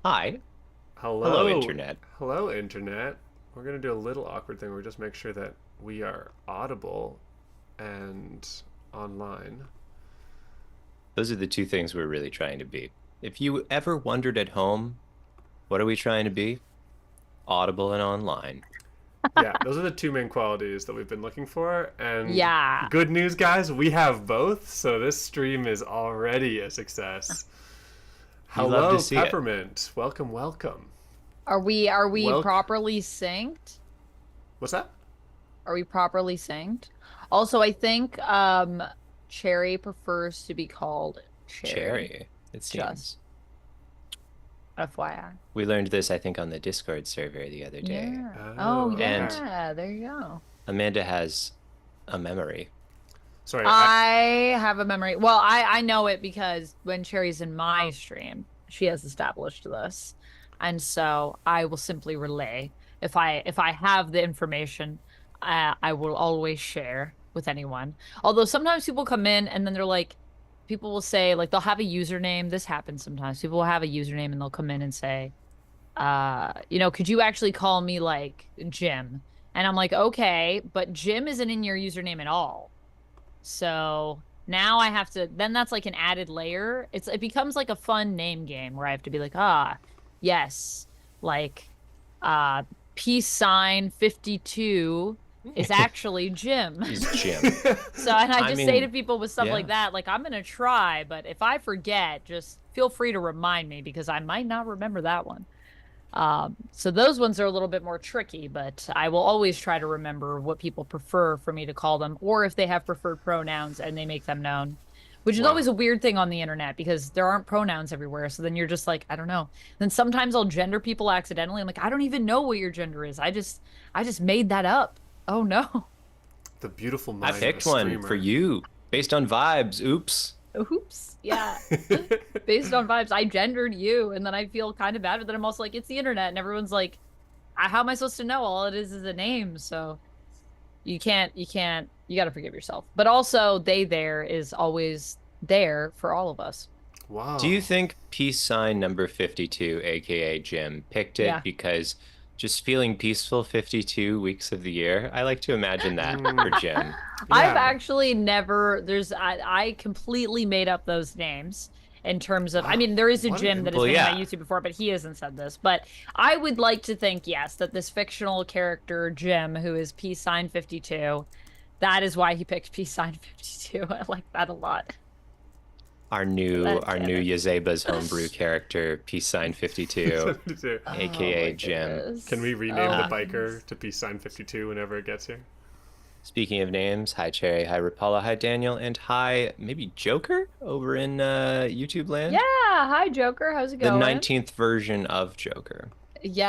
Hi. Hello, Hello. Internet. Hello, Internet. We're going to do a little awkward thing where we just make sure that we are audible and online. Those are the two things we're really trying to be. If you ever wondered at home, what are we trying to be? Audible and online. Yeah, those are the two main qualities that we've been looking for. And Yeah. good news, guys, we have both, so this stream is already a success. You love to Hello, see it. Peppermint. Welcome, welcome. Are we Welcome. properly synced? What's that? Are we properly synced? Also, I think Cherry prefers to be called Cherry. Cherry, it Just seems. FYI. We learned this, I think, on the Discord server the other day. Yeah. Oh, Oh, okay. And yeah. There you go. Amanda has a memory. Sorry, I have a memory. Well, I know it because when Cherry's in my stream, she has established this. And so I will simply relay. If I have the information, I will always share with anyone. Although sometimes people come in and then they're like, people will say, like, they'll have a username. This happens sometimes. People will have a username and they'll come in and say, could you actually call me like Jim? And I'm like, okay, but Jim isn't in your username at all. So now I have to, then that's like an added layer. It becomes like a fun name game where I have to be like, yes, like, uh, peace sign 52 is actually Jim. Is Jim. So, and I I just say to mean, people with stuff yeah. like that, like, I'm gonna try, but if I forget, just feel free to remind me because I might not remember that one. So those ones are a little bit more tricky, but I will always try to remember what people prefer for me to call them, or if they have preferred pronouns and they make them known, which is wow. always a weird thing on the internet because there aren't pronouns everywhere. So then you're just like, I don't know. Then sometimes I'll gender people accidentally. I'm like, I don't even know what your gender is. I just made that up. Oh no. The beautiful I mind of a picked one for streamer. you based on vibes. Oops. Oops. Yeah. Based on vibes, I gendered you, and then I feel kind of bad, but then I'm also like, it's the internet, and everyone's like, how am I supposed to know? All it is a name, so you got to forgive yourself. But also, they there is always there for all of us. Do you Wow. think peace sign number 52, aka Jim, picked it Yeah. because just feeling peaceful 52 weeks of the year? I like to imagine that for Mm, Jim. I've yeah. actually never, I completely made up those names in terms of, I Wow. mean, there is a What an Jim that has Well, been in my yeah. YouTube before, but he hasn't said this. But I would like to think, yes, that this fictional character, Jim, who is peace sign 52, that is why he picked peace sign 52. I like that a lot. Our new That our new canon. Yazeba's homebrew character, peace sign 52, 72. Oh aka my Jim. Can goodness. we rename Oh the my biker goodness. to peace sign 52 whenever it gets here? Speaking of names, hi Cherry, hi Rapala, hi Daniel, and hi maybe Joker over in YouTube Yeah. land. Hi, Joker. How's it The going? 19th version of Joker.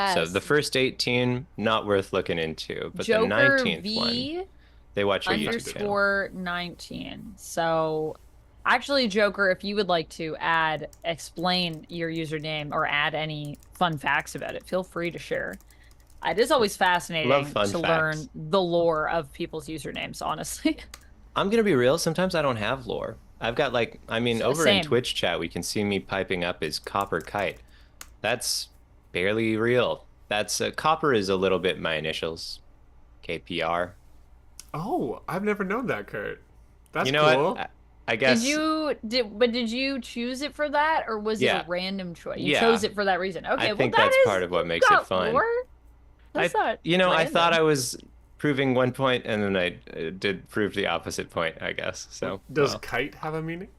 So the Yes. first 18, not worth looking into, but the Joker 19th one, V they watch your That's YouTube a good channel. underscore 19. So actually, Joker, if you would like to explain your username or add any fun facts about it, feel free to share. It is always Love fascinating fun to facts. learn the lore of people's usernames, honestly. I'm gonna be real, sometimes I don't have lore. I've got like, I mean, over in Same. Twitch chat, we can see me piping up as Copper Kite. That's barely real. That's Copper is a little bit my initials, KPR. Oh, I've never known that, Kurt. That's You know what? cool. I guess, Did you choose it for that, or was it a yeah, random choice? You chose yeah. it for that reason. I Okay, well think that's part of what you've makes it got fun. lore. That's not I thought I random. was proving one point, and then I did prove the opposite point, I guess. So, Does well, kite have a meaning?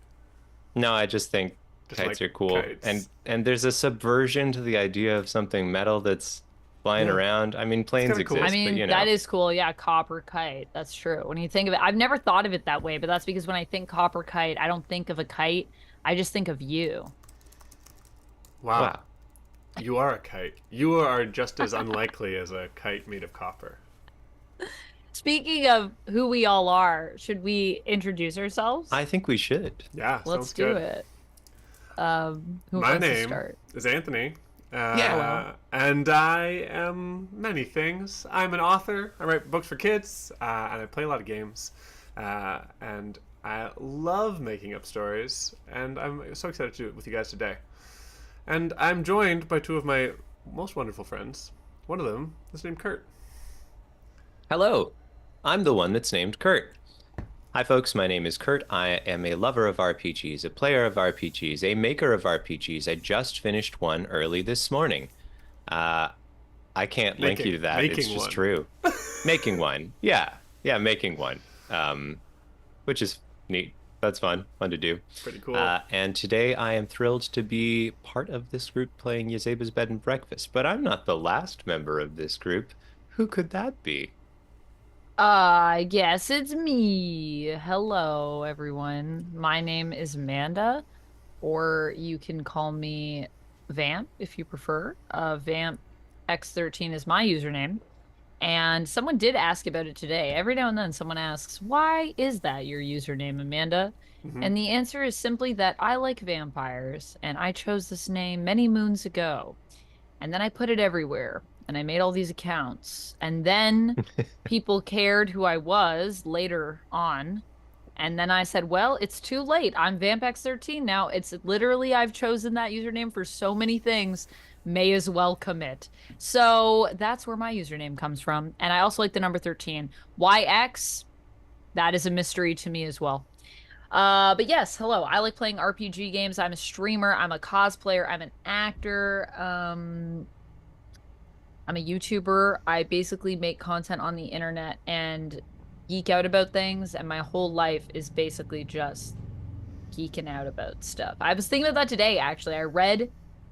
no, I just think Just kites like are cool, kites. and there's a subversion to the idea of something metal that's flying Yeah, around. I mean, it's planes kind of I cool. exist, but mean, you that know, is cool. Yeah, copper kite. That's true. When you think of it, I've never thought of it that way, but that's because when I think copper kite, I don't think of a kite. I just think of you. Wow. wow. You are a kite. You are just as unlikely as a kite made of copper. Speaking of who we all are, should we introduce ourselves? I think we should. Yeah, Let's sounds do good. it. Who My wants to name start? is Anthony, Yeah. Hello. and I am many things. I'm an author. I write books for kids, and I play a lot of games. And I love making up stories, and I'm so excited to do it with you guys today. And I'm joined by two of my most wonderful friends. One of them is named Kurt. Hello, I'm the one that's named Kurt. Hi, folks. My name is Kurt. I am a lover of RPGs, a player of RPGs, a maker of RPGs. I just finished one early this morning. Uh, I can't link you to that. It's Making just one. true. Making one. Yeah. Yeah, making one. Which is neat. That's fun to do. Pretty cool. And today I am thrilled to be part of this group playing Yazeba's Bed and Breakfast. But I'm not the last member of this group. Who could that be? I guess it's me. Hello, everyone. My name is Amanda, or you can call me Vamp if you prefer. Vamp X13 is my username. And someone did ask about it today. Every now and then someone asks, "Why is that your username, Amanda?" Mm-hmm. And the answer is simply that I like vampires, and I chose this name many moons ago. And then I put it everywhere, and I made all these accounts. And then people cared who I was later on. And then I said, well, it's too late. I'm VampX13 now. It's literally, I've chosen that username for so many things. May as well commit. So that's where my username comes from. And I also like the number 13. YX, that is a mystery to me as well. But yes, hello. I like playing RPG games. I'm a streamer. I'm a cosplayer. I'm an actor. I'm a YouTuber. I basically make content on the internet and geek out about things, and my whole life is basically just geeking out about stuff. I was thinking about that today, actually. I read,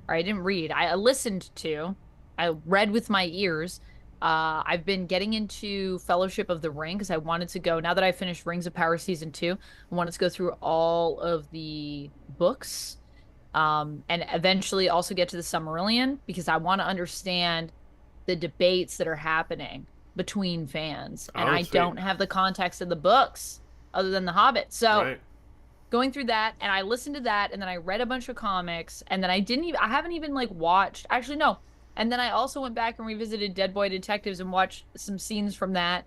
or I didn't read, I listened to, I read with my ears. I've been getting into Fellowship of the Ring because I wanted to go, now that I finished Rings of Power Season 2, I wanted to go through all of the books, and eventually also get to the Silmarillion because I want to understand the debates that are happening between fans. And Oh, I sweet. don't have the context of the books other than The Hobbit. So Right. going through that, and I listened to that, and then I read a bunch of comics, and then I haven't even like watched, actually, no. And then I also went back and revisited Dead Boy Detectives and watched some scenes from that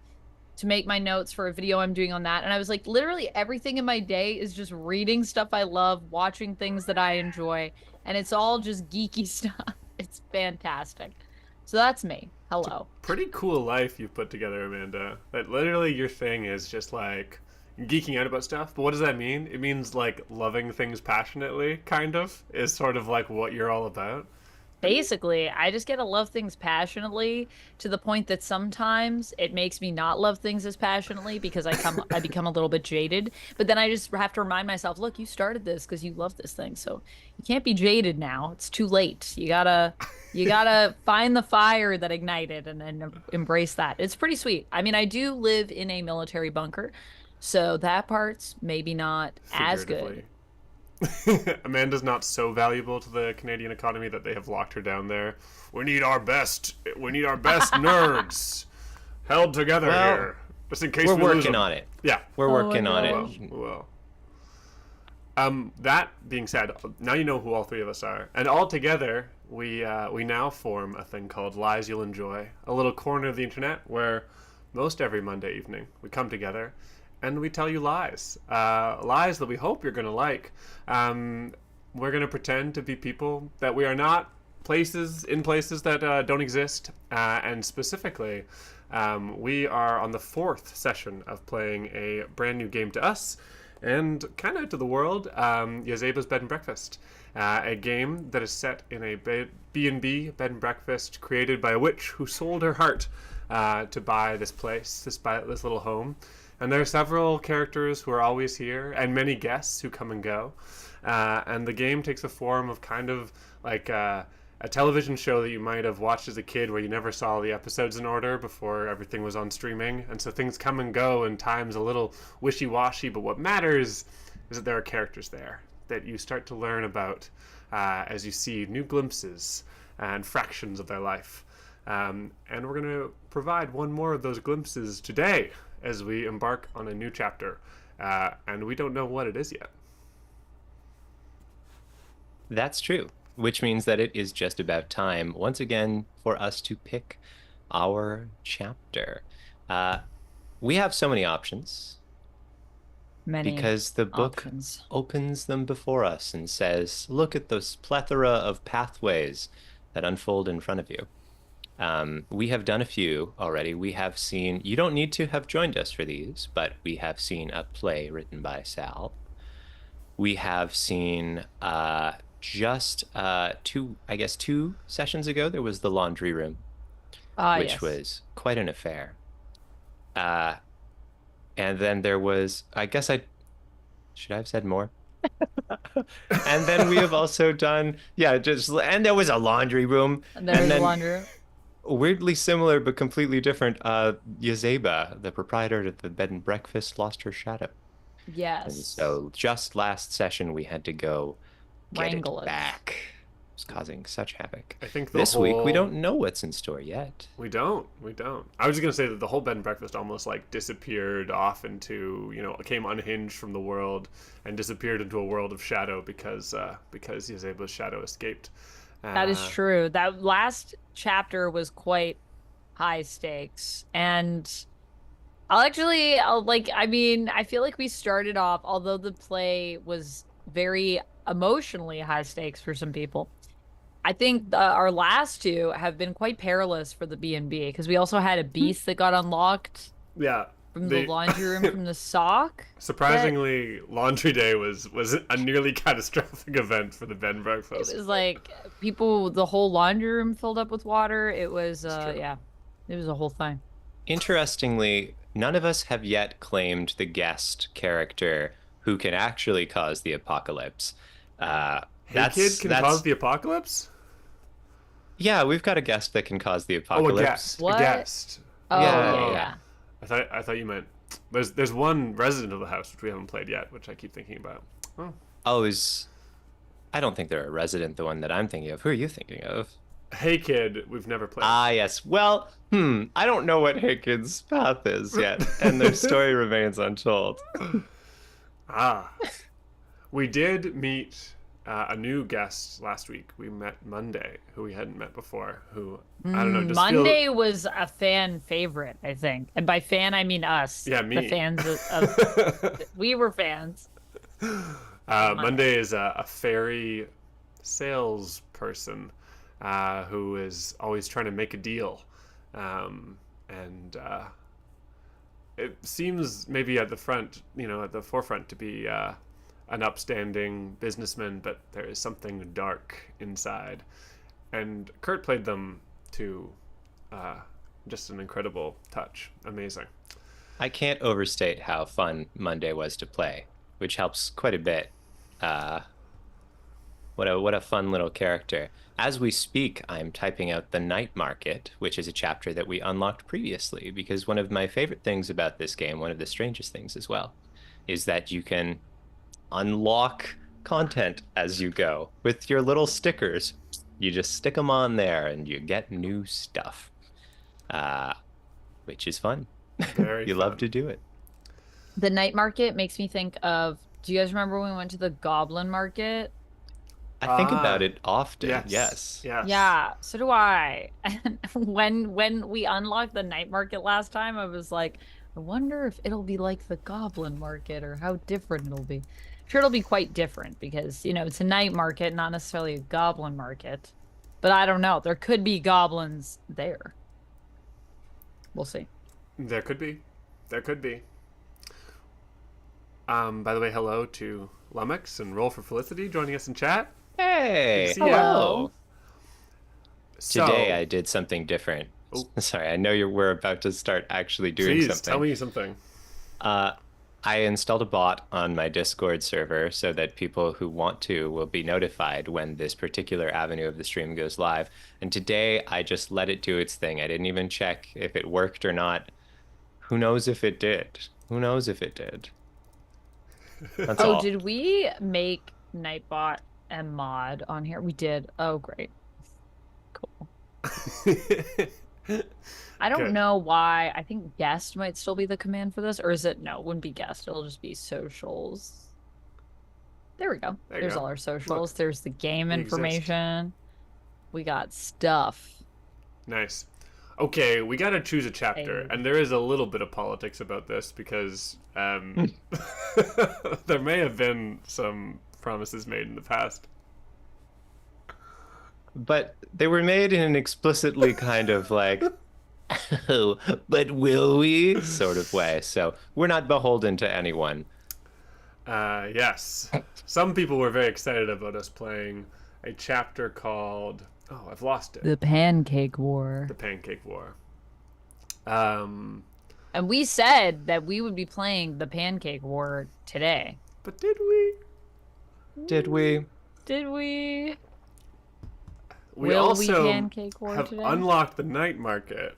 to make my notes for a video I'm doing on that. And I was like, literally everything in my day is just reading stuff I love, watching things that I enjoy, and it's all just geeky stuff. It's fantastic. So that's me. Hello. Pretty cool life you've put together, Amanda. That literally your thing is just like geeking out about stuff. But what does that mean? It means like loving things passionately, kind of, is sort of like what you're all about. Basically, I just get to love things passionately to the point that sometimes it makes me not love things as passionately because I become a little bit jaded. But then I just have to remind myself, look, you started this because you love this thing. So you can't be jaded now. It's too late. You gotta find the fire that ignited and then embrace that. It's pretty sweet. I mean, I do live in a military bunker, so that part's maybe not as good. Figuratively. Amanda's not so valuable to the Canadian economy that they have locked her down there. We need our best. We need our best nerds held together Well, here, just in case We're we lose working them. on it. Yeah. We're Oh my working on gosh. it. Well. That being said, now you know who all three of us are, and all together we now form a thing called Lies You'll Enjoy, a little corner of the internet where most every Monday evening we come together and we tell you lies, lies that we hope you're gonna like. We're gonna pretend to be people that we are not, places that don't exist, and specifically, we are on the fourth session of playing a brand new game to us and kind of to the world, Yazeba's Bed and Breakfast, a game that is set in a B&B bed and breakfast created by a witch who sold her heart to buy this place, this little home. And there are several characters who are always here, and many guests who come and go. And the game takes the form of kind of like a television show that you might have watched as a kid where you never saw the episodes in order before everything was on streaming. And so things come and go, and time's a little wishy-washy, but what matters is that there are characters there that you start to learn about as you see new glimpses and fractions of their life. And we're going to provide one more of those glimpses today as we embark on a new chapter. And we don't know what it is yet. That's true, which means that it is just about time once again for us to pick our chapter. We have so many options. Many because the book options. opens them before us and says, look at this plethora of pathways that unfold in front of you. We have done a few already. We have seen, you don't need to have joined us for these, but we have seen a play written by Sal. We have seen just I guess 2 sessions ago, there was the laundry room, Ah, which yes. was quite an affair. Uh, and then there was, I guess I should I have said more? And then we have also done, yeah, just, and there was a laundry room, And there and was a then laundry room. weirdly similar but completely different. Yazeba, the proprietor of the bed and breakfast, lost her shadow. And Yes. so just last session, we had to go get it Wrangle it. back. It was causing such havoc. I think the This week, we whole don't know what's in store yet. we don't. We don't. I was just gonna say that the whole bed and breakfast almost like disappeared off into, came unhinged from the world and disappeared into a world of shadow because Yazeba's shadow escaped. That is Uh, true. That last chapter was quite high stakes. And I mean, I feel like we started off, although the play was very emotionally high stakes for some people. I think our last two have been quite perilous for the B&B because we also had a beast that got unlocked yeah. from the They laundry room from the sock. surprisingly, laundry day was a nearly catastrophic event for the bed and It breakfast. was like people, the whole laundry room filled up with water. It was, It's true. yeah, it was a whole thing. Interestingly, none of us have yet claimed the guest character who can actually cause the apocalypse. Uh, Hey Kid that's can cause that's the apocalypse? yeah, we've got a guest that can cause the Oh, a apocalypse. guest. A What? guest. Oh, Yeah, yeah, yeah, yeah. yeah. I thought you meant there's one resident of the house which we haven't played yet, which I keep thinking about. Oh. Oh, is I don't think they're a resident, the one that I'm thinking of. Who are you thinking of? Hey Kid, we've never played. Ah, yes. Well, I don't know what Hickens' path is yet, and their story remains untold. Ah. We did meet a new guest last week. We met Monday, who we hadn't met before, who, I don't know, just Monday was a fan favorite, I think. And by fan, I mean us. Yeah, The me. fans of we were fans. Monday is a fairy salesperson who is always trying to make a deal. And it seems maybe at the front, at the forefront to be an upstanding businessman, but there is something dark inside. And Kurt played them to just an incredible touch. Amazing. I can't overstate how fun Monday was to play, which helps quite a bit. Uh, what a fun little character. As we speak, I'm typing out the Night Market, which is a chapter that we unlocked previously, because one of my favorite things about this game, one of the strangest things as well, is that you can unlock content as you go with your little stickers. You just stick them on there and you get new stuff, uh, which is fun. Very You love fun. to do it. The night market makes me think of, do you guys remember when we went to the Goblin Market? I think Ah, about it often. Yes. Yes. Yes. Yeah, so do I. And when we unlocked the night market last time, I was like, I wonder if it'll be like the Goblin Market or how different it'll be. Sure, it'll be quite different because, it's a night market, not necessarily a goblin market. But I don't know. There could be goblins there. We'll see. There could be. There could be. By the way, hello to Lumix and Roll for Felicity joining us in chat. Hey, See ya. hello. So, Today I did something different. Oh. Sorry, I know we're about to start actually doing please something. tell me something. I installed a bot on my Discord server so that people who want to will be notified when this particular avenue of the stream goes live. And today I just let it do its thing. I didn't even check if it worked or not. Who knows if it did? Who knows if it did? That's Oh, all. did we make Nightbot and mod on here? We did. Oh, great. Cool. I don't Good. know why. I think guest might still be the command for this, or is it? No, it wouldn't be guest. It'll just be socials. There we go. There you There's go. all our socials. There's the game we exist. information. We got stuff. Nice. Okay, we gotta choose a chapter, Hey. and there is a little bit of politics about this because there may have been some promises made in the past. But they were made in an explicitly kind of like, oh, but will we sort of way. So we're not beholden to anyone. Yes. Some people were very excited about us playing a chapter called, oh, I've lost it. The Pancake War. The Pancake War. Um, And we said that we would be playing the Pancake War today. but did we? Did we? Did we? We Will also we Pancake War have today? unlocked the night market,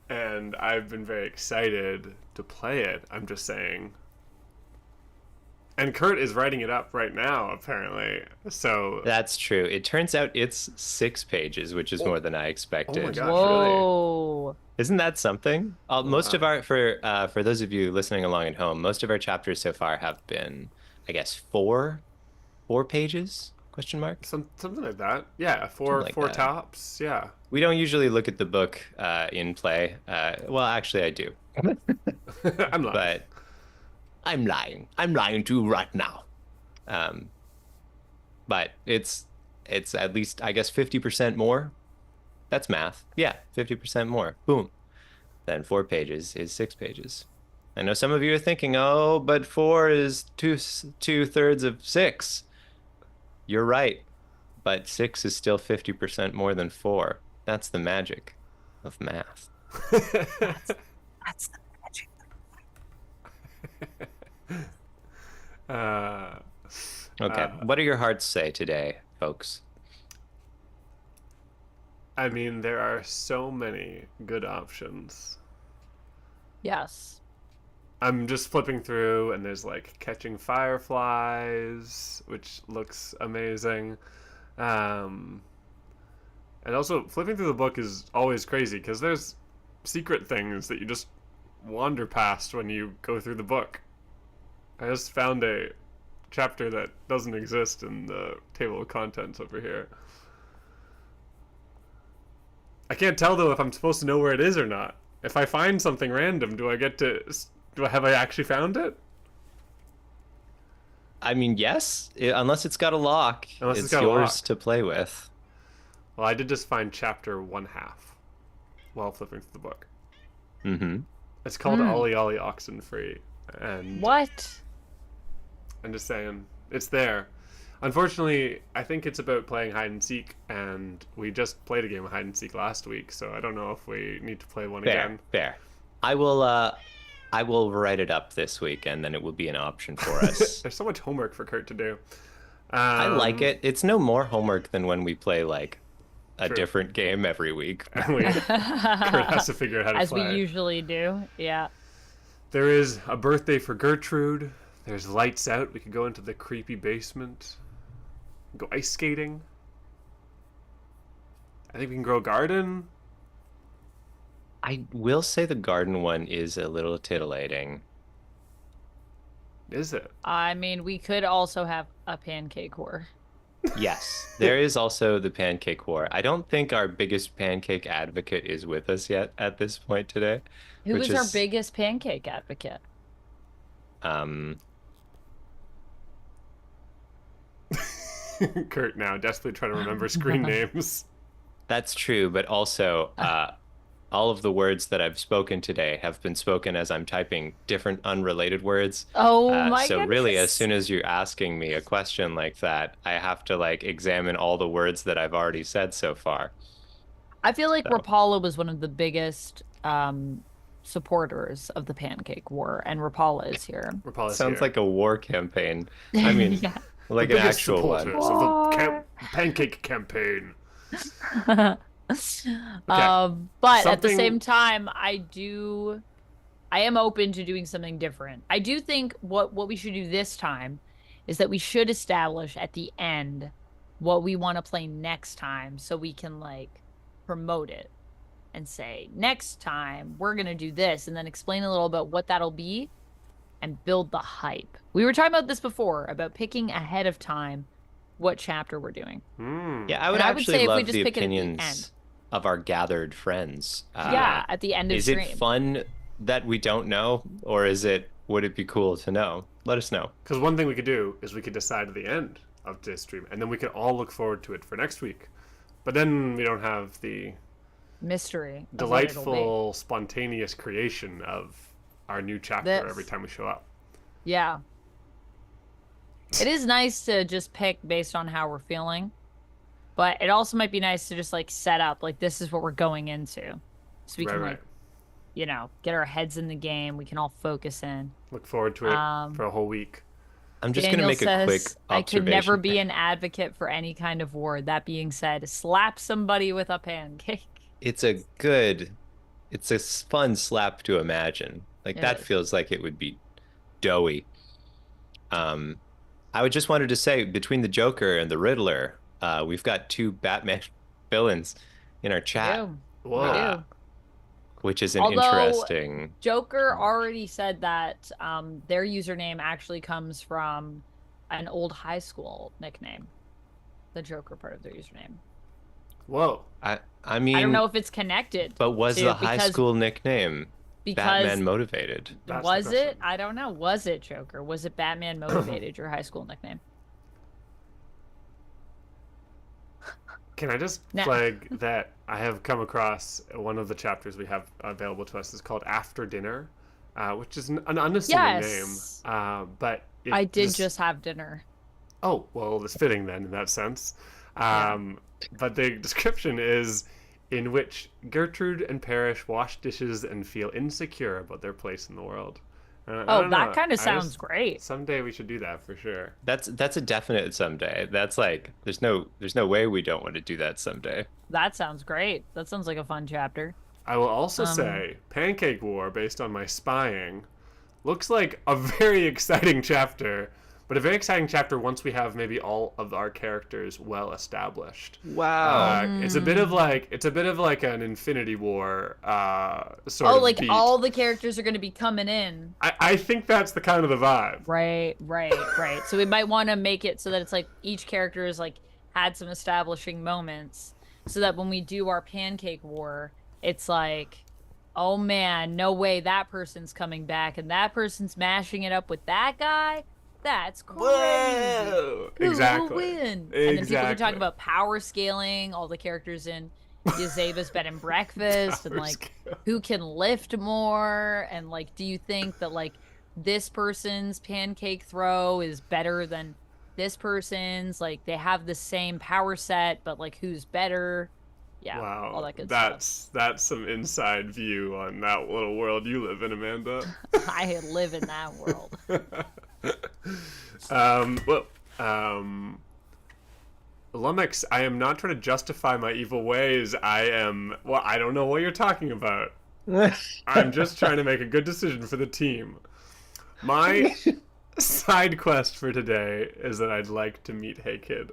and I've been very excited to play it. I'm just saying. And Kurt is writing it up right now, apparently. So, That's true. It turns out it's 6 pages, which is more than I expected. Oh my gosh, Whoa. Isn't that something? Most of our for those of you listening along at home, most of our chapters so far have been, I guess, four pages? Question mark. something like that. Yeah, four like four that. tops. Yeah. We don't usually look at the book in play. Well, actually, I do, I'm not. but I'm lying. I'm lying to you right now. But it's at least, I guess, 50% more. That's math. Yeah, 50% more. Boom. Then 4 pages is 6 pages. I know some of you are thinking, oh, but 4 is two-thirds of 6. You're right. But 6 is still 50% more than 4. That's the magic of math. That's the magic. Okay. What do your hearts say today, folks? I mean, there are so many good options. Yes. I'm just flipping through, and there's like catching fireflies, which looks amazing. And also, flipping through the book is always crazy because there's secret things that you just wander past when you go through the book. I just found a chapter that doesn't exist in the table of contents over here. I can't tell though if I'm supposed to know where it is or not. If I find something random, do I have I actually found it? I mean, yes, unless it's got a lock, Unless it's it's got a yours lock. to play with. Well, I did just find chapter 1/2 while flipping through the book. Mm-hmm. It's called Ollie Ollie Oxenfree, and What? I'm just saying it's there. Unfortunately, I think it's about playing hide and seek, and we just played a game of hide and seek last week, so I don't know if we need to play one Fair, again. fair. I will write it up this week, and then it will be an option for us. There's so much homework for Kurt to do. I like it. It's no more homework than when we play like a True. different game every week. And Kurt has to figure out how to As play. we usually do. Yeah. There is a birthday for Gertrude. There's lights out. We could go into the creepy basement. Go ice skating. I think we can grow a garden. I will say the garden one is a little titillating. Is it? I mean, we could also have a pancake war. Yes, there is also the pancake war. I don't think our biggest pancake advocate is with us yet at this point today. Who which is our is, biggest pancake advocate? Um, Kurt now desperately trying to remember screen names. that's true, but also all of the words that I've spoken today have been spoken as I'm typing different unrelated words. Oh my So goodness. really, as soon as you're asking me a question like that, I have to like examine all the words that I've already said so far. I feel like So. Rapala was one of the biggest supporters of the pancake war, and Rapala is here. Rapala's Sounds here. like a war campaign. I mean, Yeah. like The an biggest actual one. supporters of the pancake campaign. But at the Something- same time, I am open to doing something different. I do think what we should do this time is that we should establish at the end what we want to play next time so we can like promote it and say next time we're going to do this and then explain a little about what that'll be and build the hype. We were talking about this before about picking ahead of time what chapter we're doing. Hmm. Yeah, I would And I would actually say if we love just the pick it at the opinions. end. of our gathered friends. Yeah, at the end of Is it stream. fun that we don't know, or would it be cool to know? Let us know. Because one thing we could do is we could decide at the end of this stream, and then we could all look forward to it for next week. But then we don't have the Mystery. Of what it'll be. delightful, spontaneous creation of our new chapter This. every time we show up. Yeah. It is nice to just pick based on how we're feeling, but it also might be nice to just like set up like this is what we're going into, so we Right, can right. like get our heads in the game. We can all focus in. Look forward to it for a whole week. I'm just Daniel going to make a quick says, I can never observation. be an advocate for any kind of war. That being said, slap somebody with a pancake. It's it's a fun slap to imagine. Like It that is. feels like it would be doughy. Um, I would just wanted to say between the Joker and the Riddler, we've got two Batman villains in our We chat, do. Whoa. We uh, do. which is an Although interesting. Joker already said that their username actually comes from an old high school nickname. The Joker part of their username. Whoa. I mean, I don't know if it's connected. but was to- the high because- school nickname because Batman motivated? That's the was it? question. I don't know. Was it Joker? Was it Batman motivated? Your high school nickname? Can I just Nah. flag that I have come across one of the chapters we have available to us is called After Dinner, which is an unassuming Yes. name. But it I did just have dinner. Oh, well, it's fitting then in that sense. Yeah. But the description is in which Gertrude and Parrish wash dishes and feel insecure about their place in the world. I Oh, don't that know. kind I of sounds just- great. Someday we should do that for sure. That's a definite someday. That's like there's no way we don't want to do that someday. That sounds great. That sounds like a fun chapter. I will also Um, say Pancake War, based on my spying, looks like a very exciting chapter, but a very exciting chapter once we have maybe all of our characters well established. Wow. It's a bit of like an Infinity War sort Oh, of like beat. all the characters are going to be coming in. I think that's the kind of the vibe. Right. So we might want to make it so that it's like each character is like had some establishing moments, so that when we do our Pancake War, it's like, oh man, no way that person's coming back and that person's mashing it up with that guy. That's crazy. Whoa! Who Exactly. will win? And then people can talk Exactly. about power scaling, all the characters in Yazeba's bed and breakfast, and Power like scale. who can lift more, and like, do you think that like this person's pancake throw is better than this person's? Like they have the same power set, but like who's better? Yeah, Wow, all that good stuff. that's some inside view on that little world you live in, Amanda. I live in that world. Well, Lumix, I am not trying to justify my evil ways. Well, I don't know what you're talking about. I'm just trying to make a good decision for the team. My side quest for today is that I'd like to meet Hey Kid.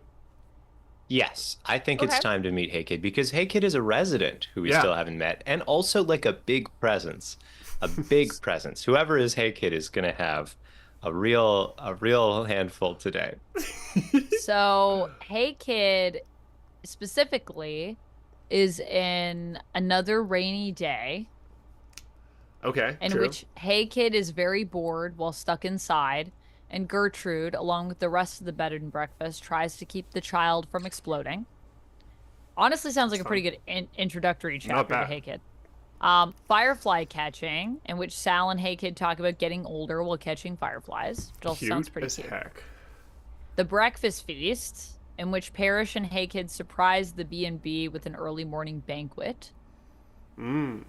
Yes, I think it's Okay. time to meet Hey Kid because Hey Kid is a resident who we Yeah. still haven't met, and also like a big presence. A big presence. Whoever is Hey Kid is gonna have a real handful today. So, Hey Kid specifically is in Another Rainy Day, Okay, in true. which Hey Kid is very bored while stuck inside, and Gertrude, along with the rest of the bed and breakfast, tries to keep the child from exploding. Honestly, sounds like a pretty good introductory chapter to bad. Hey Kid. Firefly catching, in which Sal and Hey Kid talk about getting older while catching fireflies, which also sounds Cute pretty as cute. heck. The Breakfast Feast, in which Parrish and Hey Kid surprise the B&B with an early morning banquet. Mm.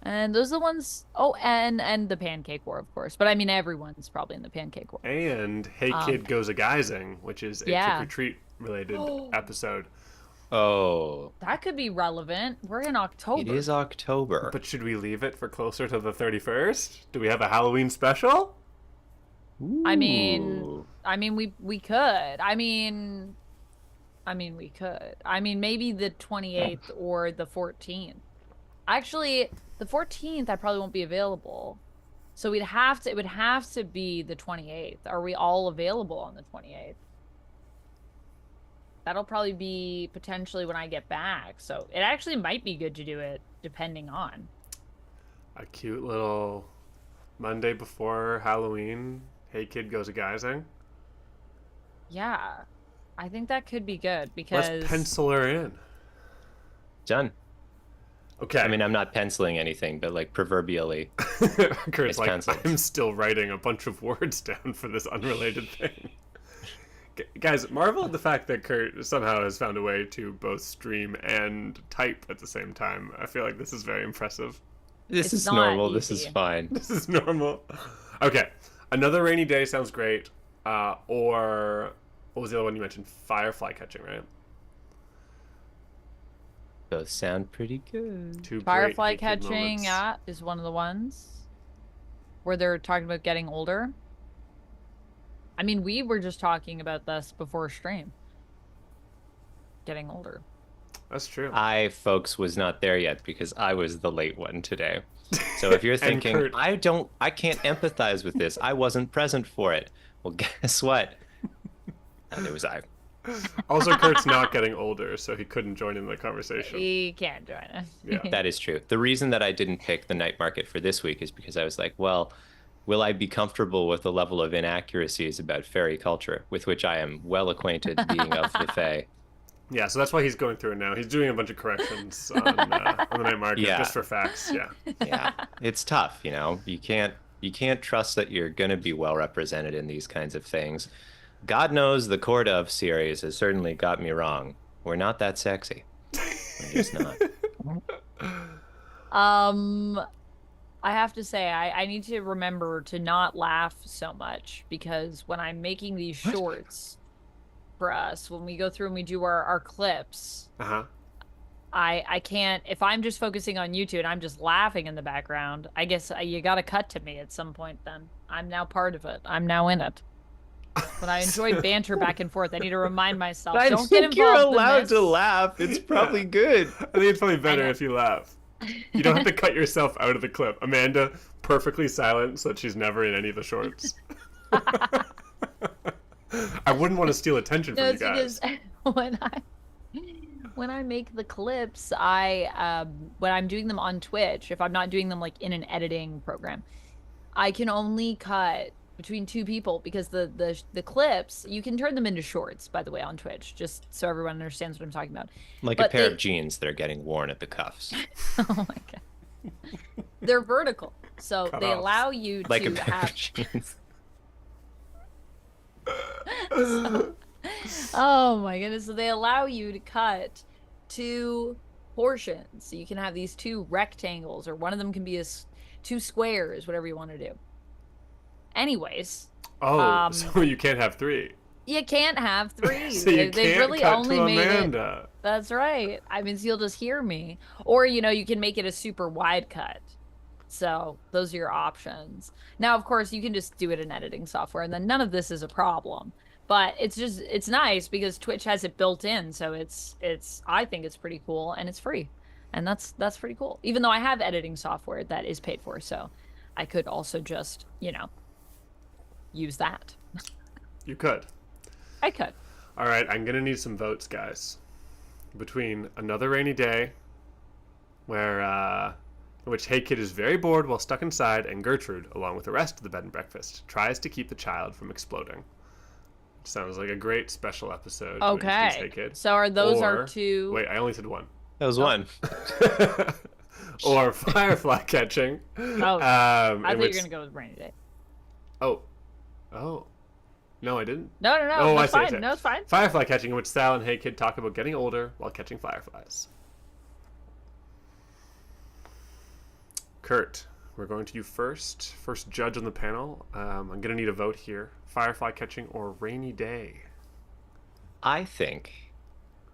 And those are the ones. Oh, and the Pancake War, of course. But I mean, everyone's probably in the Pancake War. And Hey Kid Goes a Guising, which is a Yeah. trick or treat related episode. Oh, That could be relevant. We're in October. it is October. But should we leave it for closer to the 31st? Do we have a Halloween special? I mean, Ooh. we could. We could. I mean, maybe the 28th or the 14th. Actually, the 14th I probably won't be available. So it would have to be the 28th. Are we all available on the 28th? That'll probably be potentially when I get back. So it actually might be good to do it depending on. A cute little Monday before Halloween. Hey kid goes a guysing. Yeah. I think that could be good Let's because pencil her in. Done. Okay. I mean, I'm not penciling anything, but like proverbially, Kurt's it's like, penciled. I'm still writing a bunch of words down for this unrelated thing. Guys, marvel at the fact that Kurt somehow has found a way to both stream and type at the same time. I feel like this is very impressive. This It's is not normal. This is easy. fine. This is normal. Okay. Another rainy day sounds great. Or what was the other one you mentioned? Firefly catching, right? Those sound pretty good. Two great Firefly Hey Kid catching, moments. yeah, is one of the ones where they're talking about getting older. I mean, we were just talking about this before stream. Getting older. That's true. Folks, was not there yet because I was the late one today. So if you're And thinking, Kurt- I can't empathize with this, I wasn't present for it. Well, guess what? Neither was I. Also, Kurt's not getting older, so he couldn't join in the conversation. He can't join us. Yeah. That is true. The reason that I didn't pick the night market for this week is because I was like, well, will I be comfortable with the level of inaccuracies about fairy culture, with which I am well acquainted being of the Fae? Yeah, so that's why he's going through it now. He's doing a bunch of corrections on the night market Yeah. just for facts. Yeah. Yeah, it's tough, you know. You can't trust that you're going to be well represented in these kinds of things. God knows the Court of series has certainly got me wrong. We're not that sexy. We're just not. I have to say, I need to remember to not laugh so much because when I'm making these shorts for us, when we go through and we do our clips, Uh-huh. I can't, if I'm just focusing on YouTube and I'm just laughing in the background, I guess you got to cut to me at some point then. I'm now part of it. I'm now in it. But I enjoy banter back and forth. I need to remind myself. I Don't get think you're involved in allowed this. to laugh. It's probably good. I think it's probably better know. if you laugh. You don't have to cut yourself out of the clip. Amanda, perfectly silent so that she's never in any of the shorts. I wouldn't want to steal attention from No, you it's guys. because when I make the clips, I when I'm doing them on Twitch, if I'm not doing them like in an editing program, I can only cut between two people because the clips you can turn them into shorts, by the way, on Twitch, just so everyone understands what I'm talking about. Like But a pair they- of jeans that are getting worn at the cuffs. Oh my god. They're vertical, so they Cut-offs. allow you Like a to pair have. of jeans. Oh my goodness! So they allow you to cut two portions. So you can have these two rectangles, or one of them can be two squares, whatever you want to do. Anyways, Oh, so you can't have three. you can't have three. So you They can't really cut only to made it. Amanda. That's right. I mean, so you'll just hear me. Or, you can make it a super wide cut. So those are your options. Now, of course, you can just do it in editing software, and then none of this is a problem. But it's nice because Twitch has it built in, so I think it's pretty cool, and it's free. And that's pretty cool. Even though I have editing software that is paid for, so I could also just, use that. You could. I could. All right, I'm going to need some votes, guys. Between another rainy day, where in which Hey Kid is very bored while stuck inside, and Gertrude, along with the rest of the bed and breakfast, tries to keep the child from exploding. Sounds like a great special episode. to introduce Hey Okay. Kid. So are those Or- our two? Wait, I only said one. That was one. Or firefly catching. Oh, I in thought you were which- going to go with rainy day. Oh. No, I didn't. No, Oh, that's I see, I fine. see. No, it's fine. Firefly catching, in which Sal and Hey Kid talk about getting older while catching fireflies. Kurt, we're going to you first. First judge on the panel. I'm going to need a vote here. Firefly catching or rainy day? I think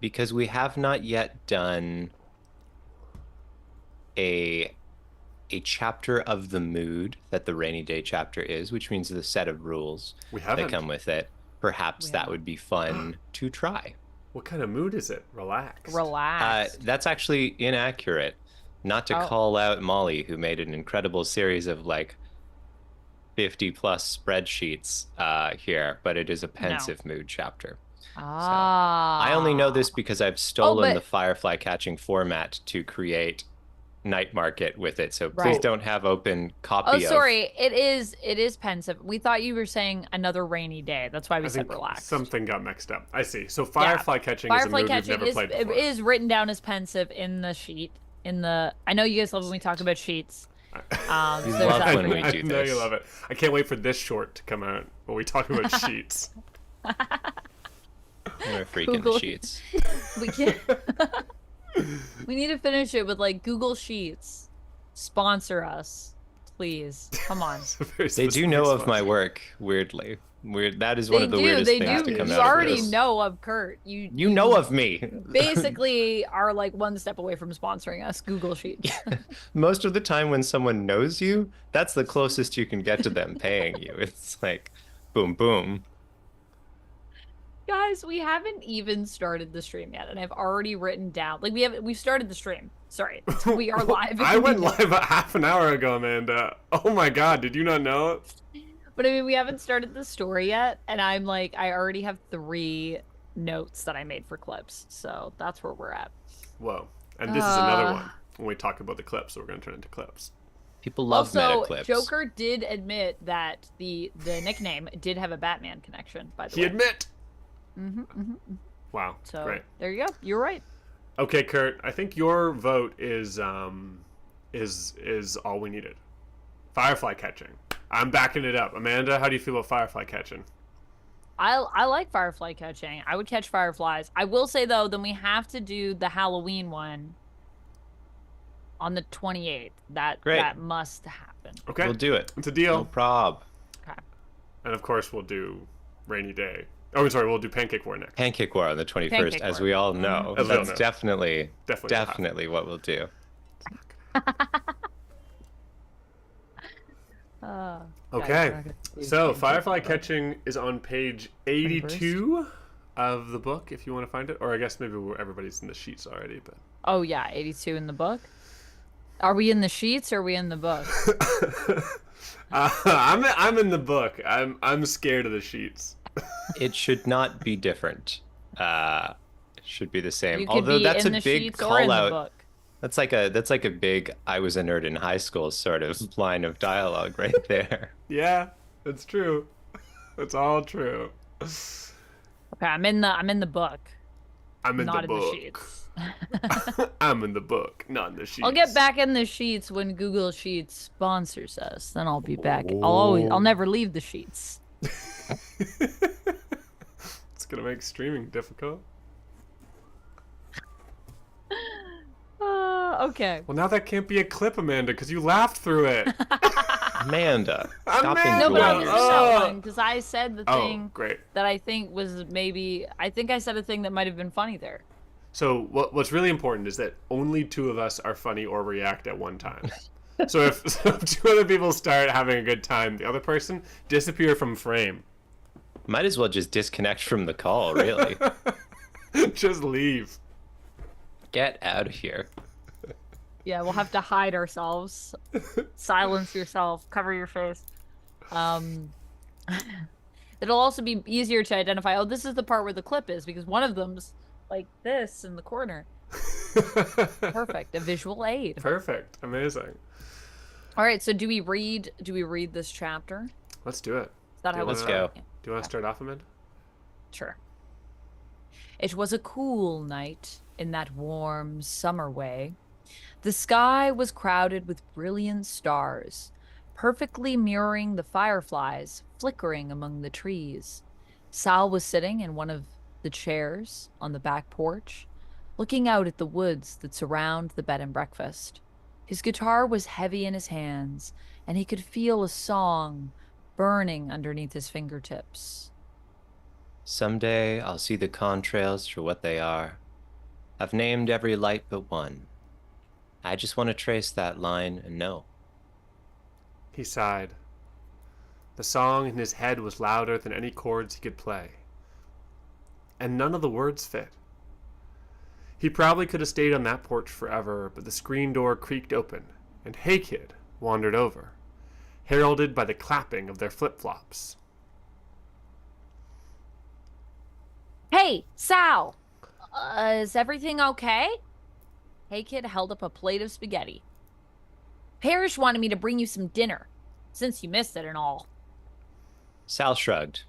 because we have not yet done a chapter of the mood that the rainy day chapter is, which means the set of rules We that haven't. come with it. Perhaps We that haven't. would be fun to try. What kind of mood is it? Relaxed. Relax. That's actually inaccurate. Not to Oh. call out Molly, who made an incredible series of like 50 plus spreadsheets here, but it is a pensive mood chapter. So I only know this Ah. because I've Oh, stolen the but firefly catching format to create Night Market with it. So please right. Cool. don't have open Oh, copy of. sorry. It is pensive. We thought you were saying another rainy day. That's why we I said think relaxed. something got mixed up. I see. So Yeah. firefly catching is a Firefly mood we've catching never is played it before. is written down as pensive in the sheet. I know you guys love when we talk about sheets. We So there's love that when for we you. I do know you this. love it. I can't wait for this short to come out when we talk about sheets. We're freaking the Google- sheets. We can't. We need to finish it with like Google Sheets. Sponsor us, please. Come on. They do know of my work, weirdly. That is one They of the do. weirdest They things do. to come You out of already this. know of Kurt. You know of me. basically are like one step away from sponsoring us. Google Sheets. Most of the time when someone knows you, that's the closest you can get to them paying you. It's like boom, boom. Guys, we haven't even started the stream yet, and I've already written down like we've started the stream. Sorry. We are live. I went live a half an hour ago, Amanda. Oh my god, did you not know? But I mean, we haven't started the story yet, and I'm like, I already have 3 notes that I made for clips, so that's where we're at. Whoa. And this is another one when we talk about the clips, so we're going to turn into clips. People love meta Also, clips. Joker did admit that the nickname did have a Batman connection. By the way, He admit. Mm-hmm. Wow. So Great. there you go. You're right. Okay, Kurt. I think your vote is all we needed. Firefly catching. I'm backing it up. Amanda, how do you feel about firefly catching? I like firefly catching. I would catch fireflies. I will say though, then we have to do the Halloween one on the 28th. That must happen. Okay. We'll do it. It's a deal. No prob. Okay. And of course, we'll do rainy day. Oh, sorry, we'll do pancake war next. Pancake War on the 21st, Pancake as War. we all know. As we all That's know. definitely Definitely what we'll do. Okay. Guys, So, firefly catching is on page 82 of the book, if you want to find it. Or I guess maybe everybody's in the sheets already, but... Oh yeah, 82 in the book. Are we in the sheets or are we in the book? I'm in the book. I'm scared of the sheets. It should not be different. It should be the same. You could Although be that's in a the big sheets or in call the out. book. That's like a big I was a nerd in high school sort of line of dialogue right there. Yeah, it's true. It's all true. Okay, I'm in the book. I'm in Not the in book. the sheets. I'm in the book, not in the sheets. I'll get back in the sheets when Google Sheets sponsors us. Then I'll be back. I'll never leave the sheets. It's gonna make streaming difficult. Okay. Well, now that can't be a clip, Amanda, because you laughed through it. Amanda, stop being Amanda! No, but I'll cruel. use Oh. that one because I said the Oh, thing great. that I think was maybe. I think I said a thing that might have been funny there. So what's really important is that only 2 of us are funny or react at one time. So if 2 other people start having a good time, the other person disappear from frame. Might as well just disconnect from the call, really. Just leave. Get out of here. Yeah, we'll have to hide ourselves, silence yourself, cover your face. It'll also be easier to identify. Oh, this is the part where the clip is because one of them's like this in the corner. Perfect, a visual aid. Perfect. Amazing. All right, so do we read this chapter? Let's do it. Is that how Let's we go. start? Do you want to start off, Amanda? Sure. It was a cool night in that warm summer way. The sky was crowded with brilliant stars, perfectly mirroring the fireflies flickering among the trees. Sal was sitting in one of the chairs on the back porch, looking out at the woods that surround the bed and breakfast. His guitar was heavy in his hands, and he could feel a song burning underneath his fingertips. Someday I'll see the contrails for what they are. I've named every light but one. I just want to trace that line and know. He sighed. The song in his head was louder than any chords he could play. And none of the words fit. He probably could have stayed on that porch forever, but the screen door creaked open, and Hey Kid wandered over, heralded by the clapping of their flip-flops. Hey, Sal, is everything okay? Hey Kid held up a plate of spaghetti. Parrish wanted me to bring you some dinner, since you missed it and all. Sal shrugged.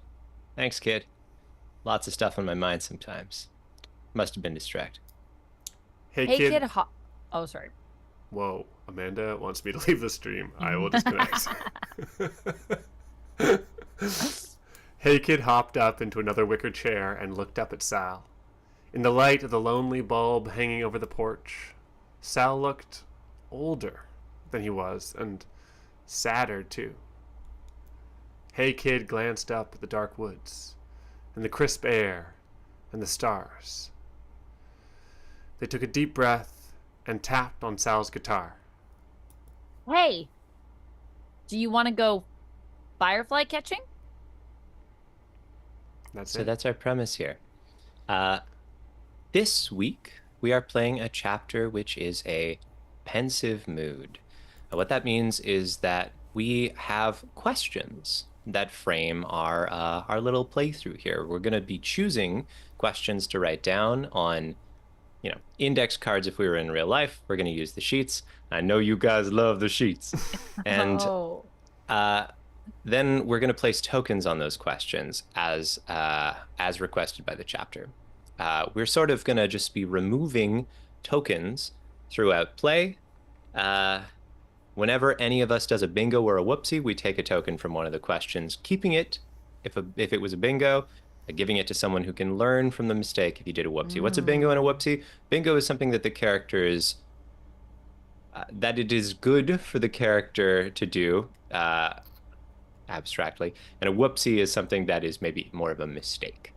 Thanks, kid. Lots of stuff on my mind sometimes. Must have been distracted. Hey, Hey kid. Kid, oh, sorry. Whoa, Amanda wants me to leave the stream. I will disconnect. Hey Kid hopped up into another wicker chair and looked up at Sal. In the light of the lonely bulb hanging over the porch, Sal looked older than he was, and sadder too. Hey Kid glanced up at the dark woods, and the crisp air, and the stars. They took a deep breath and tapped on Sal's guitar. Hey, do you want to go firefly catching? That's So it. that's our premise here. Uh, this week, we are playing a chapter which is a pensive mood. What that means is that we have questions that frame our little playthrough here. We're going to be choosing questions to write down on, index cards. If we were in real life, we're going to use the sheets. I know you guys love the sheets. And Oh. uh, then we're going to place tokens on those questions as requested by the chapter. We're sort of going to just be removing tokens throughout play. Whenever any of us does a bingo or a whoopsie, we take a token from one of the questions, keeping it if it was a bingo, giving it to someone who can learn from the mistake if you did a whoopsie. What's a bingo and a whoopsie? Bingo is something that the characters that it is good for the character to do abstractly, and a whoopsie is something that is maybe more of a mistake,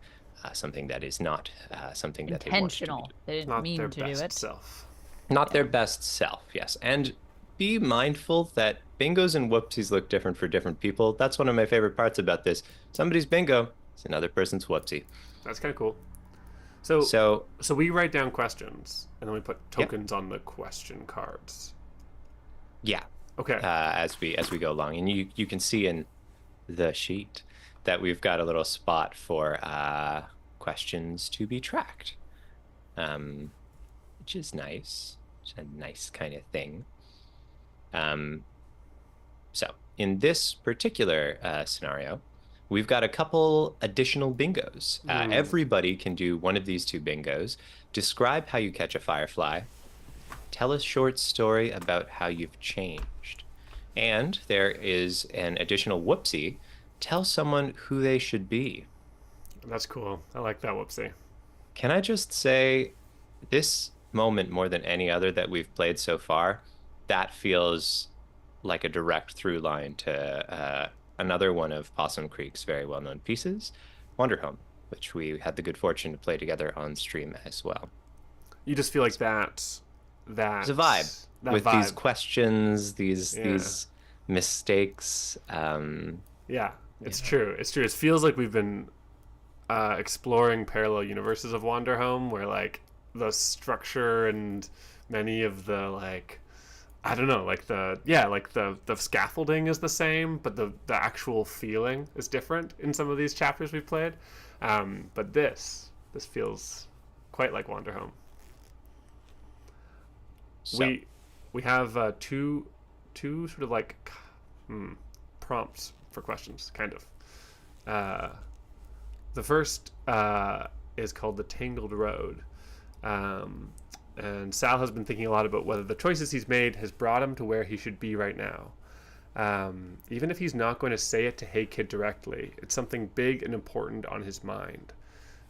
something that is not something that they want to do. Intentional. They didn't Not mean their to do best it. self. Not their best self, yes. And be mindful that bingos and whoopsies look different for different people. That's one of my favorite parts about this. Somebody's bingo is another person's whoopsie. That's kind of cool. So, So, so we write down questions, and then we put Yep. tokens on the question cards. yeah, Okay. as we go along, and you can see in the sheet that we've got a little spot for questions to be tracked, which is nice. It's a nice kind of thing. So in this particular scenario, we've got a couple additional bingos. Everybody can do one of these two bingos. Describe how you catch a firefly. Tell a short story about how you've changed. And there is an additional whoopsie. Tell someone who they should be. That's cool. I like that whoopsie. Can I just say, this moment more than any other that we've played so far, that feels like a direct through line to another one of Possum Creek's very well-known pieces, Wanderhome, which we had the good fortune to play together on stream as well. You just feel like that. There's a vibe That with vibe. these questions, these Yeah. these mistakes. Yeah, it's true. It's true. It feels like we've been exploring parallel universes of Wanderhome, where like the structure and many of the like, I don't know, like the scaffolding is the same, but the actual feeling is different in some of these chapters we've played. But this feels quite like Wanderhome. So, We have two sort of like prompts for questions, kind of. The first is called The Tangled Road. And Sal has been thinking a lot about whether the choices he's made has brought him to where he should be right now. Even if he's not going to say it to Hey Kid directly, it's something big and important on his mind.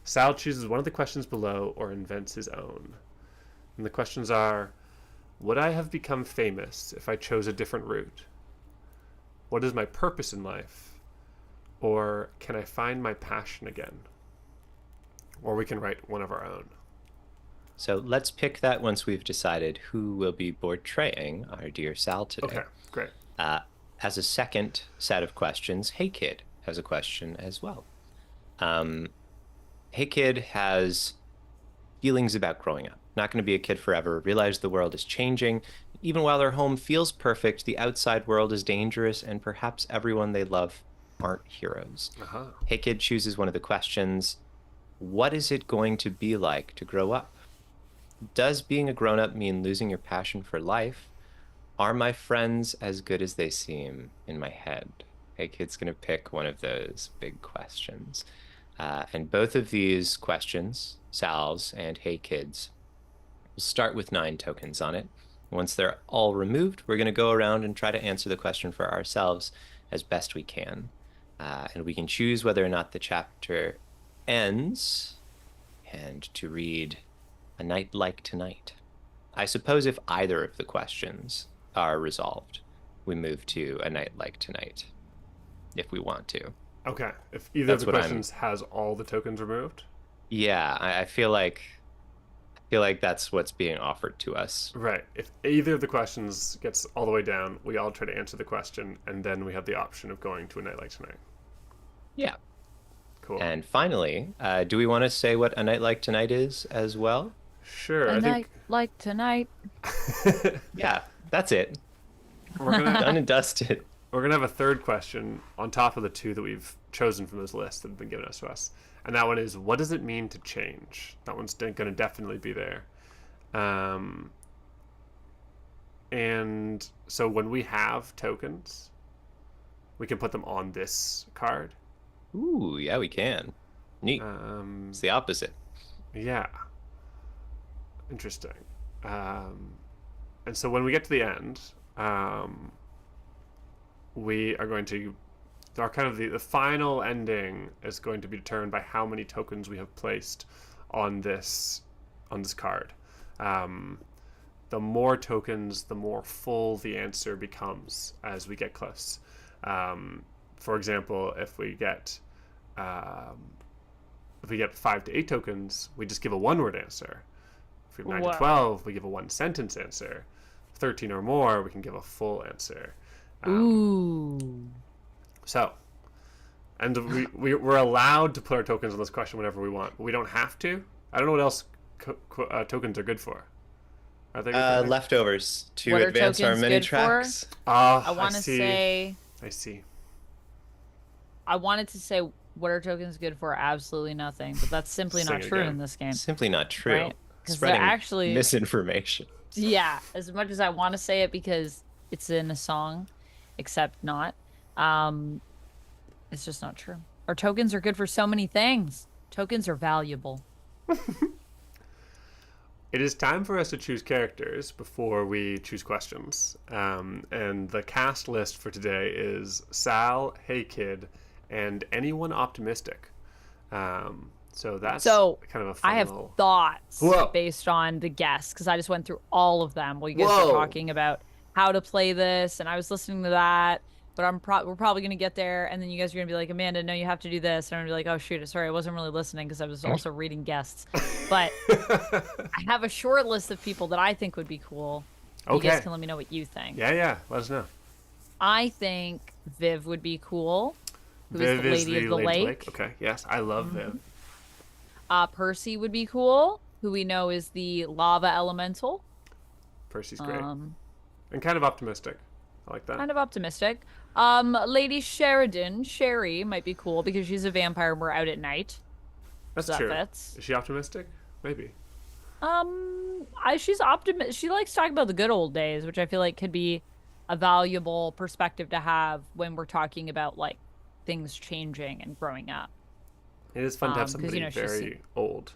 Sal chooses one of the questions below or invents his own. And the questions are, would I have become famous if I chose a different route? What is my purpose in life? Or can I find my passion again? Or we can write one of our own. so let's pick that once we've decided who will be portraying our dear Sal today. Okay, great. As a second set of questions, Hey Kid has a question as well. Hey Kid has feelings about growing up. Not going to be a kid forever. Realize the world is changing. Even while their home feels perfect, the outside world is dangerous, and perhaps everyone they love aren't heroes. Uh-huh. Hey Kid chooses one of the questions. What is it going to be like to grow up? Does being a grown-up mean losing your passion for life? Are my friends as good as they seem in my head? Hey Kid's gonna pick one of those big questions. And both of these questions, Sal's and Hey Kids, will start with 9 tokens on it. Once they're all removed, we're going to go around and try to answer the question for ourselves as best we can. And we can choose whether or not the chapter ends and to read A Night Like Tonight. I suppose if either of the questions are resolved, we move to A Night Like Tonight, if we want to. Okay. If either of the questions has all the tokens removed? Yeah, I feel like that's what's being offered to us. Right. If either of the questions gets all the way down, we all try to answer the question, and then we have the option of going to A Night Like Tonight. Yeah. Cool. And finally, do we want to say what A Night Like Tonight is as well? Sure. A night like tonight. Yeah, that's it. We're gonna Done and dusted. We're going to have a third question on top of the 2 that we've chosen from this list that have been given us to us. And that one is, what does it mean to change? That one's going to definitely be there. And so when we have tokens, we can put them on this card. Ooh, yeah, we can. Neat. It's the opposite. Yeah. Interesting. And so when we get to the end, we are going to, our kind of the final ending is going to be determined by how many tokens we have placed on this card. The more tokens, the more full the answer becomes as we get close. For example, if we get 5 to 8 tokens, we just give a one-word answer. If we have 9 to 12, we give a one-sentence answer. 13 or more, we can give a full answer. Ooh. So, and we're allowed to put our tokens on this question whenever we want. We don't have to. I don't know what else tokens are good for. Are they good for leftovers to What are advance our tokens mini good for? tracks. I want to say. I see. I wanted to say, what are tokens good for? Absolutely nothing. But that's simply Sing not it true again. in this game. Simply not true. Right? Because they're Spreading actually misinformation. Yeah, as much as I want to say it because it's in a song, except not. It's just not true. Our tokens are good for so many things. Tokens are valuable. It is time for us to choose characters before we choose questions. And the cast list for today is Sal, Hey Kid, and anyone optimistic. So that's kind of a fun I have little... thoughts Whoa. based on the guests because I just went through all of them while you guys Whoa. were talking about how to play this, and I was listening to that. But we're probably gonna get there, and then you guys are gonna be like, Amanda, no, you have to do this, and I'm gonna be like, oh shoot, sorry, I wasn't really listening because I was also reading guests. But I have a short list of people that I think would be cool. Okay. You guys can let me know what you think. Yeah, let us know. I think Viv would be cool. Who Viv is the lady of the lake. Okay, yes, I love Viv. Percy would be cool, who we know is the lava elemental. Percy's great. And kind of optimistic. I like that. Kind of optimistic. Lady Sherry might be cool because she's a vampire and we're out at night. That's so true. That fits. Is she optimistic? Maybe. She's optimistic. She likes talking about the good old days, which I feel like could be a valuable perspective to have when we're talking about like things changing and growing up. It is fun to have 'cause, somebody very old.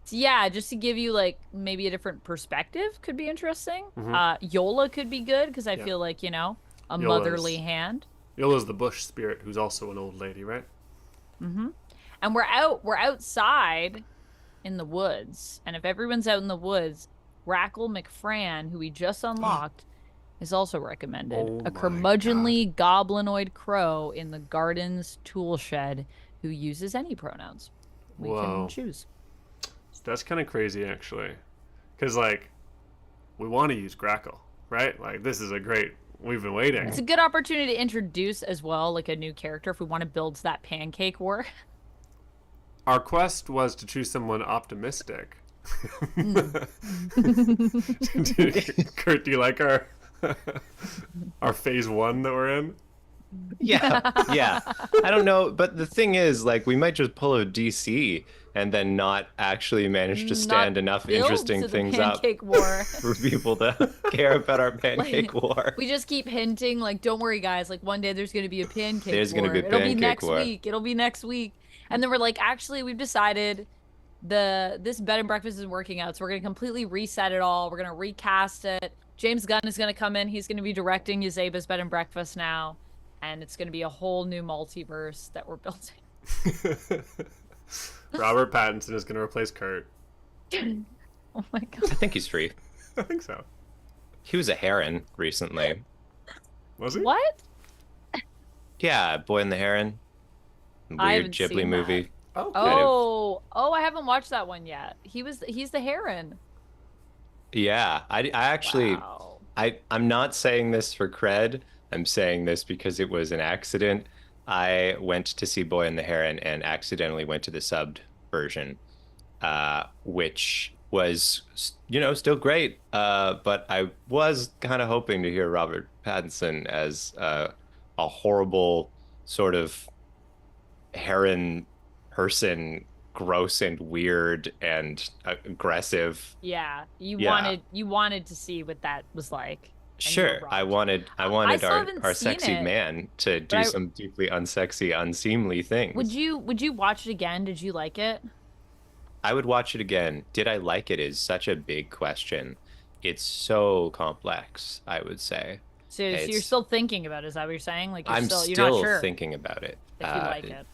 Yeah, just to give you like maybe a different perspective could be interesting. Mm-hmm. Yola could be good because I feel like, a motherly hand. Yola's the bush spirit who's also an old lady, right? Mm-hmm. And we're outside in the woods. And if everyone's out in the woods, Rackle McFran, who we just unlocked, is also recommended. Oh a curmudgeonly goblinoid crow in the garden's tool shed who uses any pronouns. We can choose. That's kind of crazy, actually. Because, we want to use Grackle, right? This is a great... We've been waiting. It's a good opportunity to introduce as well, a new character if we want to build that pancake war. Our quest was to choose someone optimistic. Kurt, do you like our phase 1 that we're in? Yeah, yeah. I don't know, but the thing is, like, we might just pull a DC and then not actually manage to Not stand enough build interesting to the things up pancake war. for people to care about our pancake Like, war. we just keep hinting, like, don't worry, guys. Like, one day there's going to be a pancake There's gonna war. be a It'll be pancake next war. week. It'll be next week. And then we're like, actually, we've decided this bed and breakfast isn't working out. So we're going to completely reset it all. We're going to recast it. James Gunn is going to come in. He's going to be directing Yazeba's bed and breakfast now. And it's going to be a whole new multiverse that we're building. Robert Pattinson is going to replace Kurt. Oh my God. I think he's free. I think so. He was a heron recently. Was he? What? Yeah, Boy and the Heron. I Weird haven't Ghibli seen movie. Oh, Oh, I haven't watched that one yet. He's the heron. Yeah, I actually, Wow. I'm not saying this for cred. I'm saying this because it was an accident. I went to see Boy and the Heron and accidentally went to the subbed version, which was, still great. But I was kind of hoping to hear Robert Pattinson as a horrible sort of heron person, gross and weird and aggressive. Yeah, Yeah. you wanted to see what that was like. And you were Sure, I wrong. wanted I I wanted still haven't our seen sexy it, man to but do some deeply unsexy, unseemly things. would you watch it again? Did you like it? I would watch it again. Did I like it is such a big question. It's so complex, I would say. So you're It's still thinking about it, is that what you're saying? Like I'm you're not still sure thinking about it. if you like it.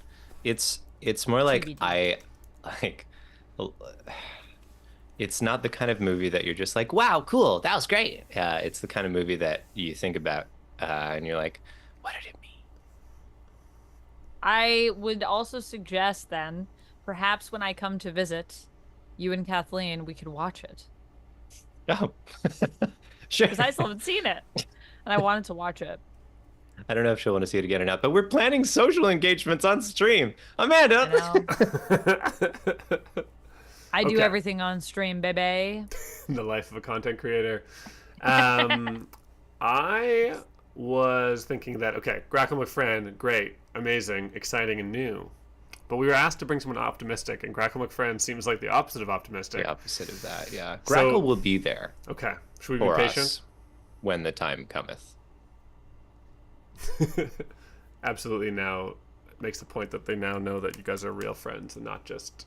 It's more like TBD. I like it's not the kind of movie that you're just like, wow, cool, that was great. It's the kind of movie that you think about and you're like, what did it mean? I would also suggest then, perhaps when I come to visit you and Kathleen, we could watch it. Oh, sure. Because I still haven't seen it. And I wanted to watch it. I don't know if she'll want to see it again or not, but we're planning social engagements on stream. I Amanda! know. I do Okay. everything on stream, baby. The life of a content creator. I was thinking that, okay, Grackle McFriend, great, amazing, exciting, and new. But we were asked to bring someone optimistic, and Grackle McFriend seems like the opposite of optimistic. The opposite of that, yeah. So- Grackle will be there Okay, should we be for patient? us when the time cometh. Absolutely. Now makes the point that they now know that you guys are real friends and not just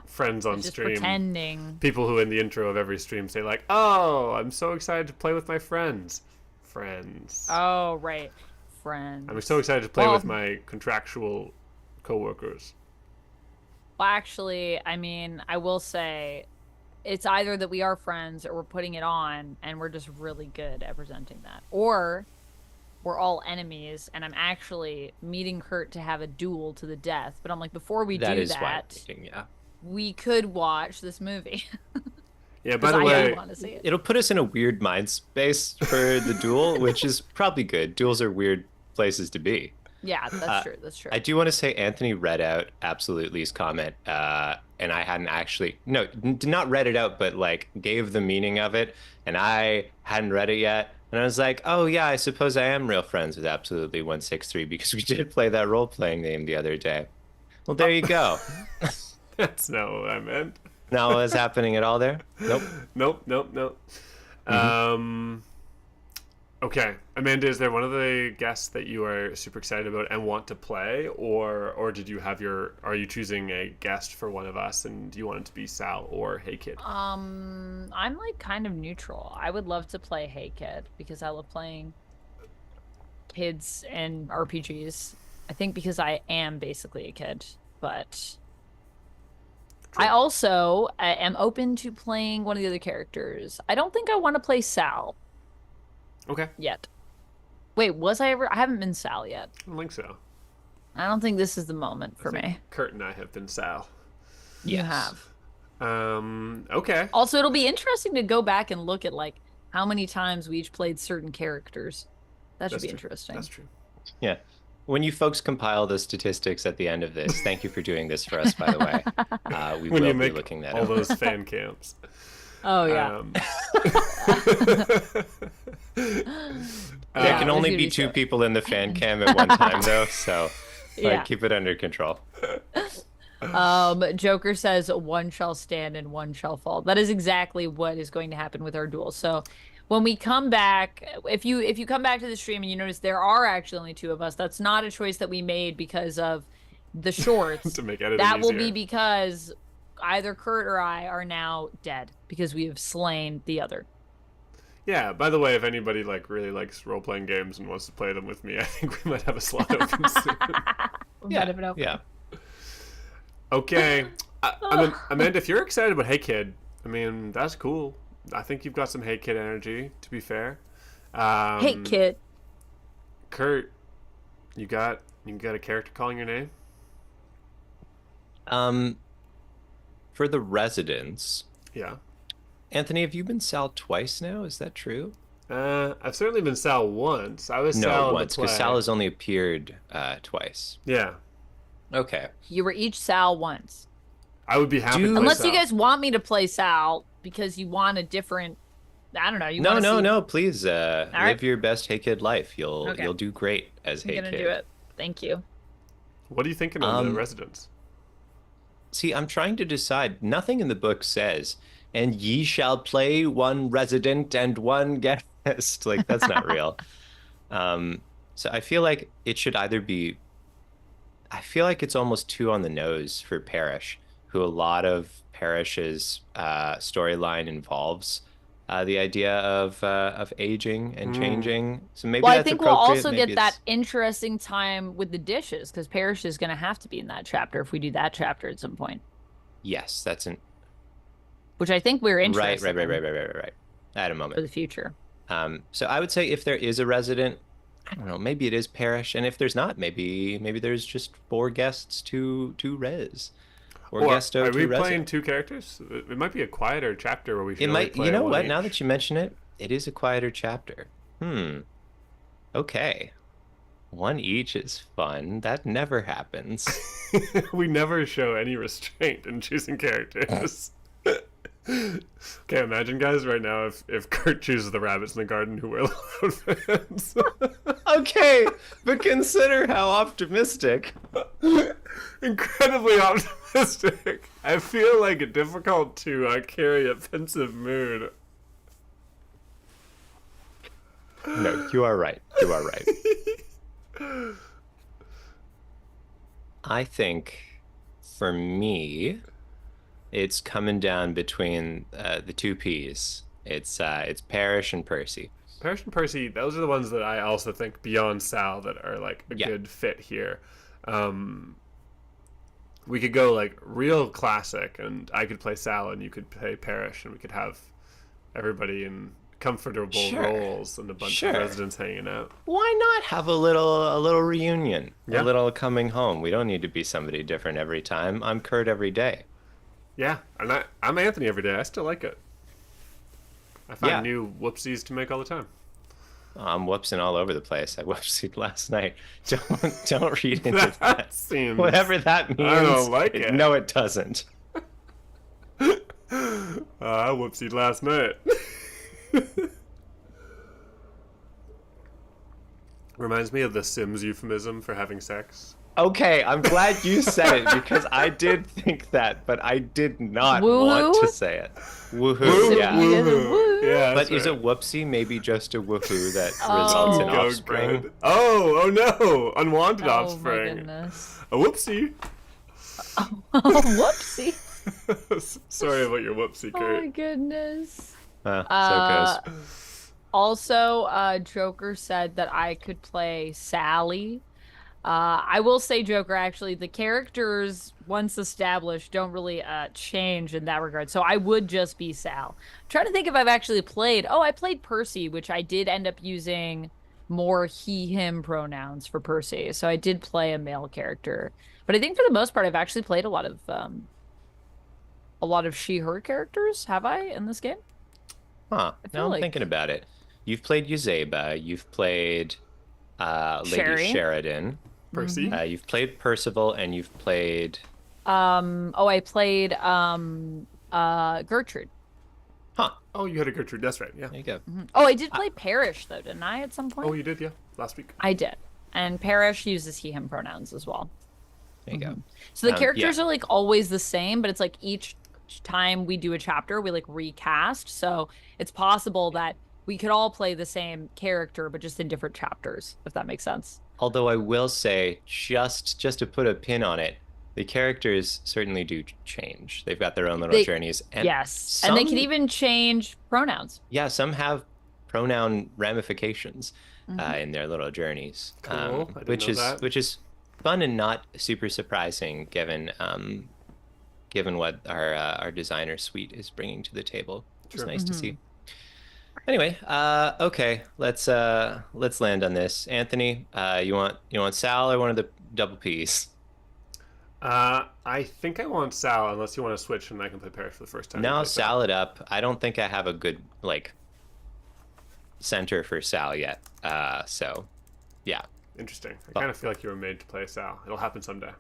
friends on Just stream. pretending. People who in the intro of every stream say like, "Oh, I'm so excited to play with my friends." Friends. Oh, right. Friends. I'm so excited to play Well- with my contractual coworkers. Well, actually, I mean, I will say it's either that we are friends or we're putting it on and we're just really good at presenting that. Or we're all enemies and I'm actually meeting Kurt to have a duel to the death. But I'm like, before we That do is why I'm that, thinking, yeah. we could watch this movie. Yeah. By Because the I way, do want to see it. It'll put us in a weird mind space for the duel, which is probably good. Duels are weird places to be. Yeah, that's true. That's true. I do want to say Anthony read out Absolutely's comment, and I hadn't actually, no, did not read it out, but like gave the meaning of it, and I hadn't read it yet. And I was like, oh yeah, I suppose I am real friends with Absolutely 163 because we did play that role-playing game the other day. Well, there you go. that's not what I meant. Now what's happening at all there? Nope. Nope. Okay, Amanda, is there one of the guests that you are super excited about and want to play, or did you have are you choosing a guest for one of us, and do you want it to be Sal or Hey Kid? I'm like kind of neutral. I would love to play Hey Kid because I love playing kids and RPGs. I think because I am basically a kid, but I also am open to playing one of the other characters. I don't think I want to play Sal Okay, yet. Wait, was I ever? I haven't been Sal yet. I don't think so. I don't think this is the moment for I think me. Kurt and I have been Sal. You Yes. have. Okay. Also, it'll be interesting to go back and look at like how many times we each played certain characters. That should That's be true. interesting. That's true. Yeah. When you folks compile the statistics at the end of this, thank you for doing this for us, by the way. We When will you be make looking that all over. those fan camps. Oh yeah. There can Yeah, only we be do two so. people in the fan cam at one time, though, so Yeah. keep it under control. Joker says one shall stand and one shall fall. That is exactly what is going to happen with our duel. So when we come back, if you come back to the stream and you notice there are actually only two of us, that's not a choice that we made because of the shorts. To make editing That will be easier. because either Kurt or I are now dead because we have slain the other. Yeah, by the way, if anybody like really likes role-playing games and wants to play them with me, I think we might have a slot open soon. Yeah. Okay. Amanda, if you're excited about Hey Kid, I mean, that's cool. I think you've got some Hey Kid energy, to be fair. Hey, kid. Kurt, you got a character calling your name? For the residents, Yeah. Anthony, have you been Sal twice now? Is that true? I've certainly been Sal once. I was Sal No, in once, the because play. Sal has only appeared twice. Yeah. Okay. You were each Sal once. I would be happy to play Unless Sal. you guys want me to play Sal because you want a different, I don't know. You No, want to no, see... no. Please live right. your best Hey Kid life. You'll Okay. you'll do great as I'm Hey gonna Kid. do it. Thank you. What are you thinking on the residents? See, I'm trying to decide. Nothing in the book says, and ye shall play one resident and one guest. Like, that's not real. So I feel like it should either be, I feel like it's almost too on the nose for Parrish, who a lot of Parrish's storyline involves the idea of aging and changing. So maybe Well, I that's think we'll appropriate. also Maybe get that it's- interesting time with the dishes because Parrish is going to have to be in that chapter if we do that chapter at some point, Yes, that's an which I think we're right, interested right, right, in right, right, right, right. At a for moment. the future. So I would say if there is a resident, I don't know, maybe it is Parrish, and if there's not, maybe there's just four guests to res, or Or guesto are to we resident. playing two characters? It might be a quieter chapter where we should It only might, play you know one what? each. Now that you mention it, it is a quieter chapter. Okay. One each is fun. That never happens. We never show any restraint in choosing characters. Okay, imagine, guys, right now if Kurt chooses the rabbits in the garden who wear loud fans. Okay, but consider how optimistic. Incredibly optimistic. I feel like it's difficult to carry a pensive mood. No, you are right. You are right. I think for me, it's coming down between the two P's. It's Parrish and Percy. Parrish and Percy, those are the ones that I also think beyond Sal that are like a Yeah. good fit here. We could go like real classic, and I could play Sal, and you could play Parrish, and we could have everybody in comfortable Sure. roles and a bunch Sure. of residents hanging out. Why not have a little reunion? Yeah. A little coming home. We don't need to be somebody different every time. I'm Kurt every day. Yeah, and I'm Anthony every day. I still like it. I find Yeah. new whoopsies to make all the time. I'm whoopsing all over the place. I whoopsied last night. Don't read into that. That seems Whatever that means. I don't like it. No, it doesn't. I whoopsied last night. Reminds me of the Sims euphemism for having sex. Okay, I'm glad you said it because I did think that, but I did not Woohoo? want to say it. Woohoo, Woo, yeah. You guys are woo. woo. Yeah, But that's is a right. whoopsie maybe just a whoopoo that Oh. results in Oh, offspring? good. Oh no! Unwanted Oh my offspring. goodness. A whoopsie. Whoopsie. Sorry about your whoopsie, Oh my Kurt. goodness. So it goes. Also, Joker said that I could play Sally. I will say, Joker, actually, the characters, once established, don't really change in that regard. So I would just be Sal. I'm trying to think if I've actually played. Oh, I played Percy, which I did end up using more he, him pronouns for Percy. So I did play a male character. But I think for the most part, I've actually played a lot of she, her characters. Have I in this game? Huh. I feel Now I'm like- thinking about it. You've played Yazeba. You've played Lady Sherry. Sheridan. Percy. You've played Percival, and you've played. I played Gertrude. Huh. Oh, you had a Gertrude. That's right. Yeah. There you go. Oh, I did play Parrish though, didn't I? At some point, Oh, you did. Yeah. Last week. I did, and Parrish uses he/him pronouns as well. There you go. So the Yeah. characters are like always the same, but it's like each time we do a chapter, we like recast. So it's possible that we could all play the same character, but just in different chapters, if that makes sense. Although I will say, just to put a pin on it, the characters certainly do change. They've got their own little They, journeys, and yes, and they can some, even change pronouns. yeah, some have pronoun ramifications Mhm. in their little journeys, Cool. I didn't which know is that. which is fun and not super surprising given what our designer suite is bringing to the table. It's Sure. nice to Mhm. see. Anyway, okay, let's land on this. Anthony, you want Sal or one of the double P's? I think I want Sal, unless you want to switch and I can play Parrish for the first time. You No, play Sal. Sal it up. I don't think I have a good like center for Sal yet. So yeah. Interesting. I But, kind of feel like you were made to play Sal. It'll happen someday.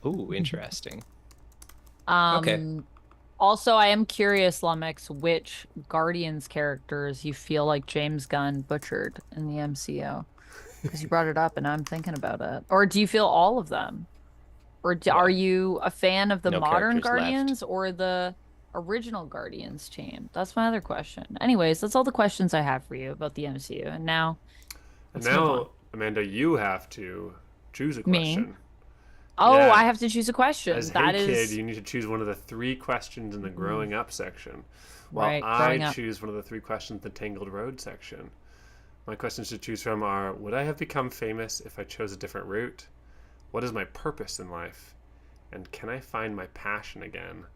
ooh, interesting. Okay. Um, Also, I am curious, Lumix, which Guardians characters you feel like James Gunn butchered in the MCU? Because you brought it up and I'm thinking about it. Or do you feel all of them? Or are Well, you a fan of the no modern characters left. Guardians or the original Guardians team? That's my other question. Anyways, that's all the questions I have for you about the MCU. And now, And let's move on. now, Amanda, you have to choose a Me? question. Oh, Yeah. I have to choose a question. As That Hey Kid, is you need to choose one of the 3 questions in the growing up section, while right, I growing up. choose one of the 3 questions in the Tangled Road section. My questions to choose from are: would I have become famous if I chose a different route? What is my purpose in life? And can I find my passion again?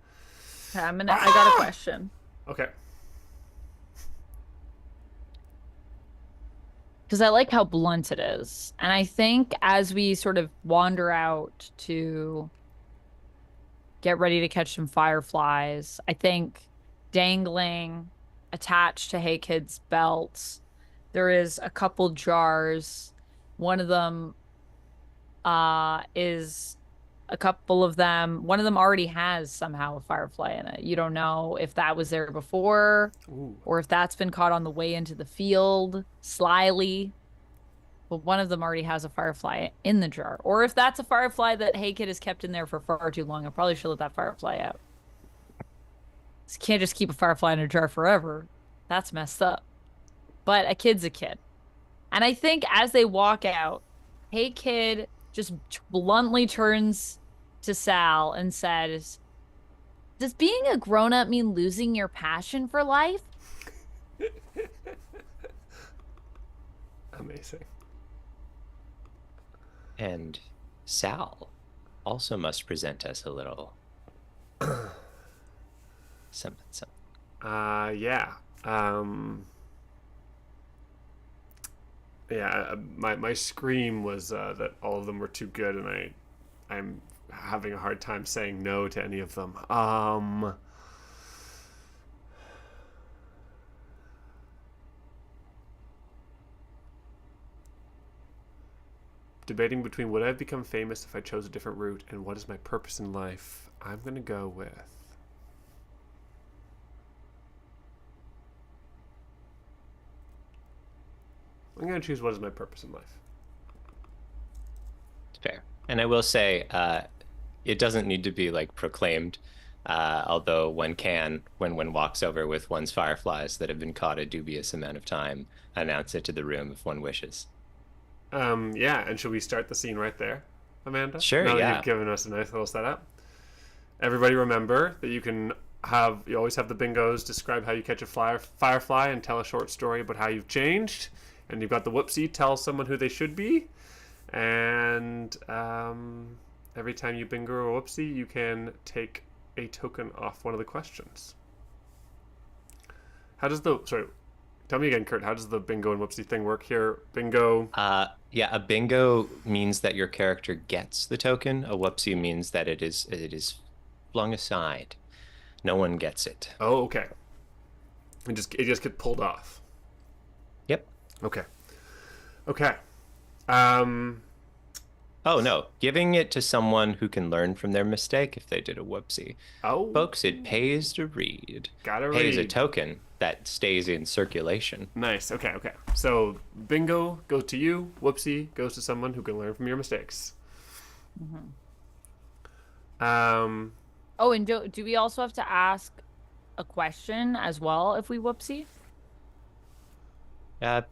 Okay, I got a question. Okay. Because I like how blunt it is. And I think as we sort of wander out to get ready to catch some fireflies, I think dangling attached to Hey Kid's belt, there is a couple jars. One of them is a couple of them. One of them already has somehow a firefly in it. You don't know if that was there before Ooh. or if that's been caught on the way into the field slyly. But one of them already has a firefly in the jar. Or if that's a firefly that Hey Kid has kept in there for far too long, I probably should let that firefly out. You can't just keep a firefly in a jar forever. That's messed up. But a kid's a kid. And I think as they walk out, Hey Kid just bluntly turns to Sal and says, "Does being a grown-up mean losing your passion for life?" Amazing. And Sal also must present us a little something, something. Yeah. Yeah, my scream was that all of them were too good, and I'm having a hard time saying no to any of them. Debating between would I have become famous if I chose a different route and what is my purpose in life, I'm gonna go with. I'm gonna choose what is my purpose in life. It's fair. And I will say, it doesn't need to be like proclaimed, although one can, when one walks over with one's fireflies that have been caught a dubious amount of time, announce it to the room if one wishes. Yeah, and should we start the scene right there, Amanda? Sure, Now that yeah. you've given us a nice little setup. Everybody remember that you always have the bingos describe how you catch a firefly and tell a short story about how you've changed. And you've got the whoopsie, tell someone who they should be. And every time you bingo or whoopsie, you can take a token off one of the questions. Sorry, tell me again, Kurt, how does the bingo and whoopsie thing work here? Bingo. Yeah, a bingo means that your character gets the token. A whoopsie means that it is flung aside. No one gets it. Oh, okay. It just gets pulled off. Yep. Okay. Okay. Um, Oh no, giving it to someone who can learn from their mistake if they did a whoopsie. Oh, Folks, it pays to read. gotta Pay is a read. token that stays in circulation. Nice. Okay, okay. So bingo goes to you. Whoopsie goes to someone who can learn from your mistakes. Mhm. Um, Oh, and do we also have to ask a question as well if we whoopsie?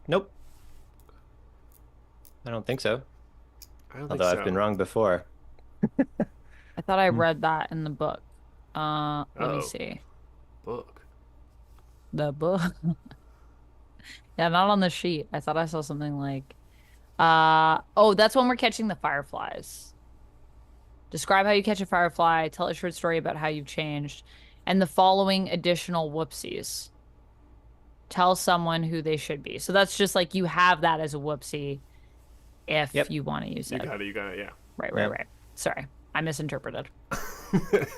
Nope, I don't think so. I don't think Although I've been so. wrong before. I thought I Hmm. read that in the book. Let me Oh, see. book. The book. Yeah, not on the sheet. I thought I saw something like, oh, that's when we're catching the fireflies. Describe how you catch a firefly, tell a short story about how you've changed, and the following additional whoopsies. Tell someone who they should be. So that's just like you have that as a whoopsie if Yep. you want to use You it. got it. You got it. Yeah. Right, right, Yeah, right. Sorry, I misinterpreted.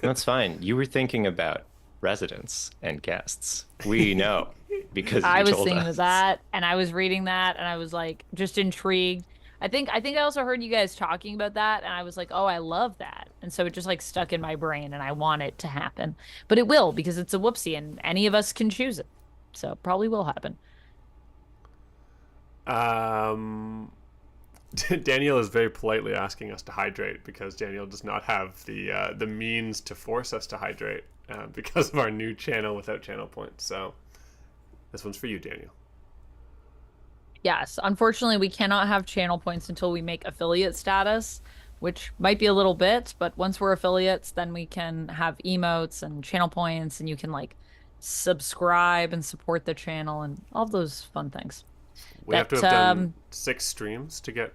that's fine. You were thinking about residents and guests. We know because I you was told thinking of us. that, and I was reading that, and I was like just intrigued. I think I also heard you guys talking about that, and I was like, oh, I love that. And so it just like stuck in my brain, and I want it to happen. But it will because it's a whoopsie, and any of us can choose it. So it probably will happen. Um, Daniel is very politely asking us to hydrate because Daniel does not have the means to force us to hydrate because of our new channel without channel points. So this one's for you, Daniel. Yes, unfortunately, we cannot have channel points until we make affiliate status, which might be a little bit, but once we're affiliates, then we can have emotes and channel points, and you can like subscribe and support the channel and all those fun things. We have to That have done 6 streams to get.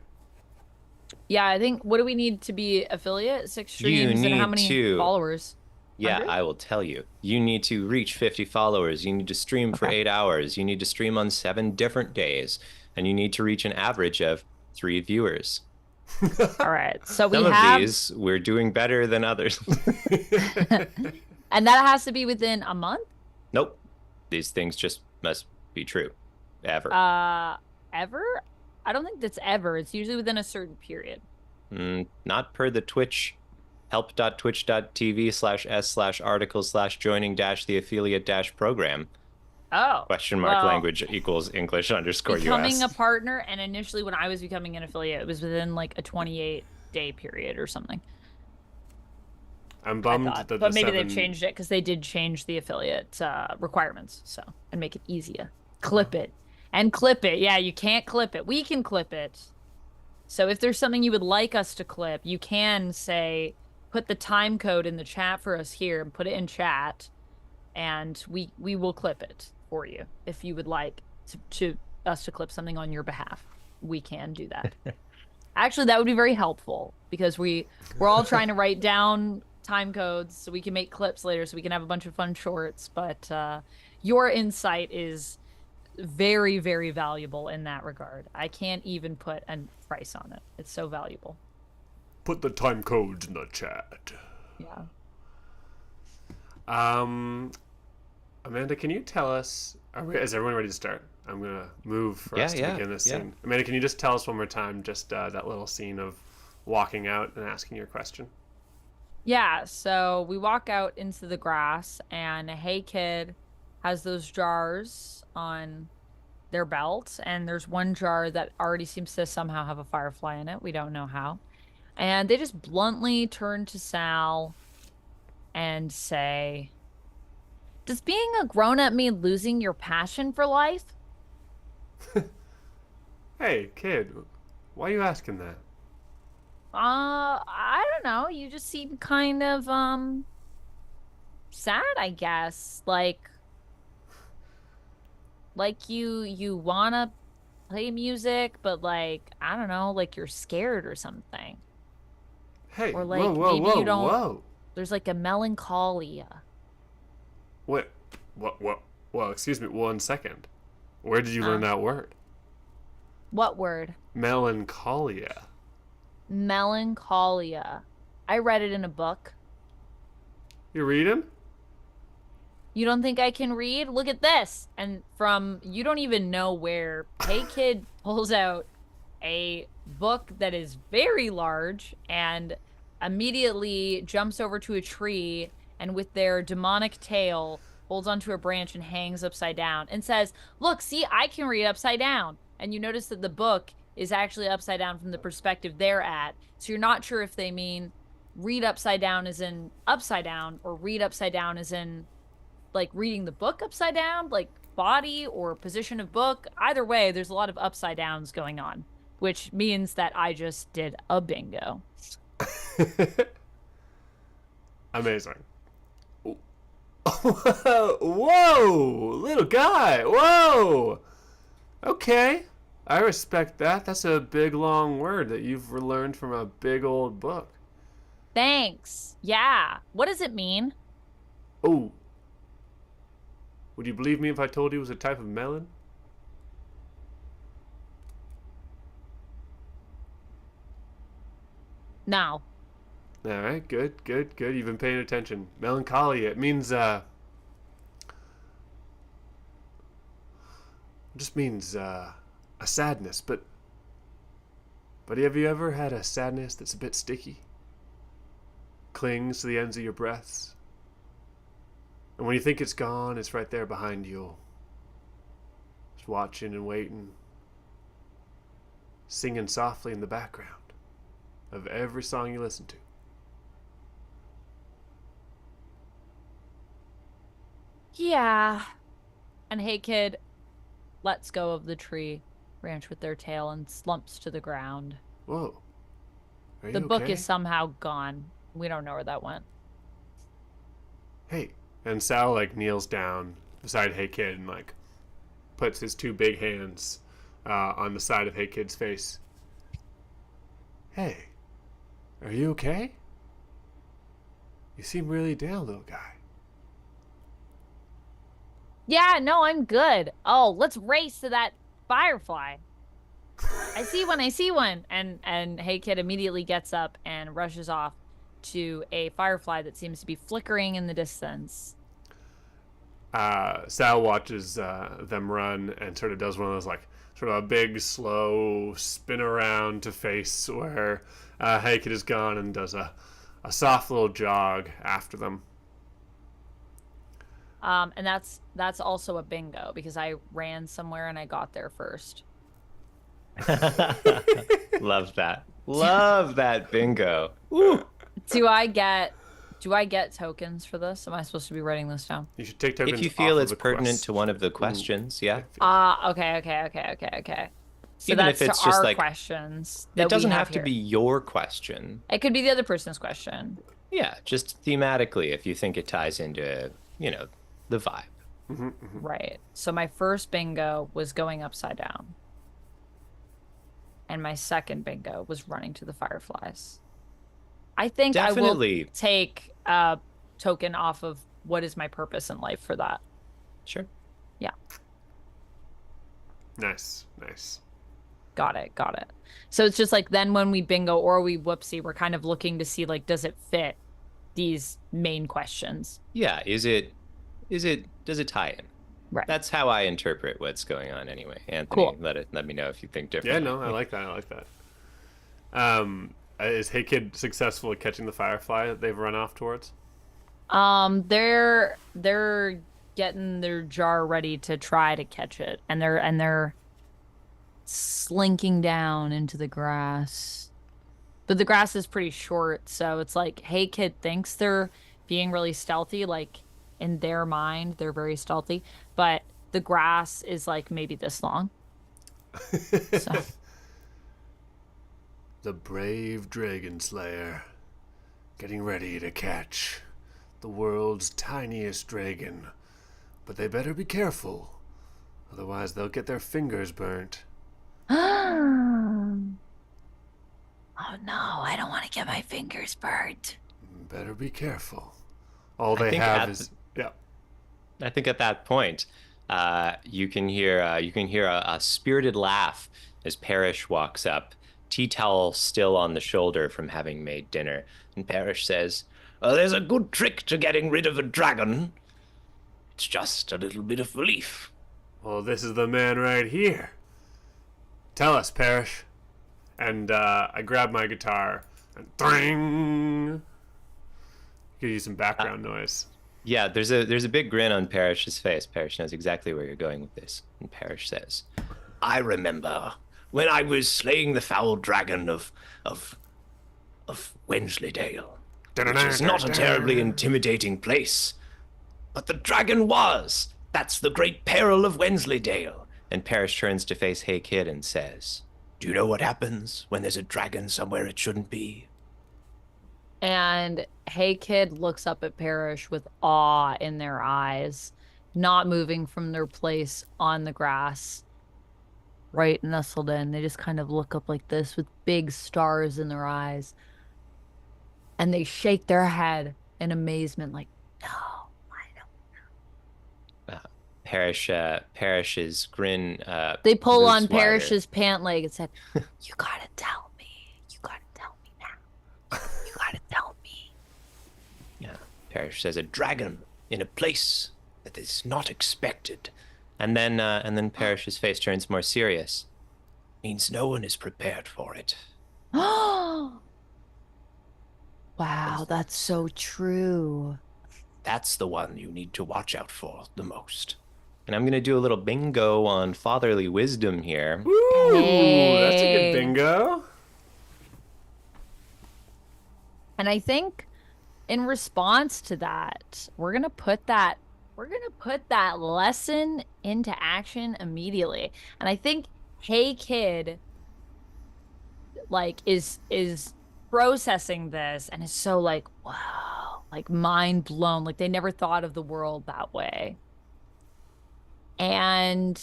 Yeah, I think what do we need to be affiliate? Six You streams and how need many to, followers? yeah, 100? I will tell you. You need to reach 50 followers. You need to stream for Okay. 8 hours. You need to stream on 7 different days. And you need to reach an average of 3 viewers. All right. So we Some of have, these we're doing better than others. and that has to be within a month? Nope. These things just must be true. Ever. Uh, Ever? I don't think that's ever. It's usually within a certain period. Not per the Twitch help.twitch.tv/s/article/joining dash the affiliate dash program. Oh, Question mark well, language equals English underscore becoming a US. partner, and initially when I was becoming an affiliate, it was within like a 28-day period or something, I'm I bummed thought. that But the maybe they've 7. changed it because they did change the affiliate requirements, so and make it easier. Clip it and clip it. Yeah, you can't clip it. We can clip it. So if there's something you would like us to clip, you can say, put the time code in the chat for us here and put it in chat, and we will clip it for you if you would like to us to clip something on your behalf. We can do that. Actually, that would be very helpful because we're all trying to write down time codes so we can make clips later so we can have a bunch of fun shorts, but your insight is very, very valuable in that regard. I can't even put a price on it. It's so valuable. Put the time codes in the chat. Yeah. Amanda, can you tell us? Is everyone ready to start? I'm gonna move for Yeah, us to yeah, begin this yeah. scene. Amanda, can you just tell us one more time, just that little scene of walking out and asking your question? Yeah, so we walk out into the grass, and Hey Kid has those jars on their belt, and there's one jar that already seems to somehow have a firefly in it. We don't know how. And they just bluntly turn to Sal and say, does being a grown-up mean losing your passion for life? Hey, kid, why are you asking that? I don't know. You just seem kind of sad, I guess. Like you wanna play music, but like I don't know, like you're scared or something. Hey, Or whoa, like whoa, maybe whoa, you don't whoa! there's like a melancholia. What? What? Well, excuse me, 1 second. Where did you learn Uh, that word? what word? Melancholia. Melancholia. I read it in a book. You reading? You don't think I can read? Look at this. And from you don't even know where Hey Kid pulls out a book that is very large and immediately jumps over to a tree and with their demonic tail holds onto a branch and hangs upside down and says, "Look, see, I can read upside down." And you notice that the book is actually upside down from the perspective they're at. So you're not sure if they mean read upside down as in upside down or read upside down as in like reading the book upside down, like body or position of book. Either way, there's a lot of upside downs going on, which means that I just did a bingo. Amazing. Whoa, little guy. Whoa. Okay. I respect that. That's a big, long word that you've learned from a big old book. Thanks. Yeah. What does it mean? Oh. Would you believe me if I told you it was a type of melon? No. All right, good, good, good. You've been paying attention. Melancholy. It means just means a sadness. But have you ever had a sadness that's a bit sticky? Clings to the ends of your breaths. And when you think it's gone, it's right there behind you. Just watching and waiting. Singing softly in the background of every song you listen to. Yeah. And Hey Kid lets go of the tree branch with their tail and slumps to the ground. Whoa. Are The you book okay? is somehow gone. We don't know where that went. Hey. And Sal like kneels down beside Hey Kid and like puts his two big hands on the side of Hey Kid's face. Hey. Are you okay? You seem really down, little guy. Yeah, no, I'm good. Oh, let's race to that firefly. I see one, I see one. And Hey Kid immediately gets up and rushes off to a firefly that seems to be flickering in the distance. Sal watches them run and sort of does one of those like sort of a big slow spin around to face where Hey Kid is gone and does a soft little jog after them. And that's also a bingo because I ran somewhere and I got there first. Love that. Love that bingo. Woo. Do I get tokens for this? Am I supposed to be writing this down? You should take tokens If you feel off it's of the pertinent quest. to one of the questions, yeah. Okay. So Even that's if it's to just our like questions that it doesn't we have to here. be your question. It could be the other person's question. Yeah, just thematically if you think it ties into, the vibe. Right. So my first bingo was going upside down. And my second bingo was running to the fireflies. I think I Definitely. will take a token off of what is my purpose in life for that. Sure. Yeah. Nice. Got it. So it's just like then when we bingo or we whoopsie, we're kind of looking to see like, does it fit these main questions? Yeah, does it tie in? Right. That's how I interpret what's going on anyway. Anthony, Cool. let me know if you think Yeah, differently. no, I like that. Is Hey Kid successful at catching the firefly that they've run off towards? They're getting their jar ready to try to catch it, and they're slinking down into the grass. But the grass is pretty short, so it's like, Hey Kid thinks they're being really stealthy, like in their mind, they're very stealthy, but the grass is like maybe this long. So The brave dragon slayer getting ready to catch the world's tiniest dragon. But they better be careful, otherwise they'll get their fingers burnt. oh no, I don't want to get my fingers burnt. Better be careful. All I they think have at is yeah. I think at that point, you can hear a spirited laugh as Parrish walks up, tea towel still on the shoulder from having made dinner, and Parrish says, "There's a good trick to getting rid of a dragon. It's just a little bit of belief." Well, this is the man right here. Tell us, Parrish. And I grab my guitar and ding. Give you some background noise. Yeah, there's a big grin on Parrish's face. Parrish knows exactly where you're going with this. And Parrish says, I remember when I was slaying the foul dragon of Wensleydale, which is not a terribly intimidating place. But the dragon was. That's the great peril of Wensleydale. And Parrish turns to face Hey Kid and says, do you know what happens when there's a dragon somewhere it shouldn't be? And Hey Kid looks up at Parrish with awe in their eyes, not moving from their place on the grass, right nestled in. They just kind of look up like this with big stars in their eyes. And they shake their head in amazement, like, no, I don't. Parrish's grin. They pull moves on wider. Parrish's pant leg and said, you gotta tell me. You gotta tell me now. You gotta tell me. Yeah. Parrish says, a dragon in a place that is not expected. And then Parrish's face turns more serious. Means no one is prepared for it. Wow, that's so true. That's the one you need to watch out for the most. And I'm going to do a little bingo on fatherly wisdom here. Ooh, that's a Hey. good bingo. And I think in response to that, we're gonna put that lesson into action immediately. And I think Hey Kid like is processing this and is so like, wow, like mind blown. Like they never thought of the world that way. And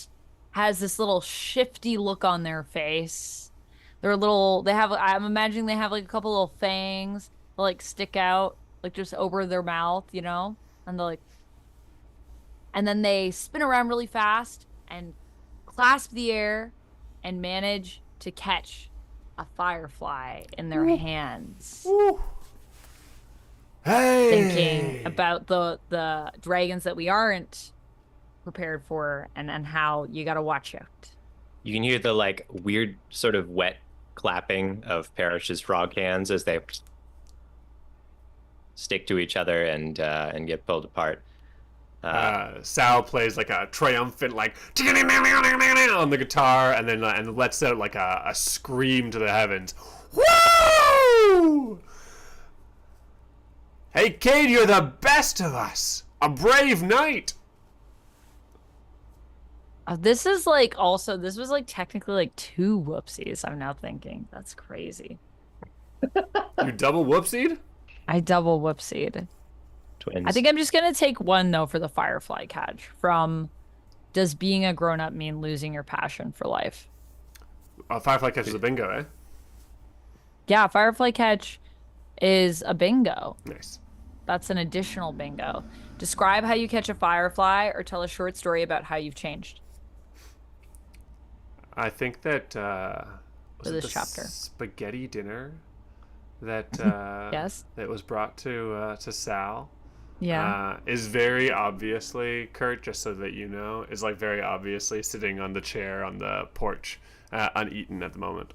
has this little shifty look on their face. I'm imagining they have like a couple little fangs that like stick out, like just over their mouth, you know? And they're like, and then they spin around really fast and clasp the air and manage to catch a firefly in their hands. Ooh. Hey. Thinking about the dragons that we aren't prepared for and how you gotta watch out. You can hear the like weird sort of wet clapping of Parrish's frog hands as they stick to each other and get pulled apart. Sal plays like a triumphant like on the guitar and then and lets out like a scream to the heavens. Woo! Hey kid, you're the best of us. A brave knight. This was like technically like two whoopsies. I'm now thinking that's crazy. You double whoopsied? I double whoopsied. Twins. I think I'm just gonna take one though for the firefly catch. From does being a grown up mean losing your passion for life? Firefly catches a bingo, eh? Yeah, firefly catch is a bingo. Nice. That's an additional bingo. Describe how you catch a firefly or tell a short story about how you've changed. I think that was For it this the chapter. spaghetti dinner that Yes. that was brought to Sal. Yeah. Is very obviously Kurt, just so that you know, is like very obviously sitting on the chair on the porch, uneaten at the moment.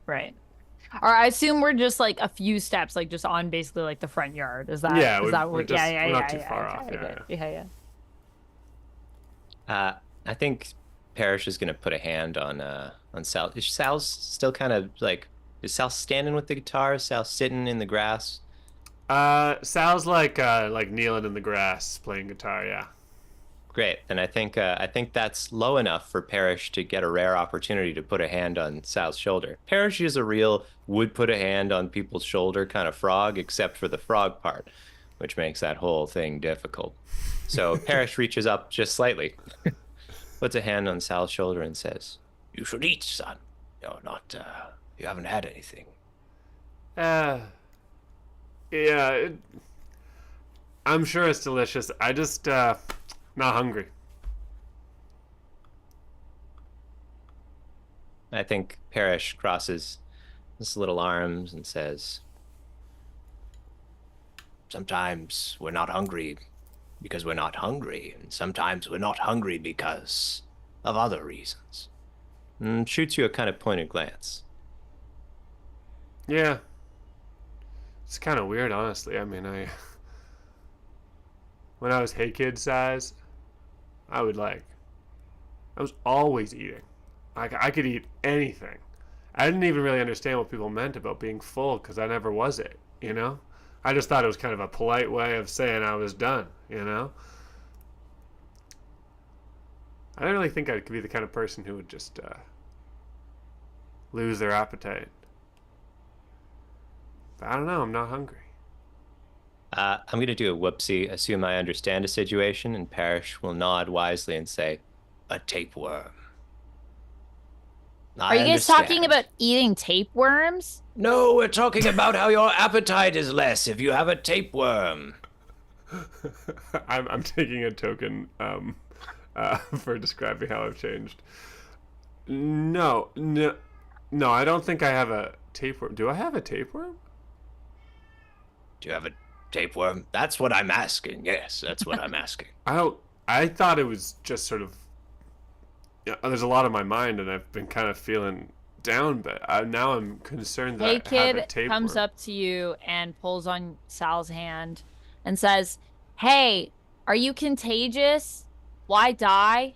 Right. Or I assume we're just like a few steps, like just on basically like the front yard. Is that Yeah, is that we're what? just- Yeah, we're not yeah, too far off. okay, Yeah, good. Yeah. I think Parrish is gonna put a hand on Sal. Is Sal's still kind of like? Is Sal standing with the guitar? Is Sal sitting in the grass? Sal's like kneeling in the grass playing guitar. Yeah. Great. And I think that's low enough for Parrish to get a rare opportunity to put a hand on Sal's shoulder. Parrish is a real would put a hand on people's shoulder kind of frog, except for the frog part, which makes that whole thing difficult. So Parrish reaches up just slightly, puts a hand on Sal's shoulder and says, "You should eat, son. You're not, you haven't had anything." Yeah. I'm sure it's delicious. I just not hungry. I think Parrish crosses his little arms and says, "Sometimes we're not hungry because we're not hungry, and sometimes we're not hungry because of other reasons." And shoots you a kind of pointed glance. Yeah. It's kind of weird, honestly. I mean, when I was Hey Kid size, I would like, I was always eating. Like, I could eat anything. I didn't even really understand what people meant about being full because I never was it, you know? I just thought it was kind of a polite way of saying I was done, you know? I don't really think I could be the kind of person who would just lose their appetite. But I don't know, I'm not hungry. I'm going to do a whoopsie, assume I understand a situation, and Parrish will nod wisely and say, a tapeworm. Are I you guys talking understand. about eating tapeworms? No, we're talking about how your appetite is less if you have a tapeworm. I'm taking a token for describing how I've changed. No, no, no, I don't think I have a tapeworm. Do I have a tapeworm? Do you have a tapeworm? That's what I'm asking. Yes, that's what I'm asking. I don't. I thought it was just sort of. Yeah, there's a lot on my mind, and I've been kind of feeling down, but now I'm concerned that Hey I have a Kid tapeworm. comes up to you and pulls on Sal's hand and says, "Hey, are you contagious? Why die?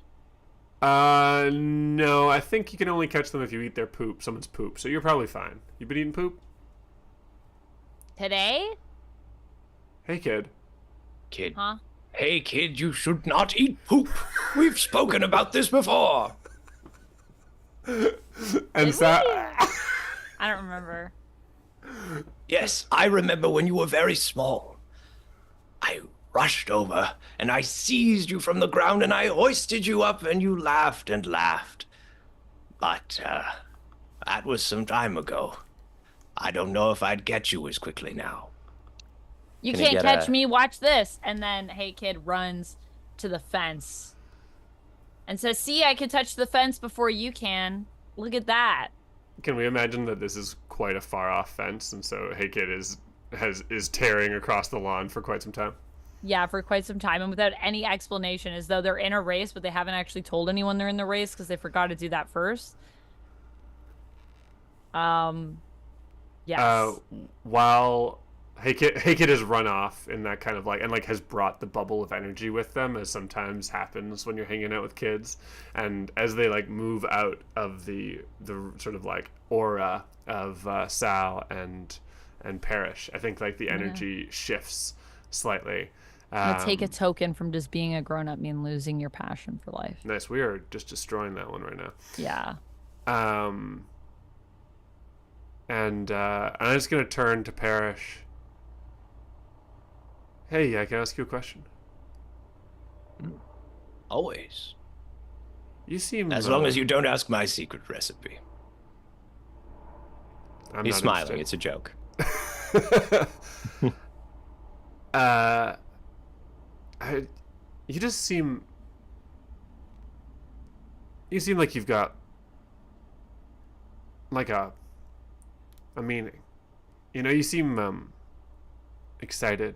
No, I think you can only catch them if you eat their poop, someone's poop. So you're probably fine. You been eating poop? Today? Hey, kid. Kid. Huh? Hey, kid, you should not eat poop. We've spoken about this before. And Did Sal. we? I don't remember. Yes, I remember when you were very small. I rushed over and I seized you from the ground and I hoisted you up and you laughed and laughed. But that was some time ago. I don't know if I'd get you as quickly now. You Can I can't get catch a- me. Watch this. And then Hey Kid runs to the fence and says, "See, I can touch the fence before you can. Look at that." Can we imagine that this is quite a far off fence, and so Hey Kid is tearing across the lawn for quite some time? Yeah, for quite some time and without any explanation, as though they're in a race, but they haven't actually told anyone they're in the race because they forgot to do that first. Yes. While Hey Kid has run off in that kind of like and like has brought the bubble of energy with them, as sometimes happens when you're hanging out with kids. And as they like move out of the sort of like aura of Sal and Parrish, I think like the energy shifts slightly. I'll take a token from just being a grown up mean losing your passion for life. Nice. We are just destroying that one right now. Yeah. And I'm just gonna turn to Parrish. Hey, I can ask you a question. Always. You seem As long as you don't ask my secret recipe. I'm He's not smiling. interested. It's a joke. You just seem. You seem like you've got like a meaning. You know, you seem excited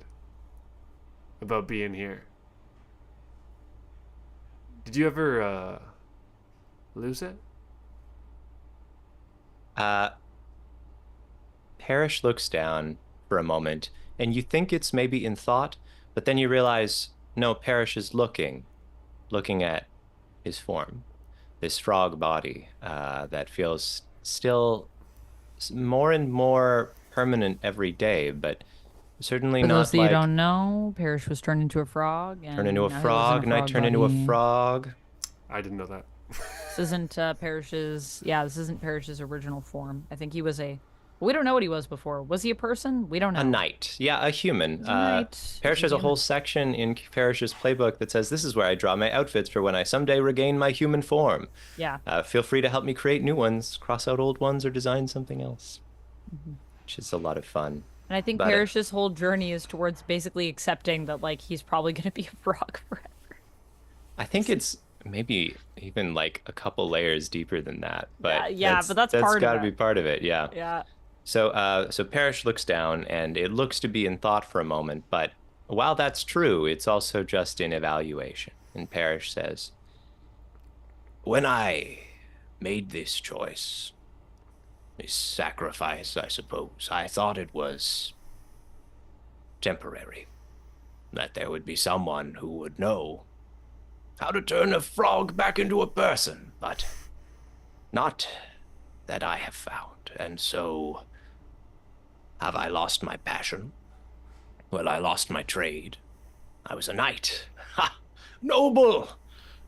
about being here. Did you ever lose it? Parrish looks down for a moment, and you think it's maybe in thought, but then you realize, no, Parrish is looking at his form, this frog body that feels still more and more permanent every day, but certainly For those not that you like don't know, Parrish was turned into a frog. And turn into a now he lives in frog, and I frog turn into a body. frog. I didn't know that. This isn't Parrish's. Yeah, this isn't Parrish's original form. I think he was a. We don't know what he was before. Was he a person? We don't know. A knight. Yeah, a human. He's a knight. Parrish He's has a a whole human. section in Parrish's playbook that says, this is where I draw my outfits for when I someday regain my human form. Yeah. Feel free to help me create new ones, cross out old ones, or design something else, which is a lot of fun. And I think But, Parrish's whole journey is towards basically accepting that like he's probably gonna be a frog forever. I think it's maybe even like a couple layers deeper than that. But Yeah, but that's part of got to be it. part of it. Yeah. Yeah. So Parrish looks down, and it looks to be in thought for a moment. But while that's true, it's also just in evaluation. And Parrish says, "When I made this choice, A sacrifice, I suppose. I thought it was temporary. That there would be someone who would know how to turn a frog back into a person, but not that I have found. And so, have I lost my passion? Well, I lost my trade. I was a knight. Ha! Noble!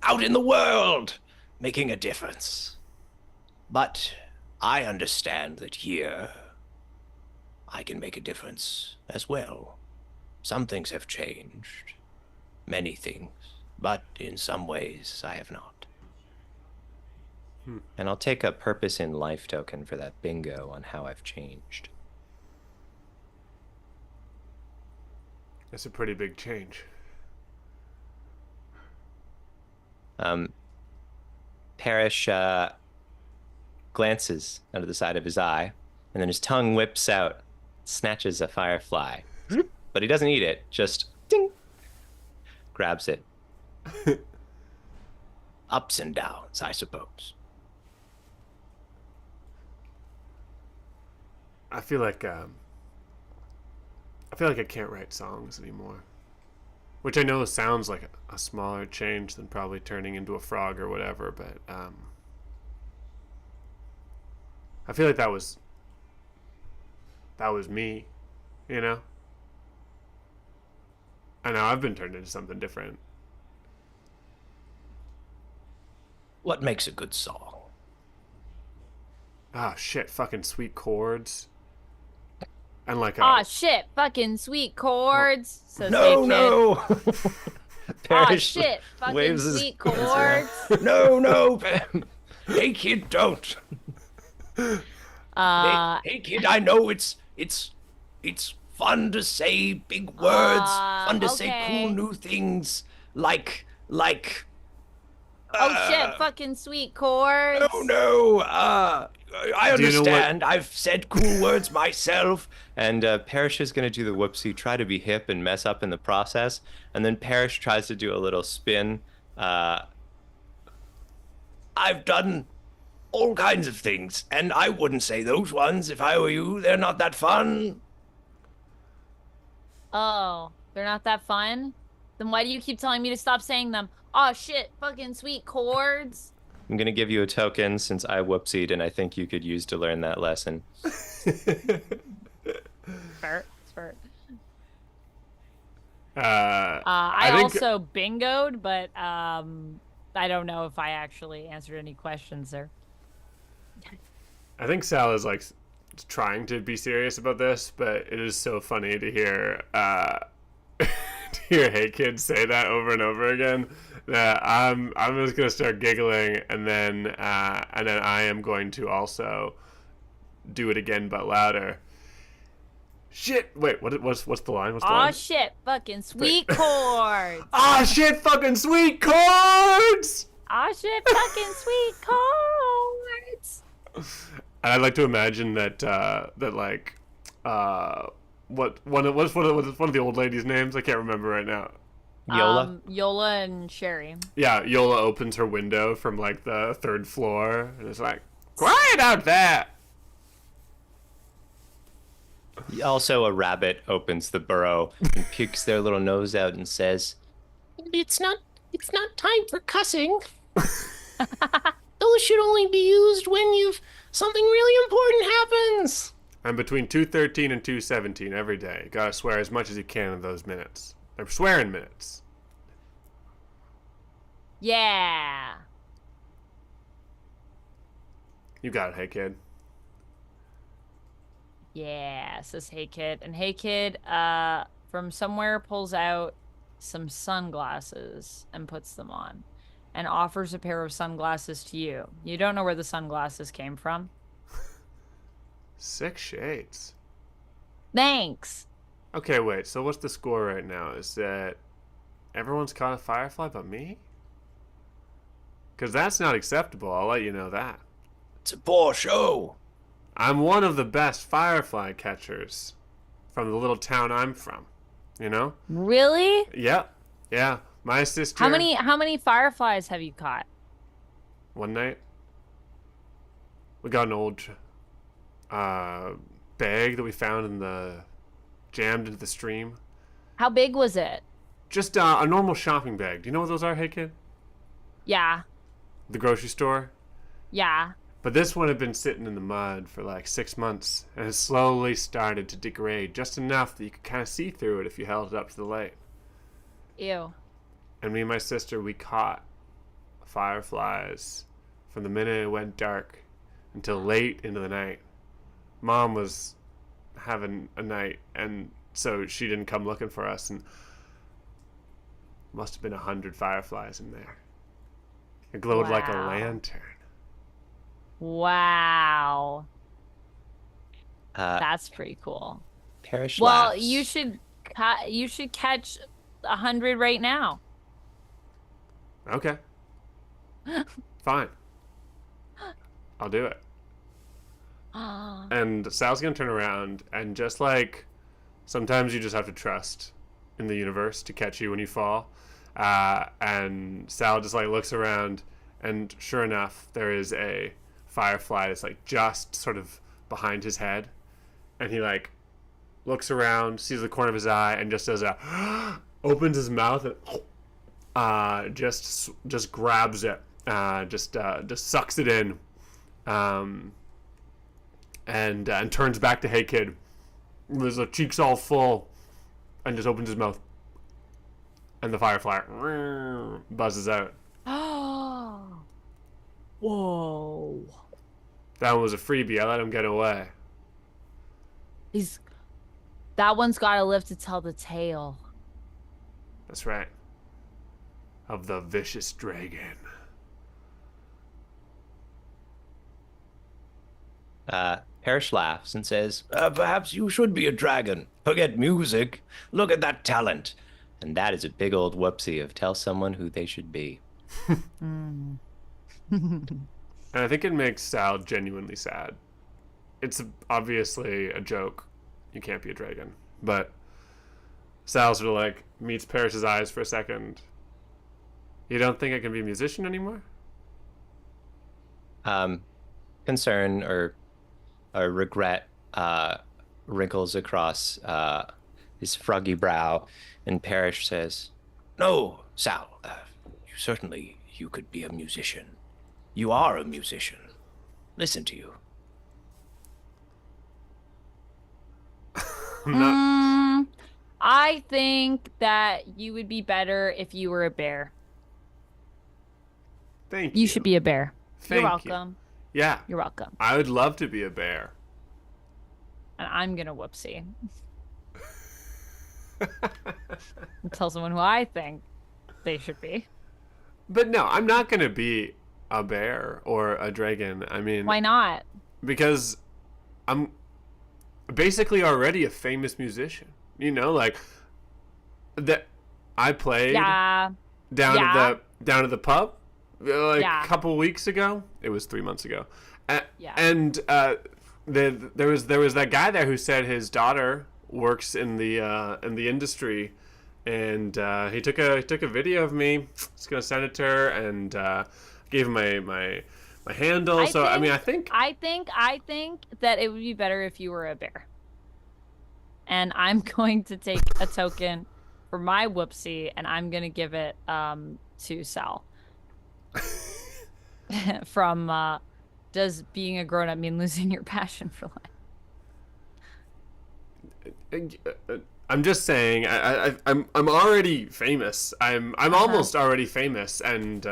Out in the world! Making a difference. But I understand that here, I can make a difference as well. Some things have changed. Many things. But in some ways, I have not. And I'll take a purpose in life token for that bingo on how I've changed. That's a pretty big change. Parrish glances out of the side of his eye, and then his tongue whips out, snatches a firefly. But he doesn't eat it, just ding, grabs it. Ups and downs, I suppose. I feel like I can't write songs anymore. Which I know sounds like a smaller change than probably turning into a frog or whatever, but I feel like that was me, you know? I know I've been turned into something different. What makes a good song? Ah, shit, fucking sweet chords. And like Aw, shit, fucking sweet chords. Says No, Hey Kid. no! Aw, Parrish shit, fucking waves his sweet hands around. chords. No, no! Hey, kid, don't! Uh, Hey, kid, I know it's fun to say big words, fun to say cool okay. new things, like Oh shit, fucking sweet chords. no, I Do you know what- understand. I've said cool words myself. And Parrish is going to do the whoopsie, try to be hip and mess up in the process. And then Parrish tries to do a little spin. I've done all kinds of things, and I wouldn't say those ones if I were you. They're not that fun. Oh, they're not that fun? Then why do you keep telling me to stop saying them? Aw, shit, fucking sweet chords. I'm going to give you a token since I whoopsied, and I think you could use to learn that lesson. Fair, it's fair. I I think also bingoed, but I don't know if I actually answered any questions there. I think Sal is like trying to be serious about this, but it is so funny to hear to hear Hey Kid say that over and over again that I'm just gonna start giggling, and then I am going to also do it again but louder. Shit! Wait, what's the line? What's the Aw, line? shit, fucking sweet chords. Ah, shit! Fucking sweet chords. Aw, shit, fucking sweet chords. And I'd like to imagine that what's one of the old ladies' names? I can't remember right now. Yola? Yola and Sherry. Yeah, Yola opens her window from like the third floor and is like, "Quiet out there!" Also, a rabbit opens the burrow and pukes their little nose out and says, It's not time for cussing. Those should only be used when something really important happens. And between 2:13 and 2:17 every day, you gotta swear as much as you can in those minutes. They're swearing minutes. Yeah. You got it, Hey Kid. Yeah, says Hey Kid. And Hey Kid, from somewhere pulls out some sunglasses and puts them on and offers a pair of sunglasses to you. You don't know where the sunglasses came from. 6 shades. Thanks. Okay, wait. So what's the score right now? Is that everyone's caught a firefly but me? Because that's not acceptable. I'll let you know that. It's a poor show. I'm one of the best firefly catchers from the little town I'm from. You know? Really? Yep. Yeah. My sister. How many fireflies have you caught? One night, we got an old bag that we found in the jammed into the stream. How big was it? Just a normal shopping bag. Do you know what those are, hey kid? Yeah. The grocery store. Yeah. But this one had been sitting in the mud for like 6 months and has slowly started to degrade just enough that you could kind of see through it if you held it up to the light. Ew. And me and my sister, we caught fireflies from the minute it went dark until late into the night. Mom was having a night, and so she didn't come looking for us, and must have been 100 fireflies in there. It glowed like a Wow. lantern. Wow. Uh, That's pretty cool. Parrish Well, laughs. you should catch 100 right now. Okay. Fine. I'll do it. And Sal's gonna turn around and just like sometimes you just have to trust in the universe to catch you when you fall. And Sal just like looks around, and sure enough, there is a firefly that's like just sort of behind his head, and he like looks around, sees the corner of his eye, and just does a opens his mouth and just grabs it, just sucks it in, and turns back to Hey Kid. There's the cheeks all full, and just opens his mouth, and the firefly buzzes out. Oh. Whoa. That one was a freebie. I let him get away. That one's got to live to tell the tale. That's right. Of the vicious dragon. Parrish laughs and says, perhaps you should be a dragon. Forget music. Look at that talent. And that is a big old whoopsie of tell someone who they should be. And I think it makes Sal genuinely sad. It's obviously a joke. You can't be a dragon. But Sal sort of like meets Parrish's eyes for a second. You don't think I can be a musician anymore? Concern or regret wrinkles across his froggy brow, and Parrish says, "No, Sal, you could be a musician. You are a musician. Listen to you." I'm not. I think that you would be better if you were a bear. Thank you. You should be a bear. Thank You're you. welcome. Yeah. You're welcome. I would love to be a bear. And I'm gonna whoopsie. And tell someone who I think they should be. But no, I'm not going to be a bear or a dragon. I mean, Why not? because I'm basically already a famous musician. You know, like that I played Yeah. down Yeah. at the pub like Yeah. a couple weeks ago. It was 3 months ago. Yeah. And there was that guy there who said his daughter works in the industry, and he took a video of me. He's gonna send it to her, and gave him my handle. I think I think that it would be better if you were a bear. And I'm going to take a token for my whoopsie, and I'm gonna give it to Sal. From does being a grown up mean losing your passion for life? I'm just saying I'm already famous. I'm almost already famous, and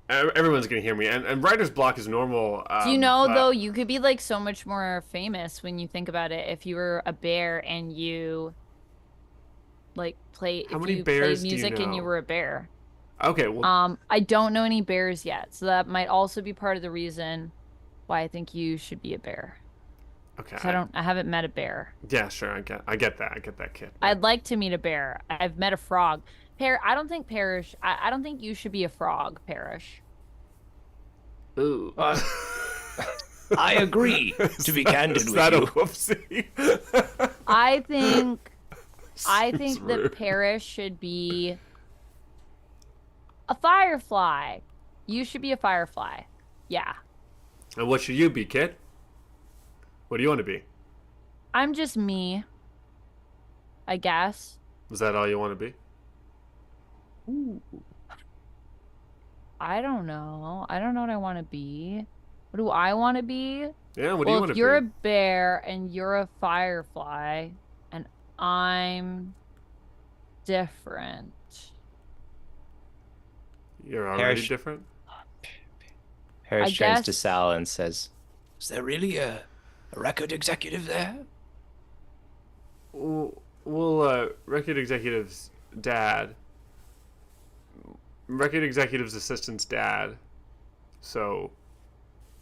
everyone's gonna hear me. And writer's block is normal. Do you know though you could be like so much more famous when you think about it if you were a bear and you like play How if many you bears played do you music and you know? were a bear. Okay, well, I don't know any bears yet, so that might also be part of the reason why I think you should be a bear. okay. 'Cause I haven't met a bear. Yeah, sure. I get that, kid. I'd like to meet a bear. I've met a frog. I don't think Parrish. I don't think you should be a frog, Parrish. Ooh. I agree, to be candid Is with that you. a whoopsie? I think Seems that rude. Parrish should be a firefly. You should be a firefly. Yeah. And what should you be, kid? What do you want to be? I'm just me, I guess. Is that all you want to be? Ooh. I don't know. I don't know what I want to be. What do I want to be? Yeah, what do you Well, want if to you're a be? bear and you're a firefly and I'm different. You're already Parrish, different? I Parrish turns to guess Sal and says, "Is there really a record executive there?" Well, record executive's dad, record executive's assistant's dad. So,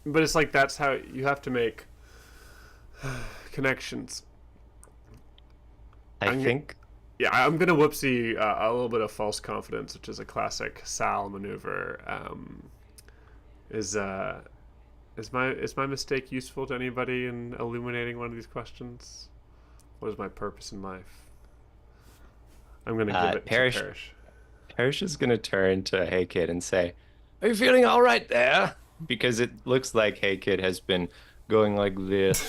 but it's like that's how you have to make connections. I I'm, think yeah, I'm gonna whoopsie a little bit of false confidence, which is a classic Sal maneuver. Is uh, is my mistake useful to anybody in illuminating one of these questions? What is my purpose in life? I'm gonna give it to Parrish Parrish. Parrish is gonna turn to Hey Kid and say, "Are you feeling all right there?" Because it looks like Hey Kid has been going like this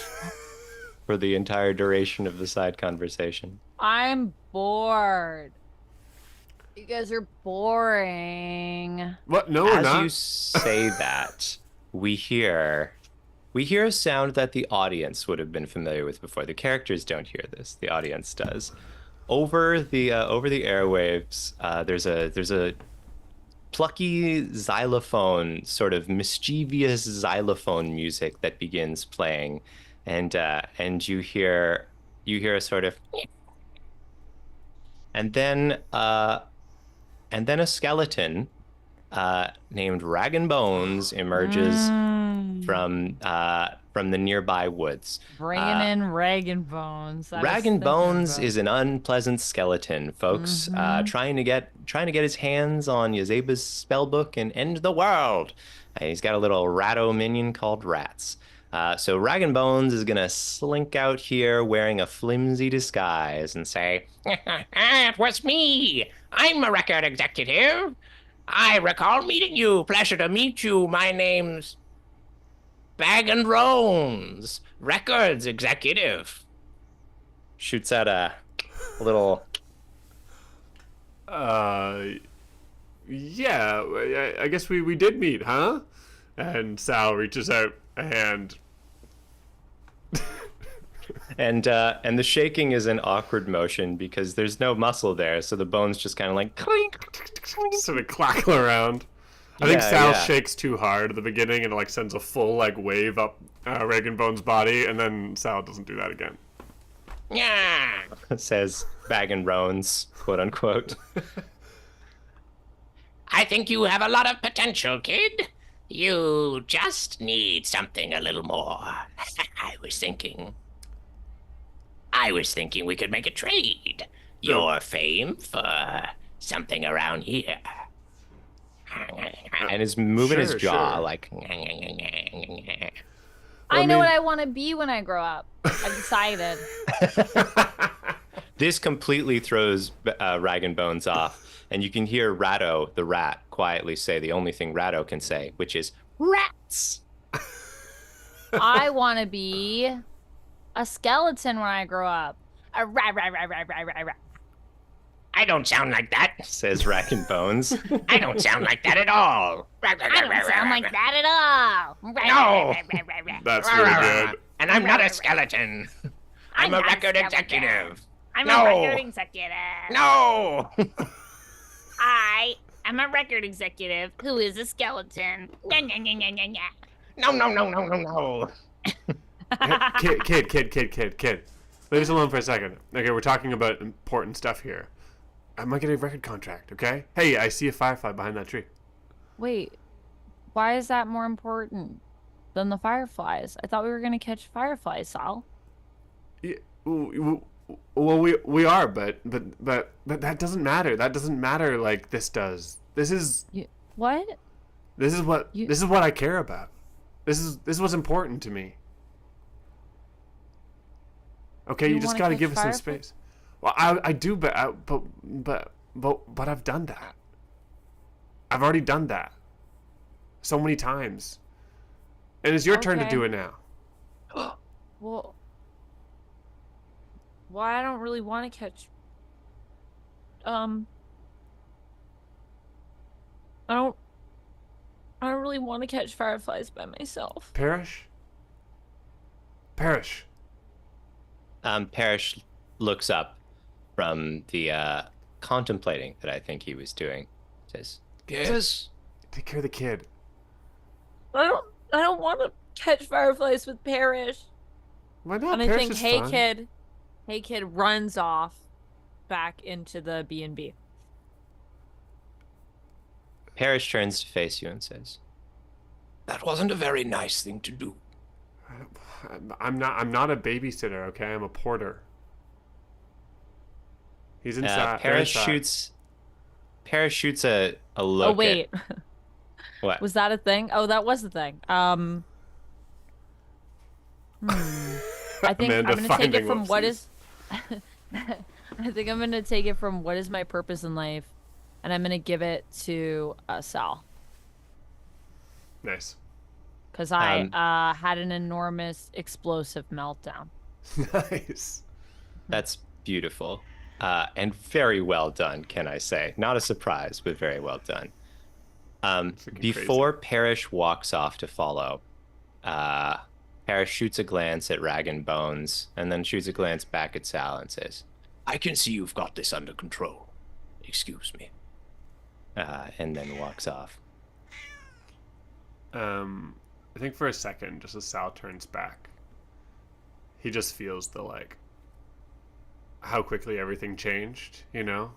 for the entire duration of the side conversation. I'm bored. You guys are boring. What? No, we're As you not. say that, we hear we hear a sound that the audience would have been familiar with before. The characters don't hear this. The audience does. Over the airwaves, there's a plucky xylophone, sort of mischievous xylophone music that begins playing, and you hear a sort of, and then uh, and then a skeleton named Rag and Bones emerges Mm. from the nearby woods. Bringing Uh, in Reagan Bones. I was Rag and thinking Bones about. is an unpleasant skeleton, folks. Mm-hmm. Trying to get his hands on Yazeba's spell book and end the world. He's got a little ratto minion called Rats. So Rag and Bones is gonna slink out here wearing a flimsy disguise and say, "It was me. I'm a record executive. I recall meeting you. Pleasure to meet you. My name's Bag and Rones, records executive." Shoots out a little. Uh, yeah, I guess we did meet, huh? And Sal reaches out a hand. And the shaking is an awkward motion because there's no muscle there, so the bones just kind of like clink, clink. Sort of clackle around. I think Yeah, Sal yeah. shakes too hard at the beginning and like sends a full like wave up Reagan Bone's body, and then Sal doesn't do that again. Yeah, says Bag and Rones, quote unquote. I think you have a lot of potential, kid. You just need something a little more. I was thinking. I was thinking we could make a trade. Your fame for something around here. And is moving his Sure, jaw sure. like. I know mean- what I want to be when I grow up. I've decided. This completely throws Rag and Bones off, and you can hear Ratto, the rat, quietly say the only thing Ratto can say, which is rats. I want to be a skeleton when I grow up. A rat, rat, rat, rat, rat, rat, rat. I don't sound like that, says Rag and Bones. I don't sound like that at all. I don't sound like that at all. No. That's really good. And I'm not a skeleton. I'm a not a record skeleton. executive. I'm No. a record executive. No. I am a record executive who is a skeleton. Nya, nya, nya, nya, nya, nya. No, no, no, no, no, no. Kid. Leave us alone for a second. Okay, we're talking about important stuff here. I might get a record contract, okay? Hey, I see a firefly behind that tree. Wait, why is that more important than the fireflies? I thought we were gonna catch fireflies, Sal. Yeah, well, we are, but that doesn't matter. That doesn't matter like this does. This is What? this is what I care about. This is what's important to me. Okay, you just wanna got to catch give us some fireflies? space. Well, I do, but I've done that. I've already done that so many times, and it's your turn to Okay. do it now. Well, why I don't really want to catch. Um, I don't. I don't really want to catch fireflies by myself. Parrish? Parrish. Parrish looks up from the contemplating that I think he was doing. Says, "Yes." Take care of the kid. I don't want to catch fireflies with Parrish. Why not? And I Parrish think is Hey fun. Kid, Hey Kid runs off back into the B&B. Parrish turns to face you and says, "That wasn't a very nice thing to do." I'm not a babysitter, okay? I'm a porter. He's inside. They're Parrish inside. shoots. Parrish shoots a look. Oh wait, What? was that a thing? Oh, that was the thing. I think Amanda I'm gonna take it finding from what whoopsies. is. I think I'm gonna take it from what is my purpose in life, and I'm gonna give it to Sal Nice. because I had an enormous explosive meltdown. Nice. That's beautiful. And very well done, can I say? Not a surprise, but very well done. Freaking Before Parrish walks off to follow, Parrish shoots a glance at Rag and Bones and then shoots a glance back at Sal and says, "I can see you've got this under control. Excuse me." And then walks off. I think for a second, just as Sal turns back, he just feels the like how quickly everything changed, you know?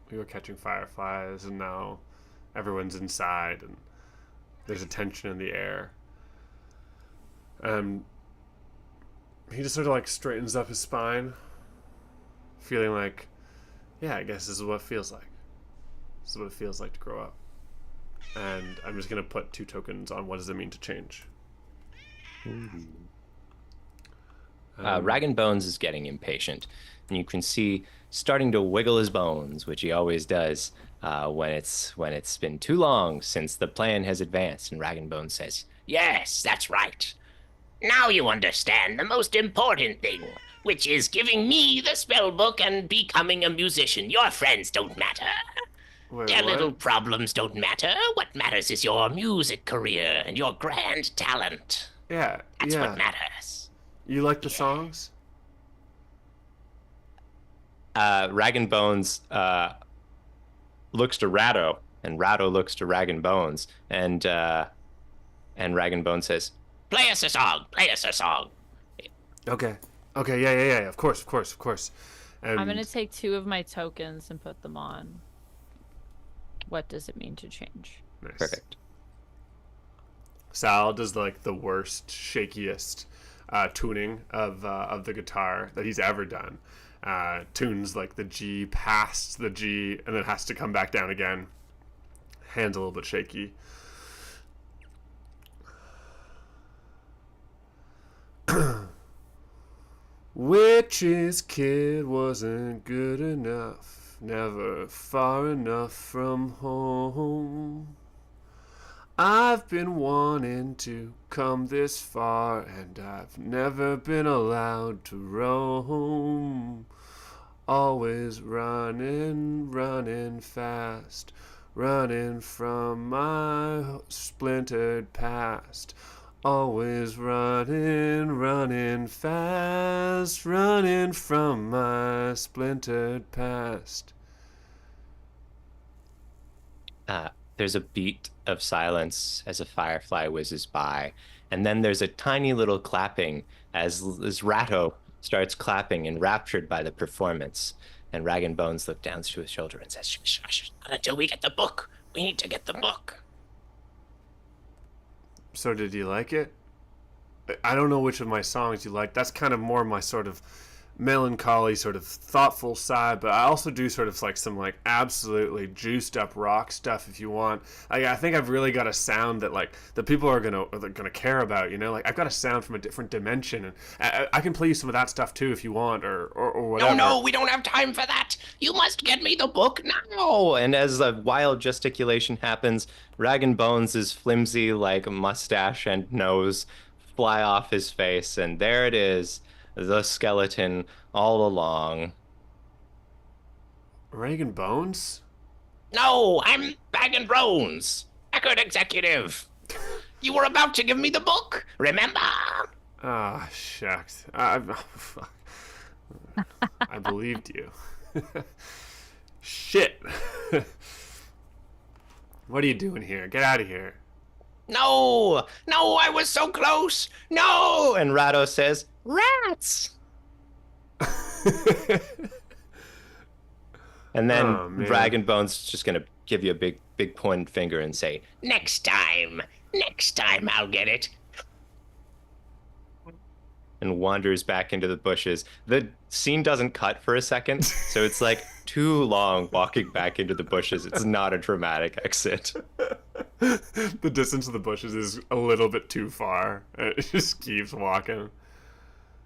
We were catching fireflies and now everyone's inside and there's a tension in the air. He just sort of like straightens up his spine, feeling like, yeah, I guess this is what it feels like. This is what it feels like to grow up. And I'm just gonna put 2 tokens on what does it mean to change. Rag and Bones is getting impatient, and you can see starting to wiggle his bones, which he always does when it's been too long since the plan has advanced. And Rag and Bones says, Yes, that's right. Now you understand the most important thing, which is giving me the spell book and becoming a musician. Your friends don't matter. Wait, Their what? little problems don't matter. What matters is your music career and your grand talent. Yeah, That's yeah. what matters. You like the songs? Rag and Bones looks to Ratto, and Ratto looks to Rag and Bones, and Rag and Bones says, Play us a song. Play us a song. Okay. Okay, yeah. Of course. And I'm gonna take 2 of my tokens and put them on. What does it mean to change? nice. "Perfect." Sal does like the worst, shakiest tuning of the guitar that he's ever done. Tunes like the G past the G and then has to come back down again. Hands a little bit shaky. Witch's kid wasn't good enough, never far enough from home. I've been wanting to come this far, and I've never been allowed to roam. Always running fast, running from my splintered past. Always running fast, running from my splintered past. There's a beat of silence as a firefly whizzes by, and then there's a tiny little clapping as Ratto starts clapping, enraptured by the performance. And Rag and Bones look down to his shoulder and says, Shush. Not until we get the book. We need to get the book. So did you like it? I don't know which of my songs you like. That's kind of more my sort of melancholy, sort of thoughtful side, but I also do sort of like some like absolutely juiced up rock stuff if you want. I think I've really got a sound that like the people are gonna care about. You know, like I've got a sound from a different dimension, and I can play you some of that stuff too if you want, or whatever. No, we don't have time for that. You must get me the book now. "Oh!" And as a wild gesticulation happens, Rag and Bones' flimsy, like mustache and nose fly off his face, and there it is, the skeleton all along. Reagan Bones? No, I'm Bag and Bones, record executive. You were about to give me the book, remember? Ah, shucks. I believed you. Shit. What are you doing here? Get out of here. No, no, I was so close. No. And Rado says, "Rats!" And then Oh, man. Dragon Bone's just gonna give you a big pointed finger and say, Next time I'll get it. and wanders back into the bushes. The scene doesn't cut for a second, so it's like too long walking back into the bushes. It's not a dramatic exit. The distance of the bushes is a little bit too far. It just keeps walking.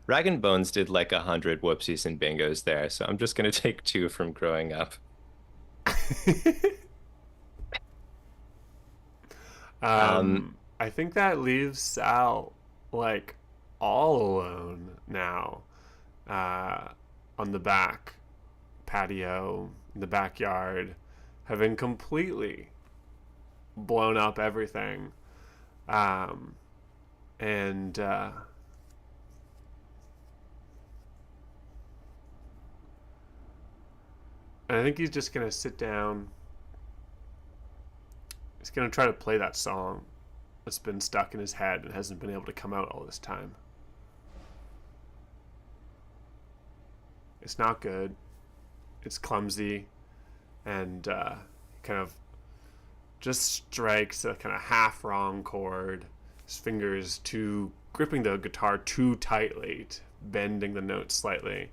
Dragon Bones did like 100 whoopsies and bingos there, so I'm just gonna take 2 from growing up. I think that leaves Sal like all alone now, on the back patio in the backyard, having completely blown up everything, and I think he's just gonna sit down. He's gonna try to play that song that's been stuck in his head and hasn't been able to come out all this time. It's not good. It's clumsy, and kind of just strikes a kind of half wrong chord. His fingers too gripping the guitar too tightly, bending the notes slightly.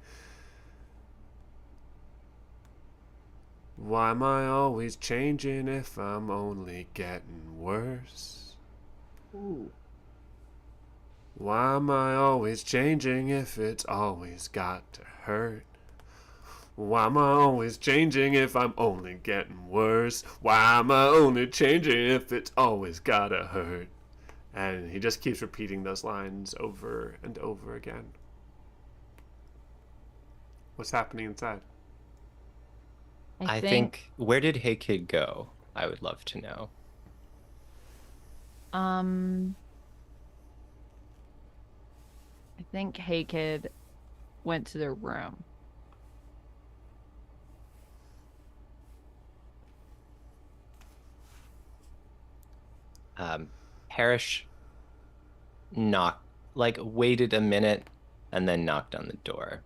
Why am I always changing if I'm only getting worse? Ooh. Why am I always changing if it's always got to hurt? Why am I always changing if I'm only getting worse? Why am I only changing if it's always gotta hurt? And he just keeps repeating those lines over and over again. What's happening inside? I think, where did Hey Kid go? I would love to know. I think Hey Kid went to their room. Parrish waited a minute and then knocked on the door.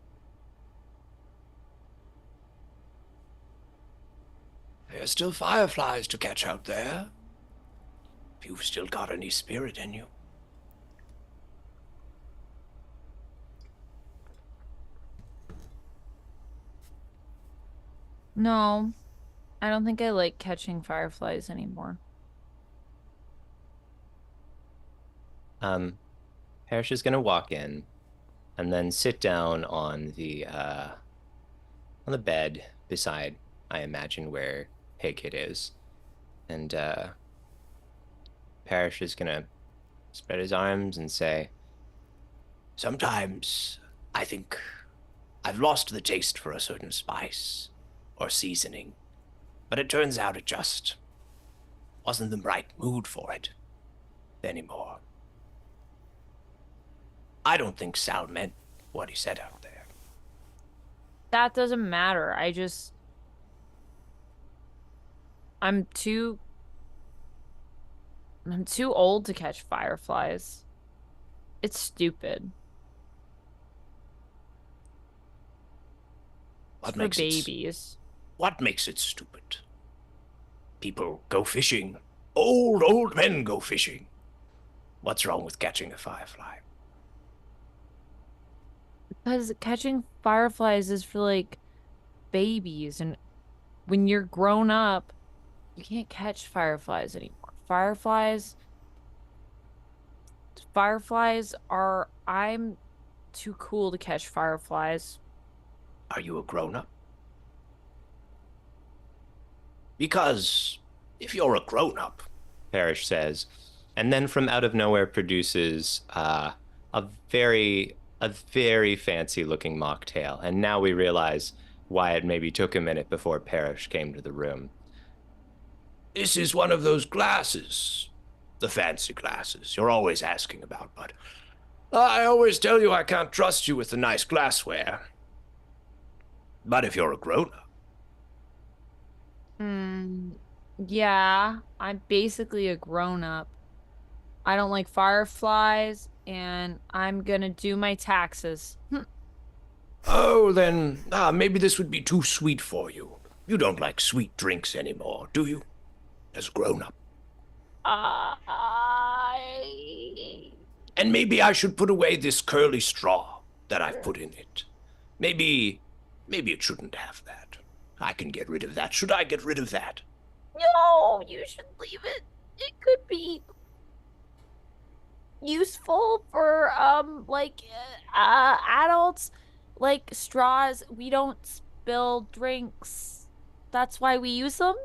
There's still fireflies to catch out there. If you've still got any spirit in you. No, I don't think I like catching fireflies anymore. Parrish is gonna walk in and then sit down on the bed beside, I imagine, where Hey Kid is. And Parrish is gonna spread his arms and say, Sometimes I think I've lost the taste for a certain spice or seasoning, but it turns out it just wasn't the right mood for it anymore. I don't think Sal meant what he said out there. That doesn't matter. I'm too old to catch fireflies. It's stupid. What For makes babies. What makes it stupid? People go fishing. Old men go fishing. What's wrong with catching a firefly? Because catching fireflies is for like babies, and when you're grown up, you can't catch fireflies anymore. Fireflies are, I'm too cool to catch fireflies. Are you a grown-up? Because if you're a grown-up, Parrish says, and then from out of nowhere produces a very fancy looking mocktail. And now we realize why it maybe took a minute before Parrish came to the room. This is one of those glasses. The fancy glasses you're always asking about, but I always tell you I can't trust you with the nice glassware. But if you're a grown-up, Yeah, I'm basically a grown-up. I don't like fireflies, and I'm gonna do my taxes. oh, then maybe this would be too sweet for you. You don't like sweet drinks anymore, do you? As a grown-up. I... And maybe I should put away this curly straw that I've put in it. Maybe it shouldn't have that. I can get rid of that. Should I get rid of that? No, you should leave it. It could be useful for adults. Like straws, we don't spill drinks. That's why we use them.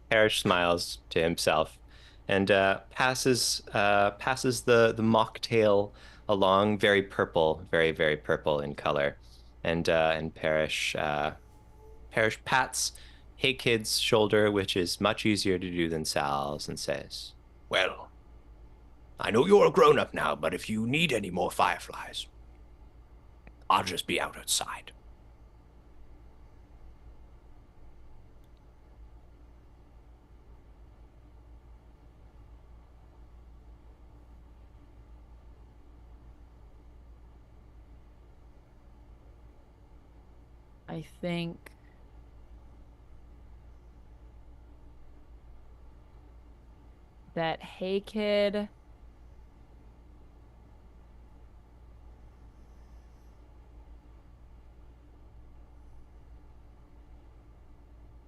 Parrish smiles to himself and passes the mocktail along, very purple, very purple in color, and Parrish pats Hey Kid's shoulder, which is much easier to do than Sal's, and says, Well, I know you're a grown-up now, but if you need any more fireflies, I'll just be out outside. I think that Hey Kid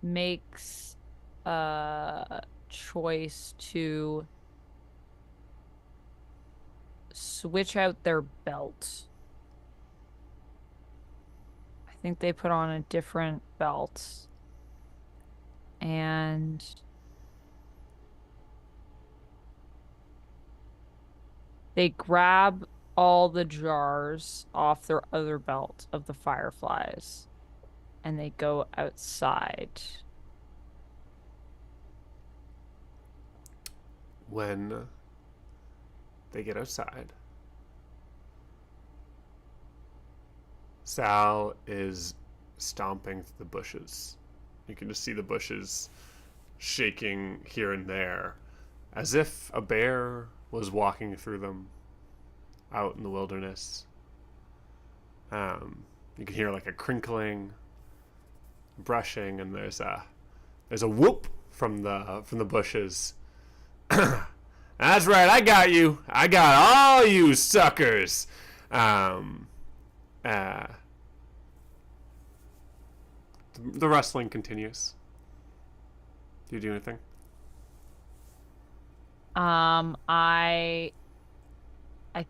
makes a choice to switch out their belt. I think they put on a different belt. And they grab all the jars off their other belt of the fireflies. And they go outside. When they get outside, Sal is stomping through the bushes. You can just see the bushes shaking here and there, as if a bear was walking through them out in the wilderness. You can hear like a crinkling, brushing, and there's a whoop from the bushes. That's right, I got you. I got all you suckers. The rustling continues. Do you do anything? I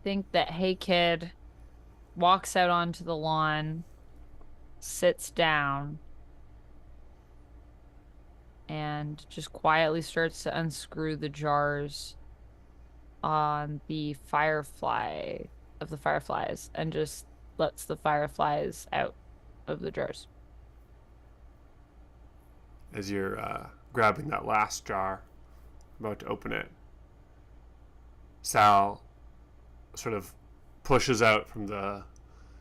think that Hey Kid walks out onto the lawn, sits down, and just quietly starts to unscrew the jars on the fireflies, and just lets the fireflies out of the jars. As you're grabbing that last jar, about to open it, Sal sort of pushes out from the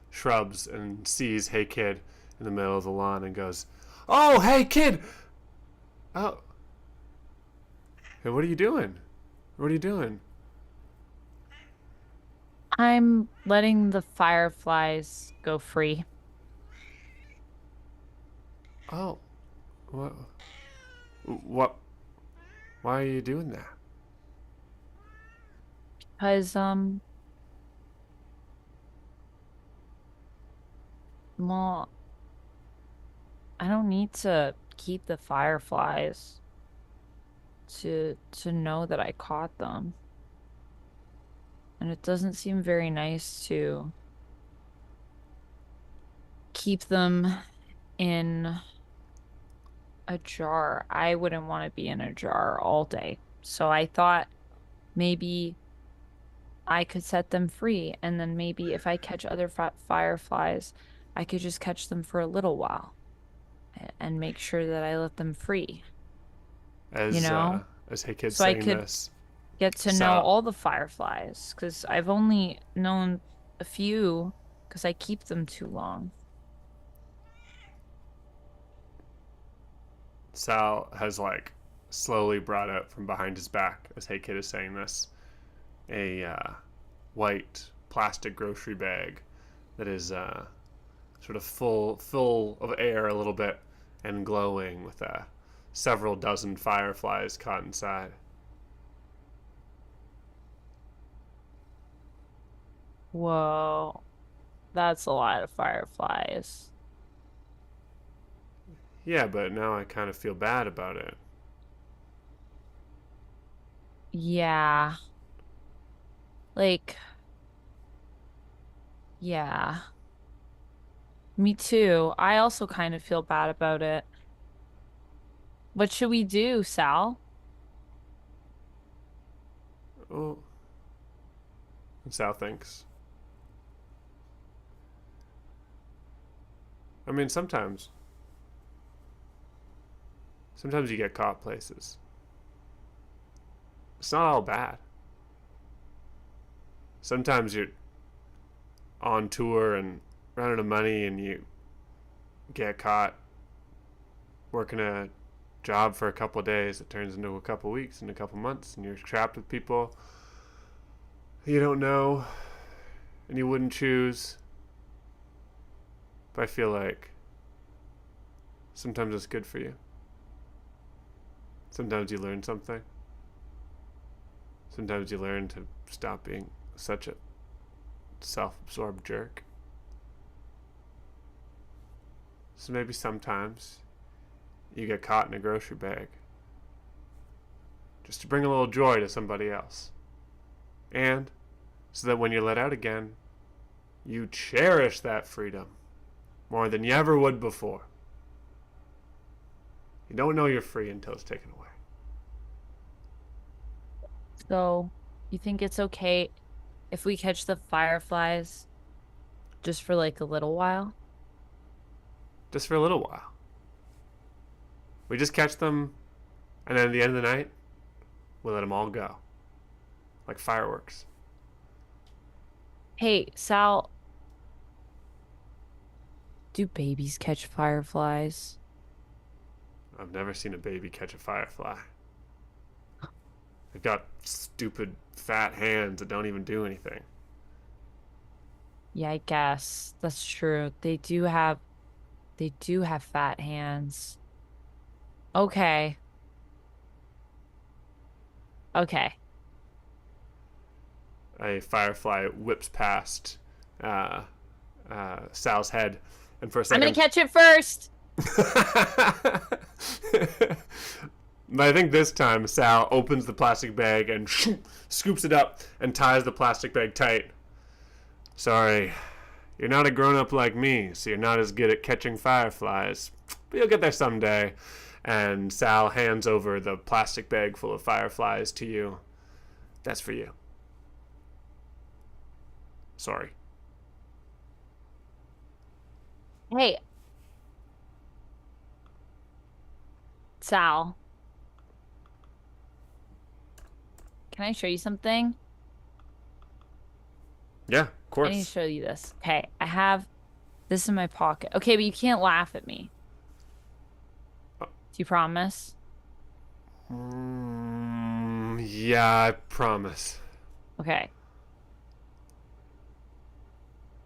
shrubs and sees Hey Kid in the middle of the lawn and goes, "Oh, Hey Kid! Oh, hey, what are you doing? What are you doing?" I'm letting the fireflies go free. Oh, what? What? Why are you doing that? Because, well, I don't need to keep the fireflies to know that I caught them. And it doesn't seem very nice to keep them in a jar. I wouldn't want to be in a jar all day. So I thought maybe I could set them free, and then maybe if I catch other fireflies, I could just catch them for a little while and make sure that I let them free, you As know? Hey Kid So I saying could this, get to know Sal, all the fireflies, because I've only known a few because I keep them too long. Sal has like slowly brought up from behind his back as Hey Kid is saying this a white plastic grocery bag that is sort of full of air a little bit and glowing with several dozen fireflies caught inside. Whoa, that's a lot of fireflies. Yeah, but now I kind of feel bad about it. Yeah, like, yeah, me too. I also kind of feel bad about it. What should we do, Sal? Oh, Sal thinks. I mean, sometimes you get caught places. It's not all bad. Sometimes you're on tour and running out of money and you get caught working a job for a couple of days that turns into a couple of weeks and a couple of months and you're trapped with people you don't know and you wouldn't choose. But I feel like sometimes it's good for you. Sometimes you learn something. Sometimes you learn to stop being such a self-absorbed jerk. So maybe sometimes you get caught in a grocery bag just to bring a little joy to somebody else. And so that when you're let out again, you cherish that freedom more than you ever would before. You don't know you're free until it's taken away. So, you think it's okay if we catch the fireflies just for like a little while? Just for a little while. We just catch them, and then at the end of the night, we let them all go. Like fireworks. Hey, Sal, do babies catch fireflies? I've never seen a baby catch a firefly. They've got stupid fat hands that don't even do anything. Yeah, I guess that's true. They do have fat hands. Okay. Okay. A firefly whips past Sal's head, and for a I'm gonna second. catch it first. But I think this time Sal opens the plastic bag and scoops it up and ties the plastic bag tight. Sorry, you're not a grown-up like me, so you're not as good at catching fireflies. But you'll get there someday. And Sal hands over the plastic bag full of fireflies to you. That's for you. Sorry. Hey, Sal, can I show you something? Yeah, of I need to course. show you this. Okay, I have this in my pocket. Okay, but you can't laugh at me. Uh, Do you promise? Yeah, I promise. Okay.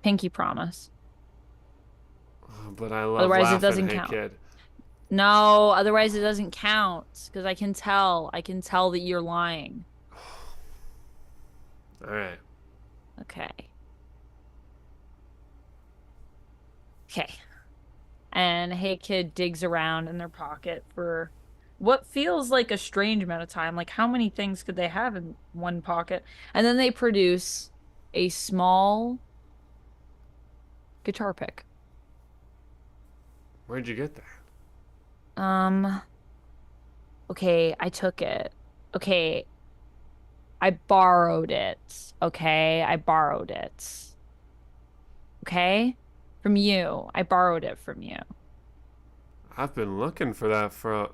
Pinky promise. But I love Otherwise, it laughing, doesn't hey count. kid. No, otherwise it doesn't count because I can tell. I can tell that you're lying. All right. Okay. Okay. And Hey Kid digs around in their pocket for what feels like a strange amount of time. Like, how many things could they have in one pocket? And then they produce a small guitar pick. Where'd you get that? Um, okay, I took it. Okay, I borrowed it. Okay, I borrowed it. Okay? From you. I borrowed it from you. I've been looking for that for.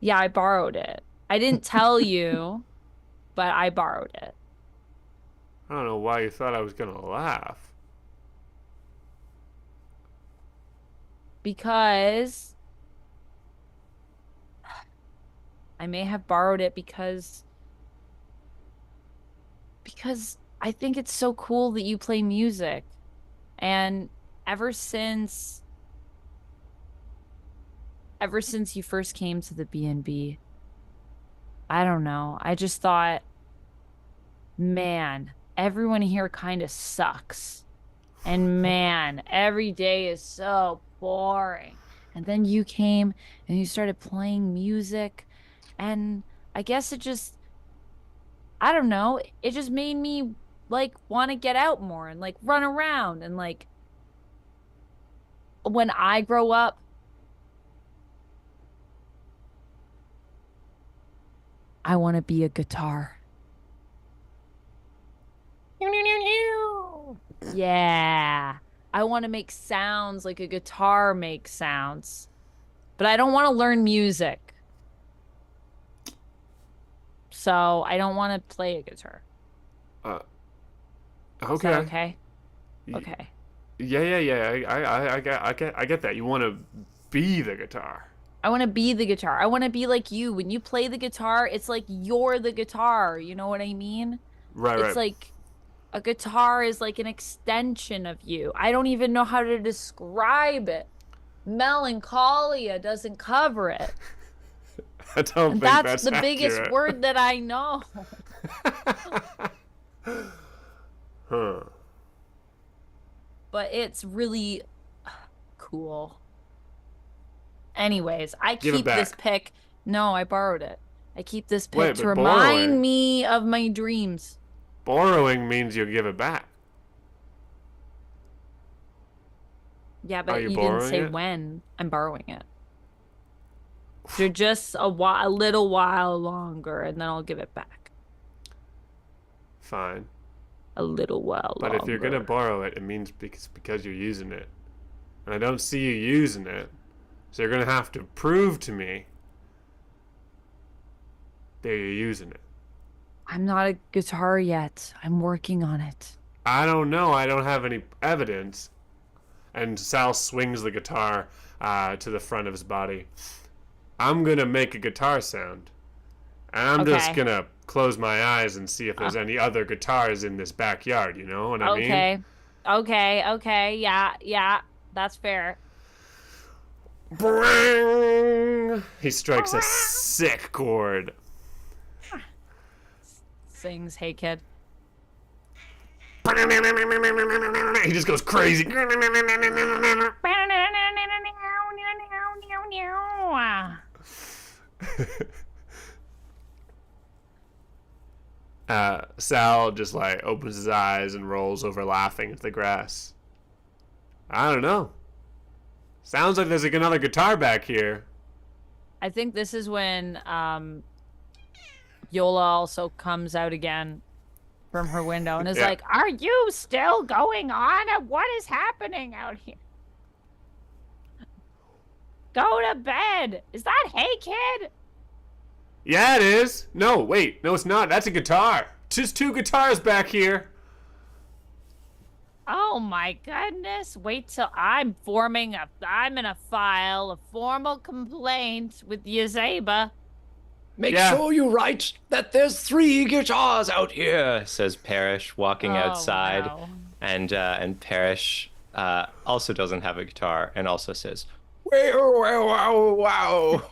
Yeah, I borrowed it. I didn't tell you, but I borrowed it. I don't know why you thought I was gonna laugh. Because I may have borrowed it because I think it's so cool that you play music. And ever since ever since you first came to the B&B, I don't know. I just thought, man, everyone here kind of sucks. And man, every day is so boring. And then you came and you started playing music. And I guess I don't know, it just made me like want to get out more and like run around. And like when I grow up, I want to be a guitar. Yeah. I want to make sounds like a guitar makes sounds. But I don't want to learn music. So I don't want to play a guitar. Uh, Is that okay. okay? Y- Okay. Yeah. I get that. You want to be the guitar. I want to be the guitar. I want to be like you. When you play the guitar, it's like you're the guitar. You know what I mean? It's Right. like a guitar is like an extension of you. I don't even know how to describe it. Melancholia doesn't cover it. I don't And think that's that's the biggest accurate. word that I know. Huh. But it's really cool. Anyways, I Give it keep this back. pick. No, I borrowed it. I keep this pick Wait, to but remind me of my dreams. borrowing means you give it back. Yeah, Are but you you didn't borrowing say it? when I'm borrowing it. So just a little while longer, and then I'll give it back. Fine. A little while But if you're gonna longer. borrow it, it means because you're using it. And I don't see you using it. So you're gonna have to prove to me that you're using it. I'm not a guitar yet. I'm working on it. I don't know. I don't have any evidence. And Sal swings the guitar to the front of his body. I'm gonna make a guitar sound. And I'm just Okay. gonna close my eyes and see if there's any other guitars in this backyard, you know what I mean? Okay. Okay. Yeah. That's fair. Bring! He strikes a sick chord. Sings Hey Kid. He just goes crazy. Sal just like opens his eyes and rolls over laughing into the grass. I don't know. Sounds like there's like another guitar back here. I think this is when Yola also comes out again from her window and is Yeah. like, "Are you still going on? What is happening out here? Go to bed. Is that Hey Kid?" Yeah, it is. No, wait. No, it's not. That's a guitar. Just two guitars back here. Oh my goodness. Wait till I'm gonna file a formal complaint with Yazeba. Make Yeah. sure you write that there's 3 guitars out here, says Parrish, walking Oh, outside. no. And Parrish also doesn't have a guitar and also says, wow.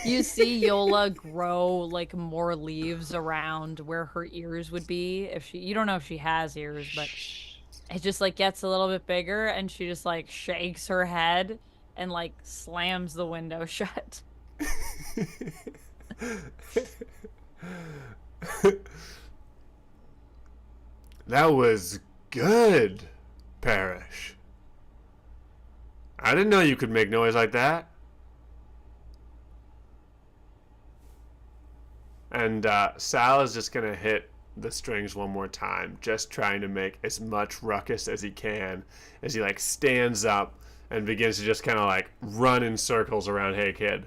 You see Yola grow like more leaves around where her ears would be you don't know if she has ears, but it just like gets a little bit bigger and she just like shakes her head and like slams the window shut. That was good, Parrish. I didn't know you could make noise like that. And Sal is just gonna hit the strings one more time, just trying to make as much ruckus as he can as he like stands up and begins to just kind of like run in circles around Hey Kid.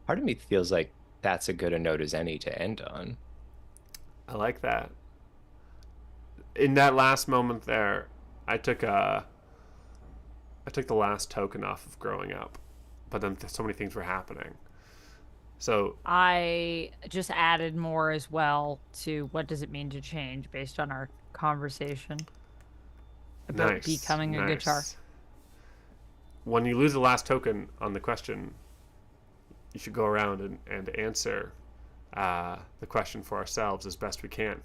Part of me feels like that's a good a note as any to end on. I like that. In that last moment there, I took the last token off of growing up, but then so many things were happening. So I just added more as well to what does it mean to change based on our conversation about nice, becoming a guitar. When you lose the last token on the question, you should go around and answer the question for ourselves as best we can.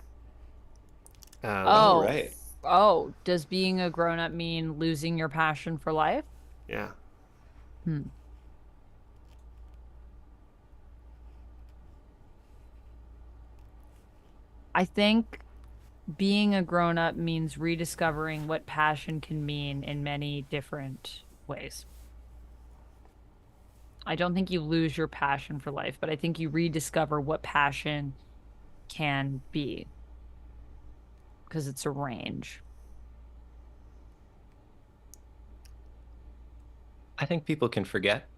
Oh, right. Oh, does being a grown-up mean losing your passion for life? Yeah. I think being a grown-up means rediscovering what passion can mean in many different ways. I don't think you lose your passion for life, but I think you rediscover what passion can be because it's a range. I think people can forget.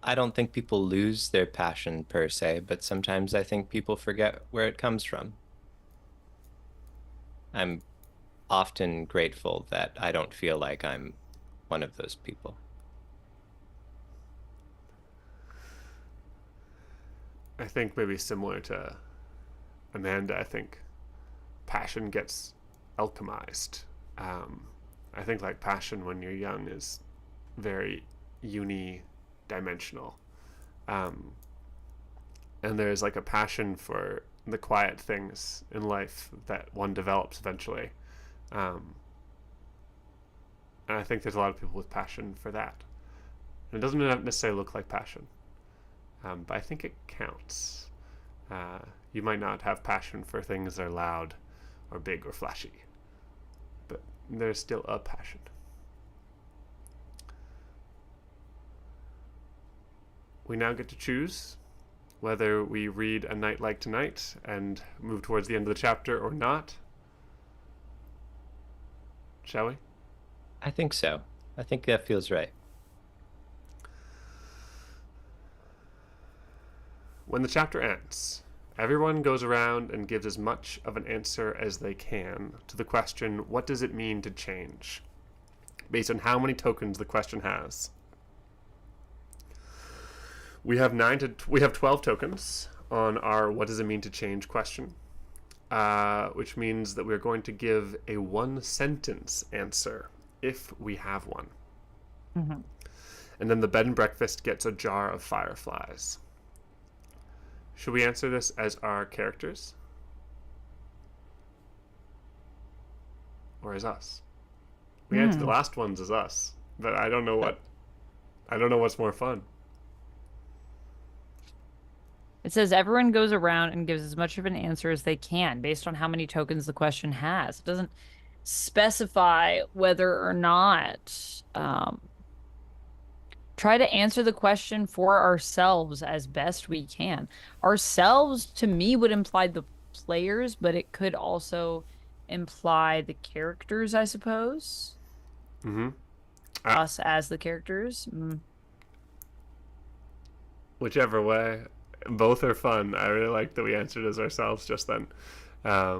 I don't think people lose their passion per se, but sometimes I think people forget where it comes from. I'm often grateful that I don't feel like I'm one of those people. I think maybe similar to Amanda, I think passion gets alchemized. I think like passion when you're young is very unidimensional. And there's like a passion for the quiet things in life that one develops eventually. And I think there's a lot of people with passion for that. And it doesn't necessarily look like passion. But I think it counts. You might not have passion for things that are loud or big or flashy, but there's still a passion. We now get to choose whether we read A Night Like Tonight and move towards the end of the chapter or not. Shall we? I think so. I think that feels right. When the chapter ends, everyone goes around and gives as much of an answer as they can to the question, what does it mean to change? Based on how many tokens the question has. We have 12 tokens on our what does it mean to change question, which means that we're going to give a one-sentence answer if we have one. Mm-hmm. And then the bed and breakfast gets a jar of fireflies. Should we answer this as our characters? Or as us? We answered the last ones as us, but I don't know what's more fun. It says everyone goes around and gives as much of an answer as they can based on how many tokens the question has. It doesn't specify whether or not try to answer the question for ourselves as best we can. Ourselves, to me, would imply the players, but it could also imply the characters, I suppose. Mm-hmm. Us as the characters. Whichever way. Both are fun. I really like that we answered as ourselves just then. I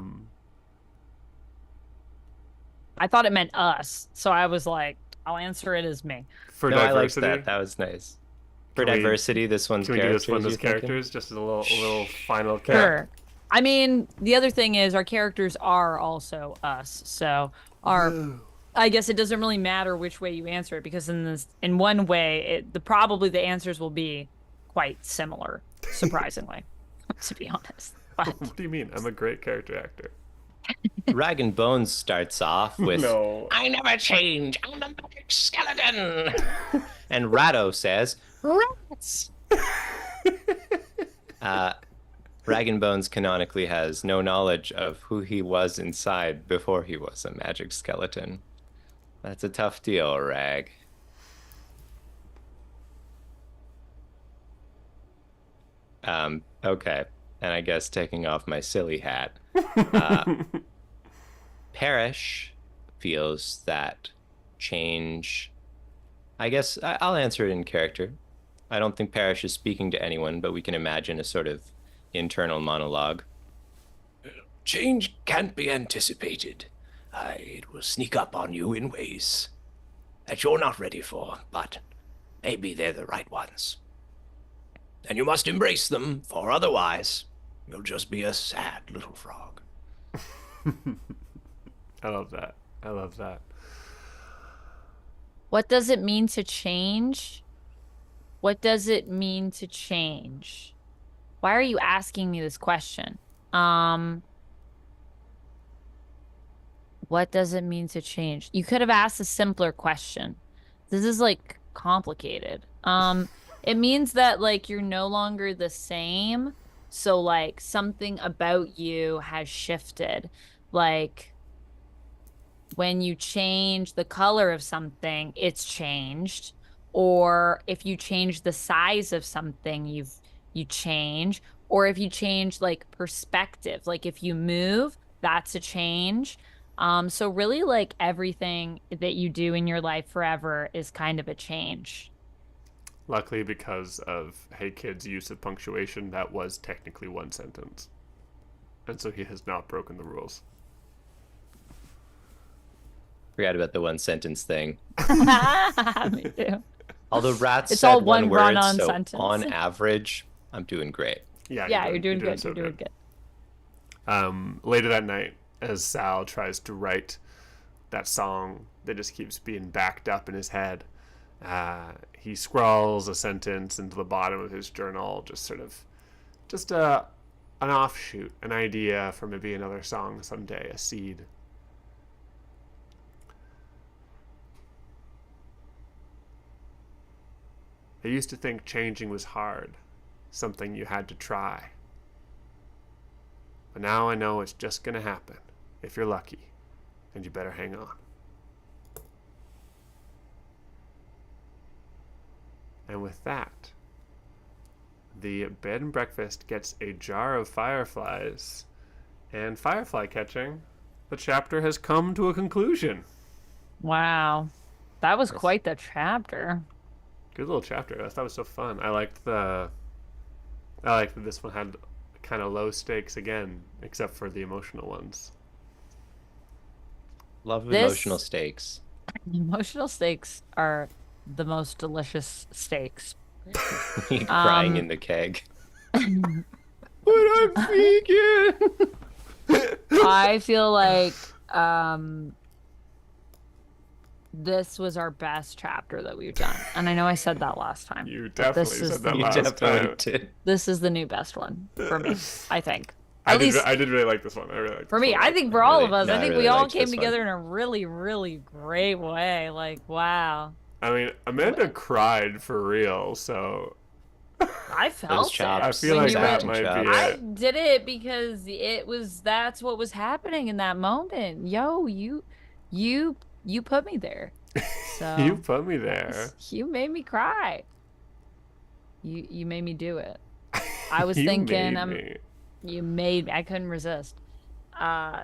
thought it meant us, so I was like, I'll answer it as me. For No, I liked diversity. that. That was nice. For Can we- diversity, this one's Can we do this characters. one as you're thinking? characters? Just as a little final cap. Sure. I mean, the other thing is our characters are also us. So I guess it doesn't really matter which way you answer it because in one way, probably the answers will be quite similar, surprisingly, to be honest. But What do you mean? I'm a great character actor. Rag and Bones starts off with, No. I never change. I'm the magic skeleton. and Ratto says, Rats. Rag and Bones canonically has no knowledge of who he was inside before he was a magic skeleton. That's a tough deal, Rag. Okay. And I guess taking off my silly hat. Uh, Parrish feels that change. I guess I'll answer it in character. I don't think Parrish is speaking to anyone, but we can imagine a sort of internal monologue. Change can't be anticipated. It will sneak up on you in ways that you're not ready for, but maybe they're the right ones. And you must embrace them, for otherwise, you'll just be a sad little frog. I love that. I love that. What does it mean to change? What does it mean to change? Why are you asking me this question? What does it mean to change? You could have asked a simpler question. This is like complicated. It means that like you're no longer the same. So like something about you has shifted. Like when you change the color of something, it's changed. Or if you change the size of something, you change. Or if you change like perspective, like if you move, that's a change. So really like everything that you do in your life forever is kind of a change. Luckily, because of Hey Kid's use of punctuation, that was technically one sentence. And so he has not broken the rules. Forgot about the one sentence thing. Me too. Although rats It's said all one one word, run-on so sentence. on average, I'm doing great. Yeah, you're doing good. so You're doing good. Later that night, as Sal tries to write that song that just keeps being backed up in his head, he scrawls a sentence into the bottom of his journal, just an offshoot, an idea for maybe another song someday, a seed. I used to think changing was hard, something you had to try. But now I know it's just gonna happen, if you're lucky, and you better hang on. And with that, the bed and breakfast gets a jar of fireflies, and firefly catching, the chapter has come to a conclusion. Wow. That was quite the chapter. Good little chapter. I thought it was so fun. I liked that this one had kind of low stakes again, except for the emotional ones. Love This- emotional stakes. Emotional steaks are the most delicious steaks. Crying in the keg. But I'm vegan. I feel like this was our best chapter that we've done. And I know I said that last time. You but this definitely is said that You last definitely time. did. This is the new best one for me, I think. I At least did really like this one. I really liked for this me, one. I think for all of Really- us, no, I I think really we all liked came this one. together in a really, really great way. Like, wow. I mean, Amanda cried for real, so I felt it. chops. I feel when like you that were- might be chops. I it. did it because that's what was happening in that moment. Yo, you put me there. So You put me there. you made me cry. You made me do it. I was You thinking made me. you made me. I couldn't resist.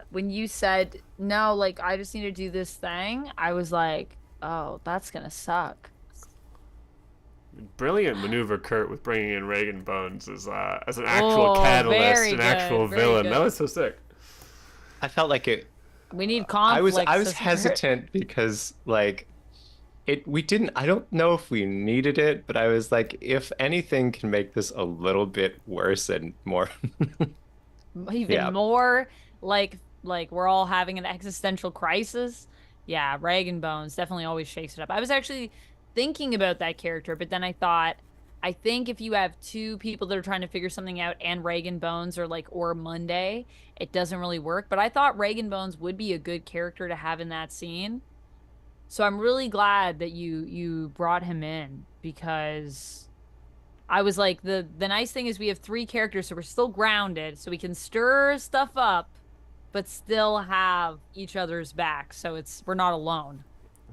When you said no, like I just need to do this thing, I was like, oh, that's gonna suck. Brilliant maneuver, Kurt, with bringing in Reagan Bones as an actual Oh, catalyst, very an good, actual very villain. good. That was so sick. I felt like it. We need I was conflict. sister. hesitant because like we didn't. I don't know if we needed it, but I was like, if anything can make this a little bit worse and more. Even Yeah. more like we're all having an existential crisis. Yeah, Reagan Bones definitely always shakes it up. I was actually thinking about that character, but then I thought, I think if you have two people that are trying to figure something out and Reagan Bones or Monday, it doesn't really work. But I thought Reagan Bones would be a good character to have in that scene. So I'm really glad that you brought him in, because I was like, the nice thing is we have three characters, so we're still grounded, so we can stir stuff up, but still have each other's back. So we're not alone.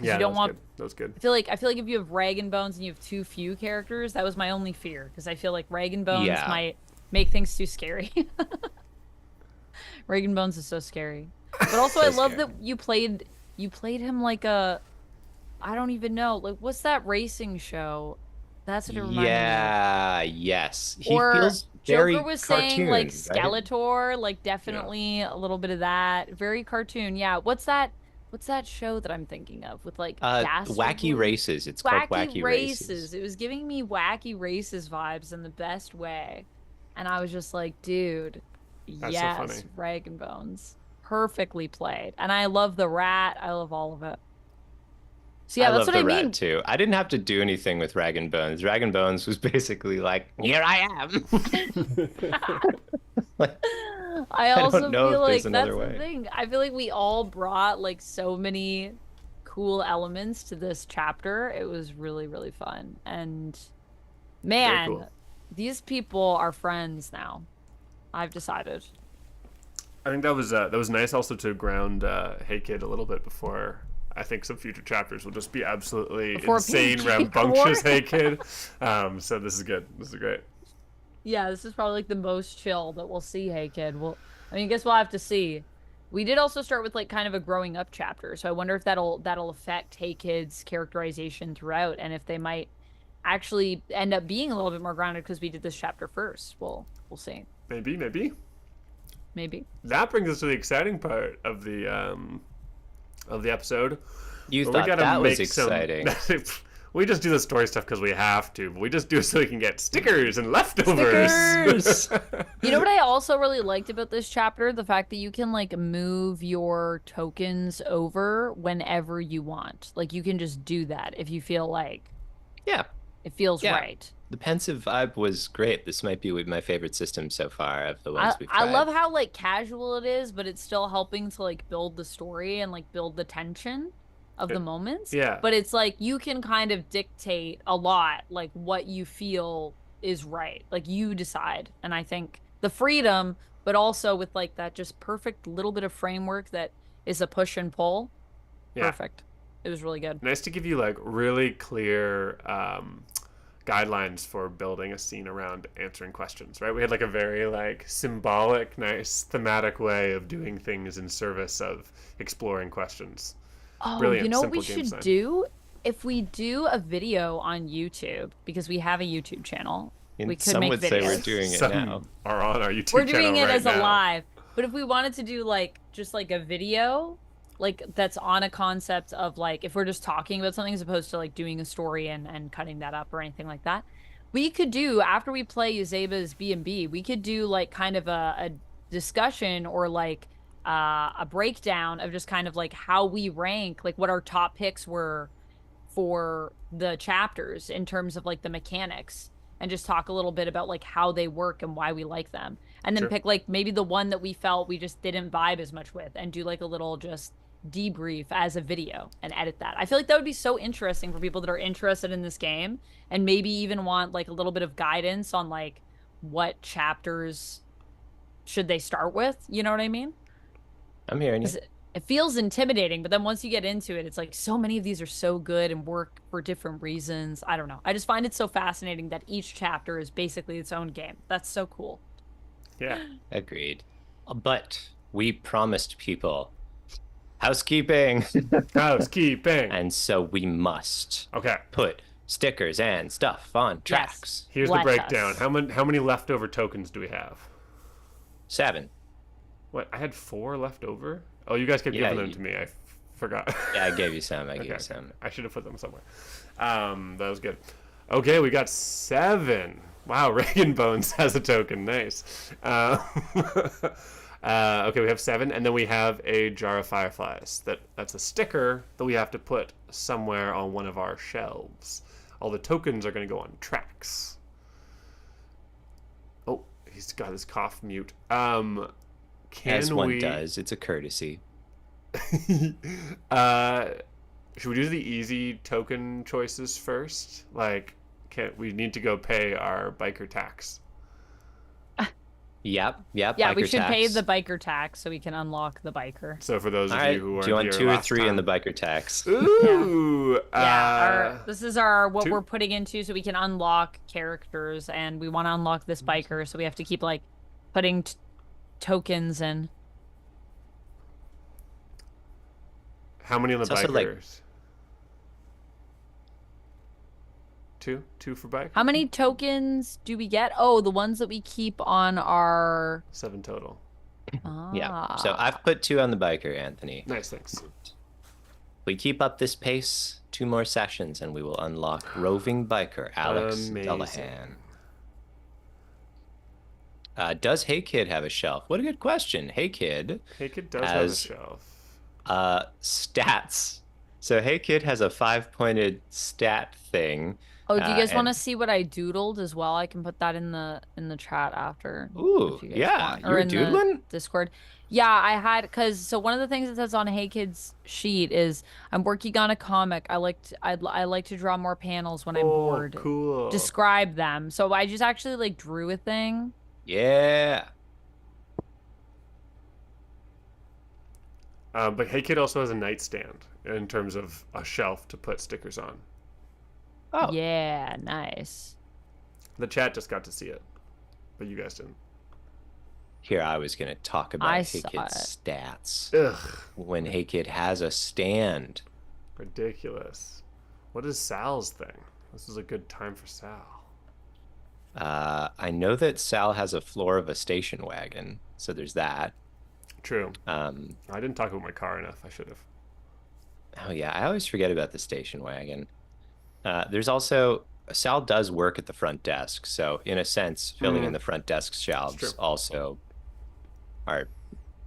because Yeah, you don't want. good. That was good. I feel like if you have Rag and Bones and you have too few characters, that was my only fear because I feel like Rag and Bones Yeah. might make things too scary. Rag and Bones is so scary. But also, So I love scary. that you played him like a I don't even know like what's that racing show? That's what it reminded me of. Yeah, yes. He Or feels Joker very was saying like cartoon, right? Skeletor, like definitely a little bit of that. Very cartoon. Yeah. What's that show that I'm thinking of with like Wacky Dastardly? Races. It's called Wacky Wacky Races. Races. It was giving me Wacky Races vibes in the best way. And I was just like, dude, That's so funny. yes, Rag and Bones. Perfectly played. And I love the rat. I love all of it. So yeah, I that's love what the I rat mean. too. I didn't have to do anything with Rag and Bones. Rag and Bones was basically like, here I am. Like, I I also don't know feel if there's like that's another the way. thing. I feel like we all brought like so many cool elements to this chapter. It was really, really fun. And Very man, cool. these people are friends now. I've decided. I think that was nice also to ground Hey Kid a little bit before. I think some future chapters will just be absolutely Before insane, PG rambunctious core. Hey Kid. So this is good. This is great. Yeah, this is probably like the most chill that we'll see, Hey Kid. I mean, I guess we'll have to see. We did also start with like kind of a growing up chapter, so I wonder if that'll affect Hey Kid's characterization throughout, and if they might actually end up being a little bit more grounded because we did this chapter first. We'll see. Maybe. Maybe. That brings us to the exciting part of the episode. You where thought we gotta that was make some- exciting. We just do the story stuff because we have to. But we just do it so we can get stickers and leftovers. Stickers! You know what I also really liked about this chapter? The fact that you can like move your tokens over whenever you want. Like you can just do that if you feel like Yeah. it feels Yeah. right. The pensive vibe was great. This might be my favorite system so far of the ones we've I tried. love how like casual it is, but it's still helping to like build the story and like build the tension of the moments. Yeah. But it's like you can kind of dictate a lot like what you feel is right. Like you decide. And I think the freedom, but also with like that just perfect little bit of framework that is a push and pull. Yeah. Perfect. It was really good. Nice to give you like really clear guidelines for building a scene around answering questions, right? We had like a very like symbolic, nice thematic way of doing things in service of exploring questions. Oh, Brilliant, you know what we simple game should design. do? If we do a video on YouTube, because we have a YouTube channel, And we could some make would videos. say we're doing it Some now. are on our YouTube We're channel doing it right as a now. live. But if we wanted to do like just like a video, like that's on a concept of like if we're just talking about something as opposed to like doing a story and cutting that up or anything like that, we could do after we play Yazeba's B&B, we could do like kind of a discussion or like a breakdown of just kind of like how we rank, like what our top picks were for the chapters in terms of like the mechanics and just talk a little bit about like how they work and why we like them. And then Sure. pick like maybe the one that we felt we just didn't vibe as much with and do like a little just debrief as a video and edit that. I feel like that would be so interesting for people that are interested in this game and maybe even want like a little bit of guidance on like what chapters should they start with, you know what I mean? I'm hearing you. 'Cause it feels intimidating, but then once you get into it, it's like so many of these are so good and work for different reasons. I don't know. I just find it so fascinating that each chapter is basically its own game. That's so cool. Yeah. Agreed. But we promised people housekeeping. Housekeeping. And so we must Okay. put stickers and stuff on tracks. Here's Let the breakdown. us. How many leftover tokens do we have? 7. What? I had 4 left over. Oh, you guys kept Yeah, giving them you- to me. I forgot. Yeah, I gave you some. I gave Okay. you some. I should have put them somewhere. That was good. Okay, we got 7. Wow, Reagan Bones has a token. Nice. Okay, we have 7, and then we have a jar of fireflies. That's a sticker that we have to put somewhere on one of our shelves. All the tokens are going to go on tracks. Oh, he's got his cough mute. As one we... does. It's a courtesy. Should we do the easy token choices first? Like, we need to go pay our biker tax. Yep, yep. Yeah, we biker should pay tax. the biker tax so we can unlock the biker. So for those All of right. you who weren't Do you want here 2 or last 3 in the time- biker tax? Ooh. This is our what 2. we're putting into so we can unlock characters, and we want to unlock this biker, so we have to keep like putting tokens in. How many on the It's also, like- bikers? 2? 2 for bike? How many tokens do we get? Oh, the ones that we keep on our 7 total. Yeah. So I've put 2 on the biker, Anthony. Nice, thanks. We keep up this pace, 2 more sessions, and we will unlock roving biker Alex Amazing. Dullahan. Does Hey Kid have a shelf? What a good question. Hey Kid Hey Kid does have a As- shelf. stats. So Hey Kid has a 5-pointed stat thing. Oh, do you guys want to and- see what I doodled as well? I can put that in the chat after. Ooh, if you guys yeah, want. you Or were in the doodling? Discord. Yeah, I had so one of the things that says on Hey Kid's sheet is I'm working on a comic. I like to draw more panels when I'm bored. Cool. Describe them. So I just actually like drew a thing. Yeah. But Hey Kid also has a nightstand in terms of a shelf to put stickers on. Oh. Yeah, nice. The chat just got to see it, but you guys didn't. Here I was gonna talk about I Hey saw Kid's it. stats Ugh, when Hey Kid has a stand. ridiculous. What is Sal's thing? This is a good time for Sal. I know that Sal has a floor of a station wagon, so there's that. True. I didn't talk about my car enough. I should have. Oh yeah, I always forget about the station wagon. There's also Sal does work at the front desk, so in a sense, filling in the front desk shelves true. also are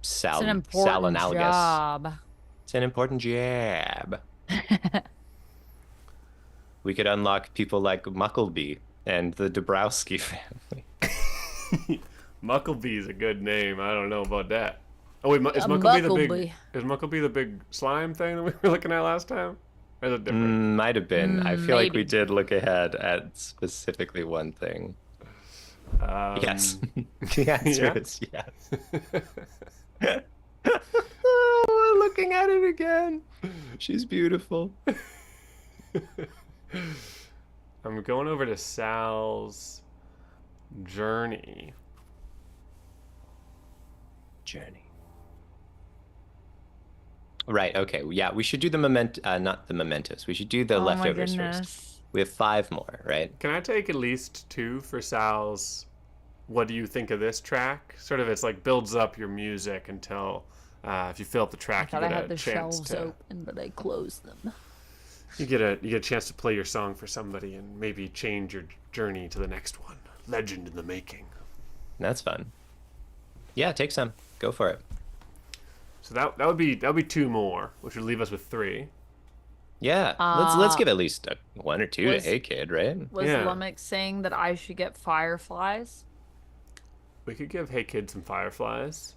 Sal It's an important analogous. job. It's an important job. We could unlock people like Muckleby and the Dabrowski family. Muckleby is a good name. I don't know about that. Oh wait, is Muckleby the big? Muckleby. Is Muckleby the big slime thing that we were looking at last time? Or is it different? Might have been. I feel like we Maybe. did look ahead at specifically one thing. Yes. The answer yeah? is yes. Oh, looking at it again. She's beautiful. I'm going over to Sal's journey. Journey. Right, okay. Yeah, we should do the not the mementos. We should do the Oh my leftovers goodness. first. We have 5 more, right? Can I take at least 2 for Sal's? What do you think of this track? Sort of, it's like builds up your music until if you fill up the I track, you thought I get had a the chance shelves to open, but I closed them. you get a chance to play your song for somebody and maybe change your journey to the next one. Legend in the making. That's fun. Yeah, take some. Go for it. So that would be 2 more, which would leave us with 3. Yeah, let's give at least 1 or 2 to was- Hey Kid, right? Was Yeah. Lummox saying that I should get fireflies? We could give Hey Kid some fireflies.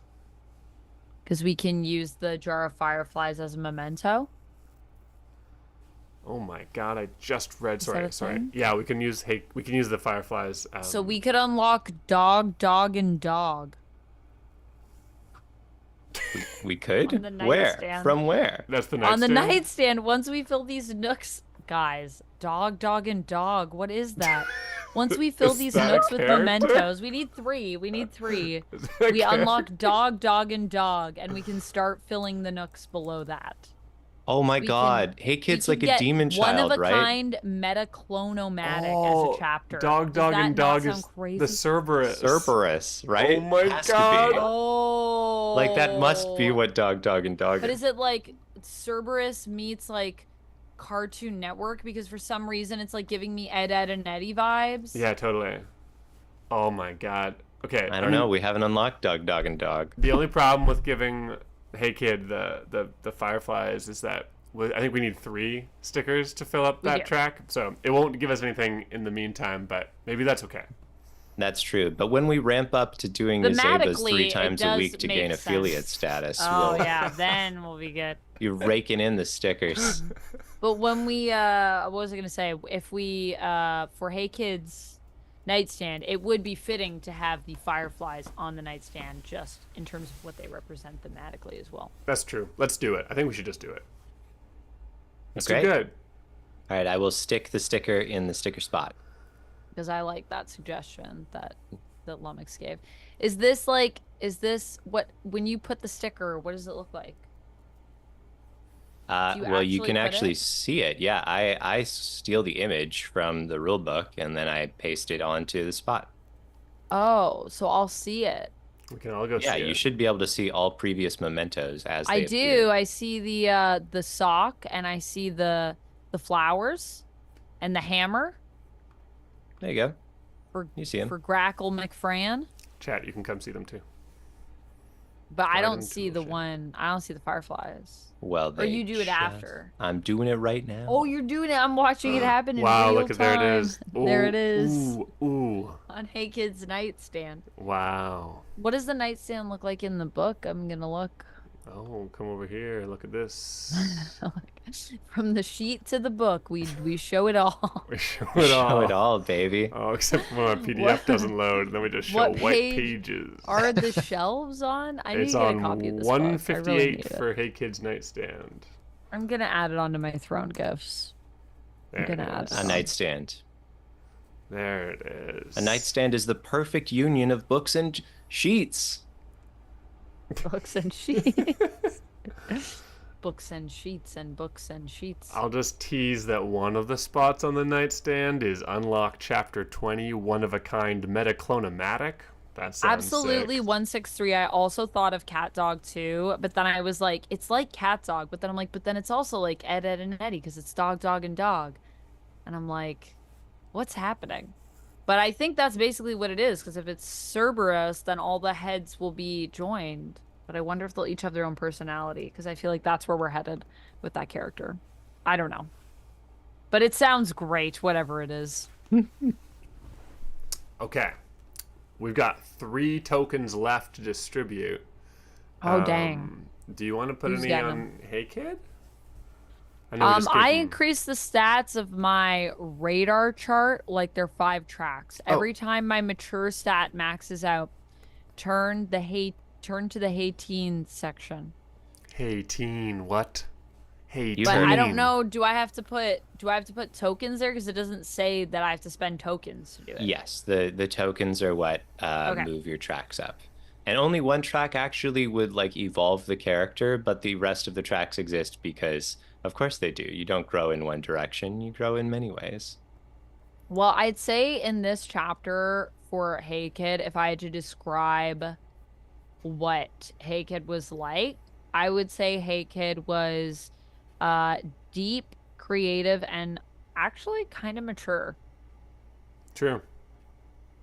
Because we can use the jar of fireflies as a memento. Oh my god, I just read. that a Sorry. thing? Yeah, we can use the fireflies. So we could unlock dog, dog, and dog. We could? On the Where? nightstand. From where? That's the On the nightstand? nightstand, once we fill these nooks, guys, dog, dog, and dog. What is that? Once we fill Is these that a nooks with character? mementos, we need 3. We need 3. Is that We a unlock dog, dog, and dog, and we can start filling the nooks below that. Oh my We god. can- Hey We Kid's can like a get demon one child, of a right? kind metaclonomatic Oh, as a chapter. Dog, Does dog, that and not dog sound is crazy? the Cerberus. Cerberus, right? Oh my Has to God. be. Oh. Like that must be what dog, dog, and dog But is. is it like Cerberus meets like Cartoon Network? Because for some reason it's like giving me Ed, Ed, and Eddie vibes. Yeah, totally. Oh my god. Okay. I don't know. We haven't unlocked dog, dog, and dog. The only problem with giving Hey Kid the fireflies is that I think we need 3 stickers to fill up that do. track. So it won't give us anything in the meantime, but maybe that's okay. That's true. But when we ramp up to doing Yazeba's Thematically, 3 it times a does week to make gain affiliate sense. status, Oh we'll yeah, then we'll be good. be raking in the stickers. But when we what was I gonna say? If we for Hey Kids nightstand, it would be fitting to have the fireflies on the nightstand just in terms of what they represent thematically as well. That's true. Let's do it. I think we should just do it. That's too Great. good. All right, I will stick the sticker in the sticker spot. Because I like that suggestion that Lumix gave. Is this what, when you put the sticker, what does it look like? Well, you can put actually it? see it. Yeah, I steal the image from the rule book and then I paste it onto the spot. Oh, so I'll see it. We can all go Yeah, see you it. should be able to see all previous mementos as I they do. appear. I see the sock, and I see the flowers and the hammer There you go. for You see 'em. for Grackle McFran. Chat, you can come see them too. But I Slide don't into see the the shade. one. I don't see the fireflies. Well, Or you do it just- after. I'm doing it right now. Oh, you're doing it. I'm watching it happen in Wow, real look at time. there it is. There it Ooh, is Ooh. on Hey Kids nightstand. Wow. What does the nightstand look like in the book? I'm gonna look. Oh, come over here. Look at this. From the sheet to the book, we show it all. We show it all. Show it all, baby. Oh, except for when my PDF doesn't load, then we just show What white page pages. Are the shelves on? I need It's to get a on copy of this book. I really 158 need it. for Hey Kids Nightstand. I'm gonna add it onto my throne gifts. There gonna it add is. that. A nightstand. There it is. A nightstand is the perfect union of books and sheets. Books and sheets. Books and sheets and books and sheets. I'll just tease that one of the spots on the nightstand is Unlock Chapter 20, One of a Kind Metaclonomatic. That sounds Absolutely, sick. 163. I also thought of Cat Dog too, but then I was like, it's like Cat Dog, but then I'm like, but then it's also like Ed, Ed, and Eddie because it's dog, dog, and dog. And I'm like, what's happening? But I think that's basically what it is, because if it's Cerberus, then all the heads will be joined. But I wonder if they'll each have their own personality, because I feel like that's where we're headed with that character. I don't know. But it sounds great, whatever it is. Okay. We've got 3 tokens left to distribute. Oh, dang. Do you want to put Who's any getting on Hey Kid? I know we just gave I him- increased the stats of my radar chart like they're 5 tracks. Oh. Every time my mature stat maxes out, turn to the Hey Teen section. Hey teen, what? Hey teen. You But heard I me. don't know, do I have to put tokens there, because it doesn't say that I have to spend tokens to do it. Yes, the tokens are what Okay. move your tracks up. And only one track actually would like evolve the character, but the rest of the tracks exist because of course they do. You don't grow in one direction, you grow in many ways. Well, I'd say in this chapter for Hey Kid, if I had to describe what Hey Kid was like, I would say Hey Kid was deep, creative, and actually kind of mature. True.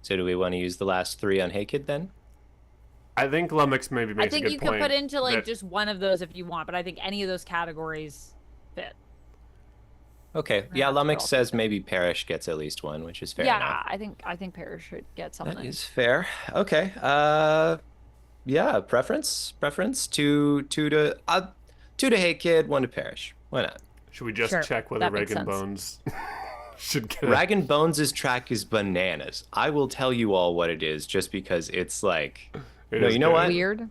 So do we want to use the last 3 on Hey Kid then? I think Lumix maybe I makes a think good you point. could put into like that- just one of those if you want, but I think any of those categories fit. Okay. Yeah, that's Lumix all. says maybe Parrish gets at least one, which is fair Yeah, enough. I think Paris should get That something. is fair. Okay. Yeah, preference two to Hey Kid, 1 to Parrish. Why not? Should we just Sure, check whether that makes Rag and sense. Bones should get a... Rag and Bones' track is bananas. I will tell you all what it is just because it's like It no, is you know good. what? Weird.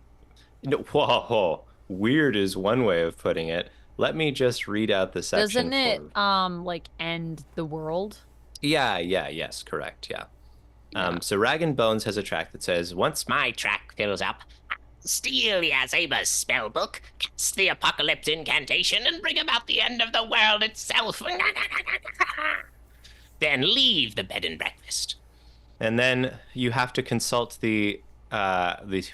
No, whoa, weird is one way of putting it. Let me just read out the section. Doesn't it for- like end the world? Yes, correct, yeah. So Rag and Bones has a track that says, Once my track fills up, steal Yazeba's spellbook, cast the apocalypse incantation, and bring about the end of the world itself. Then leave the bed and breakfast. and then you have to consult the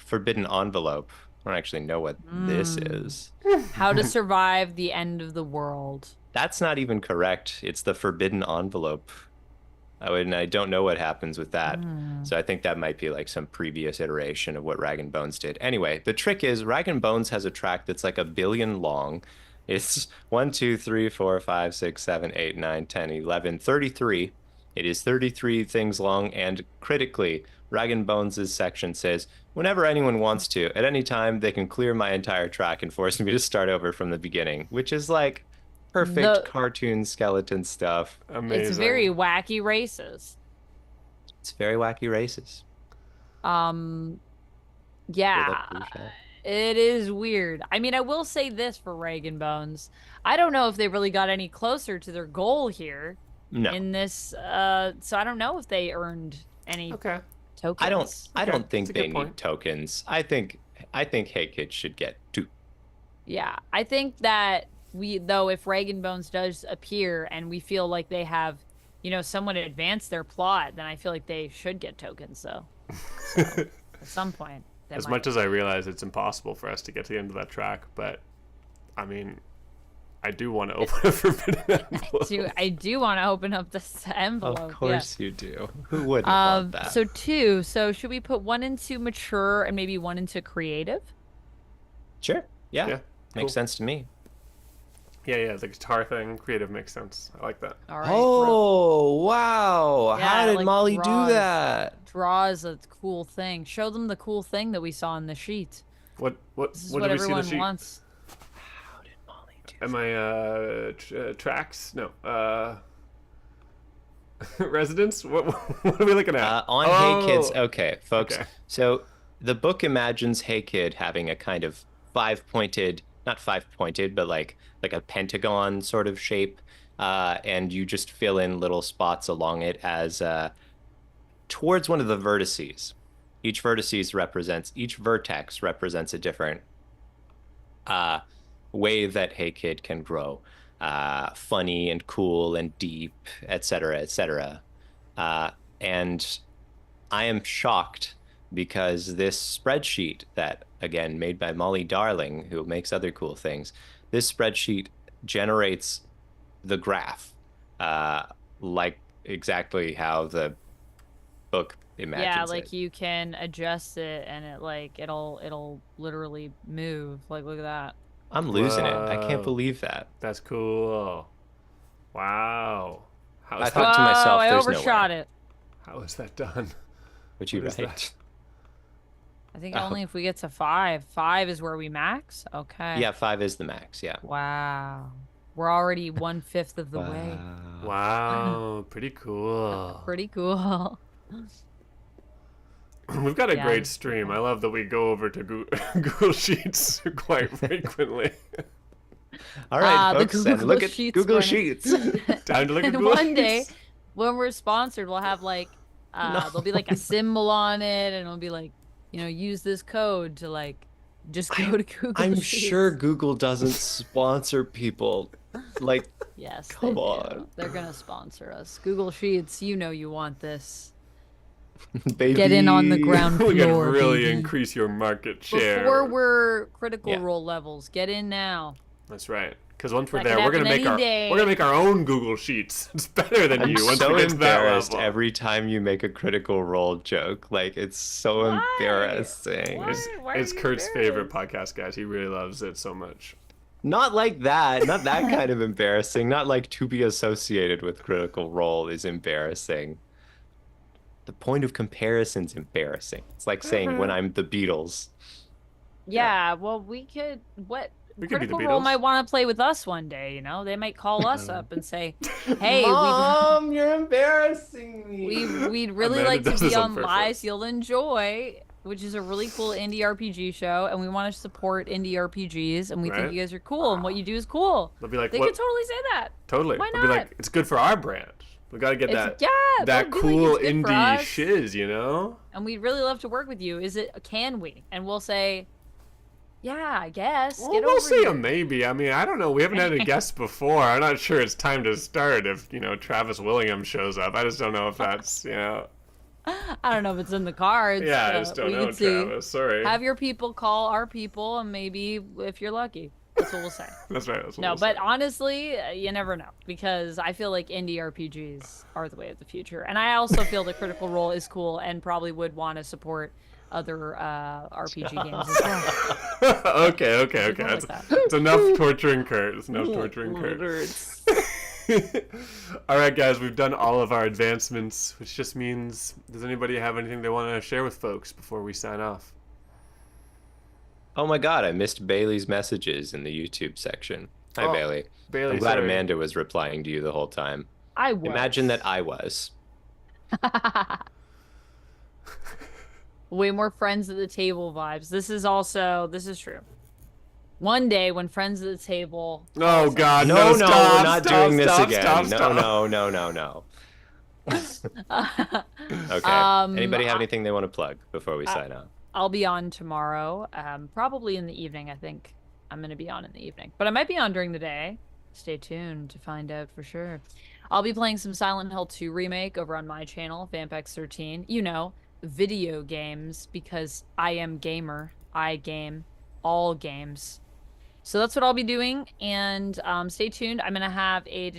forbidden envelope. I don't actually know what this is. How to survive the end of the world. That's not even correct. It's the forbidden envelope. I don't know what happens with that. So I think that might be like some previous iteration of what Rag and Bones did. Anyway, the trick is Rag and Bones has a track that's like 1 billion long. It's 1, 2, 3, 4, 5, 6, 7, 8, 9, 10, 11, 33. It is 33 things long, and critically, Rag and Bones' section says, whenever anyone wants to, at any time, they can clear my entire track and force me to start over from the beginning, which is like perfect The- cartoon skeleton stuff. Amazing. It's very wacky racist. It's very wacky races. Um, With yeah, a blue shell. it is weird. I mean, I will say this for Reagan Bones. I don't know if they really got any closer to their goal here No, in this. So I don't know if they earned any Okay. tokens. I Okay, don't that's think a they good need point. tokens. I think Hey Kid should get 2. Yeah, I think that though, if Reagan Bones does appear and we feel like they have, somewhat advanced their plot, then I feel like they should get tokens, so at some point. They As might. much as I realize it's impossible for us to get to the end of that track, but I mean, I do want to open a forbidden envelope. I do want to open up this envelope. Of yeah. course you do. Who wouldn't want that? So 2. So should we put 1 into mature and maybe 1 into creative? Sure. Yeah. Yeah, Makes cool. sense to me. Yeah, the guitar thing, creative makes sense. I like that. All right. Oh, wow. Yeah, How did like Molly do draws. that? Draw is a cool thing. Show them the cool thing that we saw in the sheet. What This is what what did we see in the everyone sheet? wants. How did Molly do Am I tracks? No. Residence? What are we looking at? On Oh, Hey Kids, okay, folks. okay. So the book imagines Hey Kid having a kind of five-pointed, not five-pointed, but like a pentagon sort of shape, and you just fill in little spots along it as towards one of the vertices. Each vertex represents a different way that Hey Kid can grow. Funny and cool and deep, etc., etc. And I am shocked because this spreadsheet that, again, made by Molly Darling, who makes other cool things, this spreadsheet generates the graph, like exactly how the book imagines Yeah, like it. you can adjust it and it'll literally move. Like look at that. I'm losing it. I Whoa. can't believe that. That's cool. Wow. How I is thought that, to myself, I there's overshot nowhere. it. how is that done? Would you What is write? that? I think Oh. only if we get to 5. 5 is where we max? Okay. Yeah, 5 is the max. Yeah. Wow. We're already 1/5 of the way. Wow, pretty cool. Pretty cool. We've got a Yeah, great it's stream. I love that we go over to Google Sheets quite frequently. All right, the folks, and Google look at Sheets Google one. Sheets. Time to look at And Google one day, Sheets. when we're sponsored, we'll have like there'll be like a symbol on it, and it'll be like, use this code to like just go to Google I'm Sheets. sure Google doesn't sponsor people. Like, Yes, Come they do. on. They're gonna sponsor us. Google Sheets, you want this. baby. Get in on the ground We can floor, really baby. increase your market share. Before we're critical Yeah. role levels, get in now. That's right. Because once we're That there, could we're gonna happen make any day. we're gonna make our own Google Sheets. It's better than I'm you. Once so we get to that embarrassed level. every time you make a critical role joke. Like, it's so Why? embarrassing. Why? It's are you Kurt's favorite embarrassed? podcast, guys. He really loves it so much. Not like that. Not that kind of embarrassing. Not like to be associated with Critical Role is embarrassing. The point of comparison's embarrassing. It's like saying when I'm the Beatles. Yeah, well, we could We could be the Critical Role Beatles. might want to play with us one day. They might call us up and say, "Hey, Mom, you're embarrassing me. we'd really Amanda like to does be this on on purpose. Lies You'll Enjoy," which is a really cool indie RPG show, and we want to support indie RPGs, and we Right. think you guys are cool, and what you do is cool. They'll be like, They what? could totally say that. Totally. Why They'll be not? like, it's good for our brand. We gotta get It's- that yeah, that they'll be like, cool "It's good for indie us." shiz, you know? And we'd really love to work with you. Can we? And we'll say, yeah, I guess. Well, Get we'll over see here. a maybe. I mean, I don't know. We haven't had any guests before. I'm not sure it's time to start if, Travis Willingham shows up. I just don't know if that's, I don't know if it's in the cards. Yeah, I but just don't we know, could see. Travis. Sorry. Have your people call our people, and maybe if you're lucky, that's what we'll say. That's right. That's what No, we'll but say. honestly, you never know, because I feel like indie RPGs are the way of the future, and I also feel that Critical Role is cool and probably would want to support other RPG games as well. okay. Something That's, like that. it's enough torturing Kurt. It's enough torturing Kurt. All right, guys, we've done all of our advancements, which just means, does anybody have anything they want to share with folks before we sign off? Oh my God, I missed Bailey's messages in the YouTube section. Hi, Oh, Bailey. Bailey, I'm glad sorry. Amanda was replying to you the whole time. I was. Imagine that I was. Way more friends at the table vibes. This is true. One day when friends at the table. Oh God, No, no! no, Stop! we're not stop, doing this stop, again. Stop! No, Stop! no. Okay. Anybody have anything they want to plug before we sign out? I'll be on tomorrow. Probably in the evening. I think I'm gonna be on in the evening, but I might be on during the day. Stay tuned to find out for sure. I'll be playing some Silent Hill 2 remake over on my channel, Vampex13. You know, video games, because I am gamer. I game all games. So that's what I'll be doing, and stay tuned. I'm gonna have a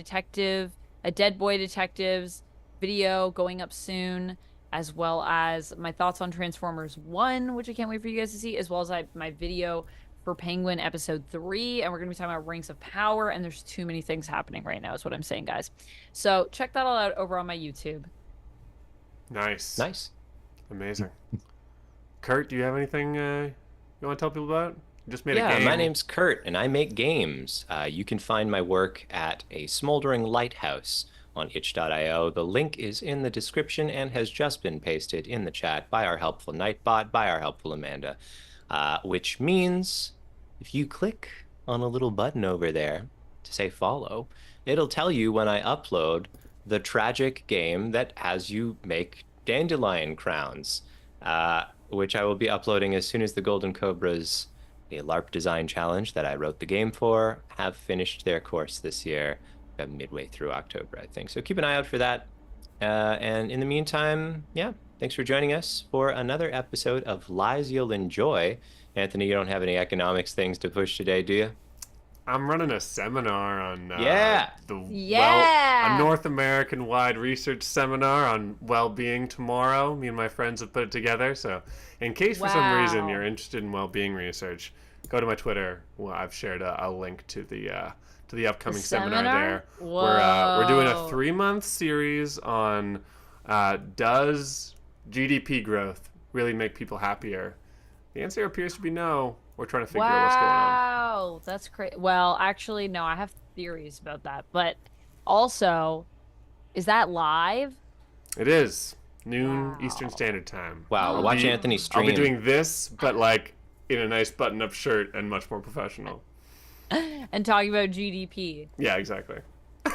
Dead Boy Detectives video going up soon, as well as my thoughts on Transformers 1, which I can't wait for you guys to see, as well as my video for Penguin Episode 3, and we're going to be talking about Rings of Power, and there's too many things happening right now is what I'm saying, guys. So check that all out over on my YouTube. Nice. Nice. Amazing. Kurt, do you have anything you want to tell people about? You just made a game. My name's Kurt, and I make games. You can find my work at a smoldering lighthouse on itch.io. The link is in the description and has just been pasted in the chat by our helpful Nightbot, by our helpful Amanda. Which means if you click on a little button over there to say follow, it'll tell you when I upload the tragic game that has you make dandelion crowns, which I will be uploading as soon as the Golden Cobras, a LARP design challenge that I wrote the game for, have finished their course this year, midway through October, I think. So keep an eye out for that. And in the meantime, yeah, thanks for joining us for another episode of Lies You'll Enjoy. Anthony, you don't have any economics things to push today, do you? I'm running a seminar on Yeah. a North American-wide research seminar on well-being tomorrow. Me and my friends have put it together. So, in case for some reason you're interested in well-being research, go to my Twitter. Well, I've shared a link to the upcoming seminar there. We're doing a 3-month series on does GDP growth really make people happier? The answer appears to be no. We're trying to figure out what's going on. Wow, that's crazy. Well, actually, no, I have theories about that. But also, is that live? It is noon Eastern Standard Time. Wow, watch Anthony stream. I'll be doing this, but like in a nice button-up shirt and much more professional. And talking about GDP. Yeah, exactly.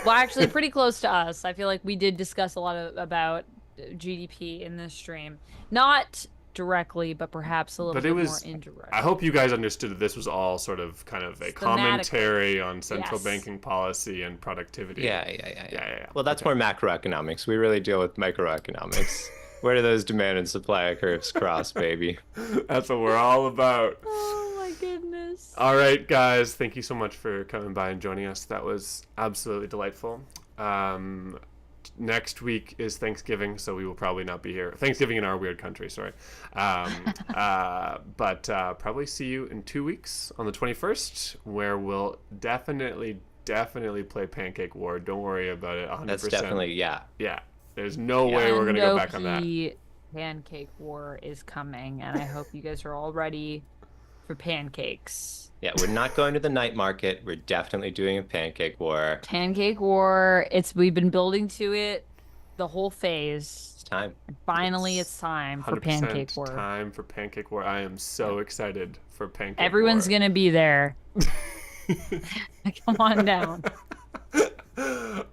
Well, actually, pretty close to us. I feel like we did discuss a lot about GDP in this stream. Not directly, but perhaps a little bit more indirect. I hope you guys understood that this was all sort of kind of a commentary on central banking policy and productivity. Yeah. Well, that's more macroeconomics. We really deal with microeconomics. Where do those demand and supply curves cross, baby? That's what we're all about. Oh my goodness. All right, guys. Thank you so much for coming by and joining us. That was absolutely delightful. Next week is Thanksgiving, so we will probably not be here. Thanksgiving in our weird country, sorry. But probably see you in 2 weeks on the 21st, where we'll definitely play Pancake War. Don't worry about it, 100%. That's definitely, yeah. Yeah, there's no way we're going to go back on that. Pancake War is coming, and I hope you guys are all ready for pancakes. Yeah, we're not going to the night market. We're definitely doing a pancake war. Pancake War. We've been building to it the whole phase. It's time. And finally, it's time for Pancake War. Time for Pancake War. I am so excited for Pancake Everyone's War. gonna be there. Come on down.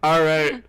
All right.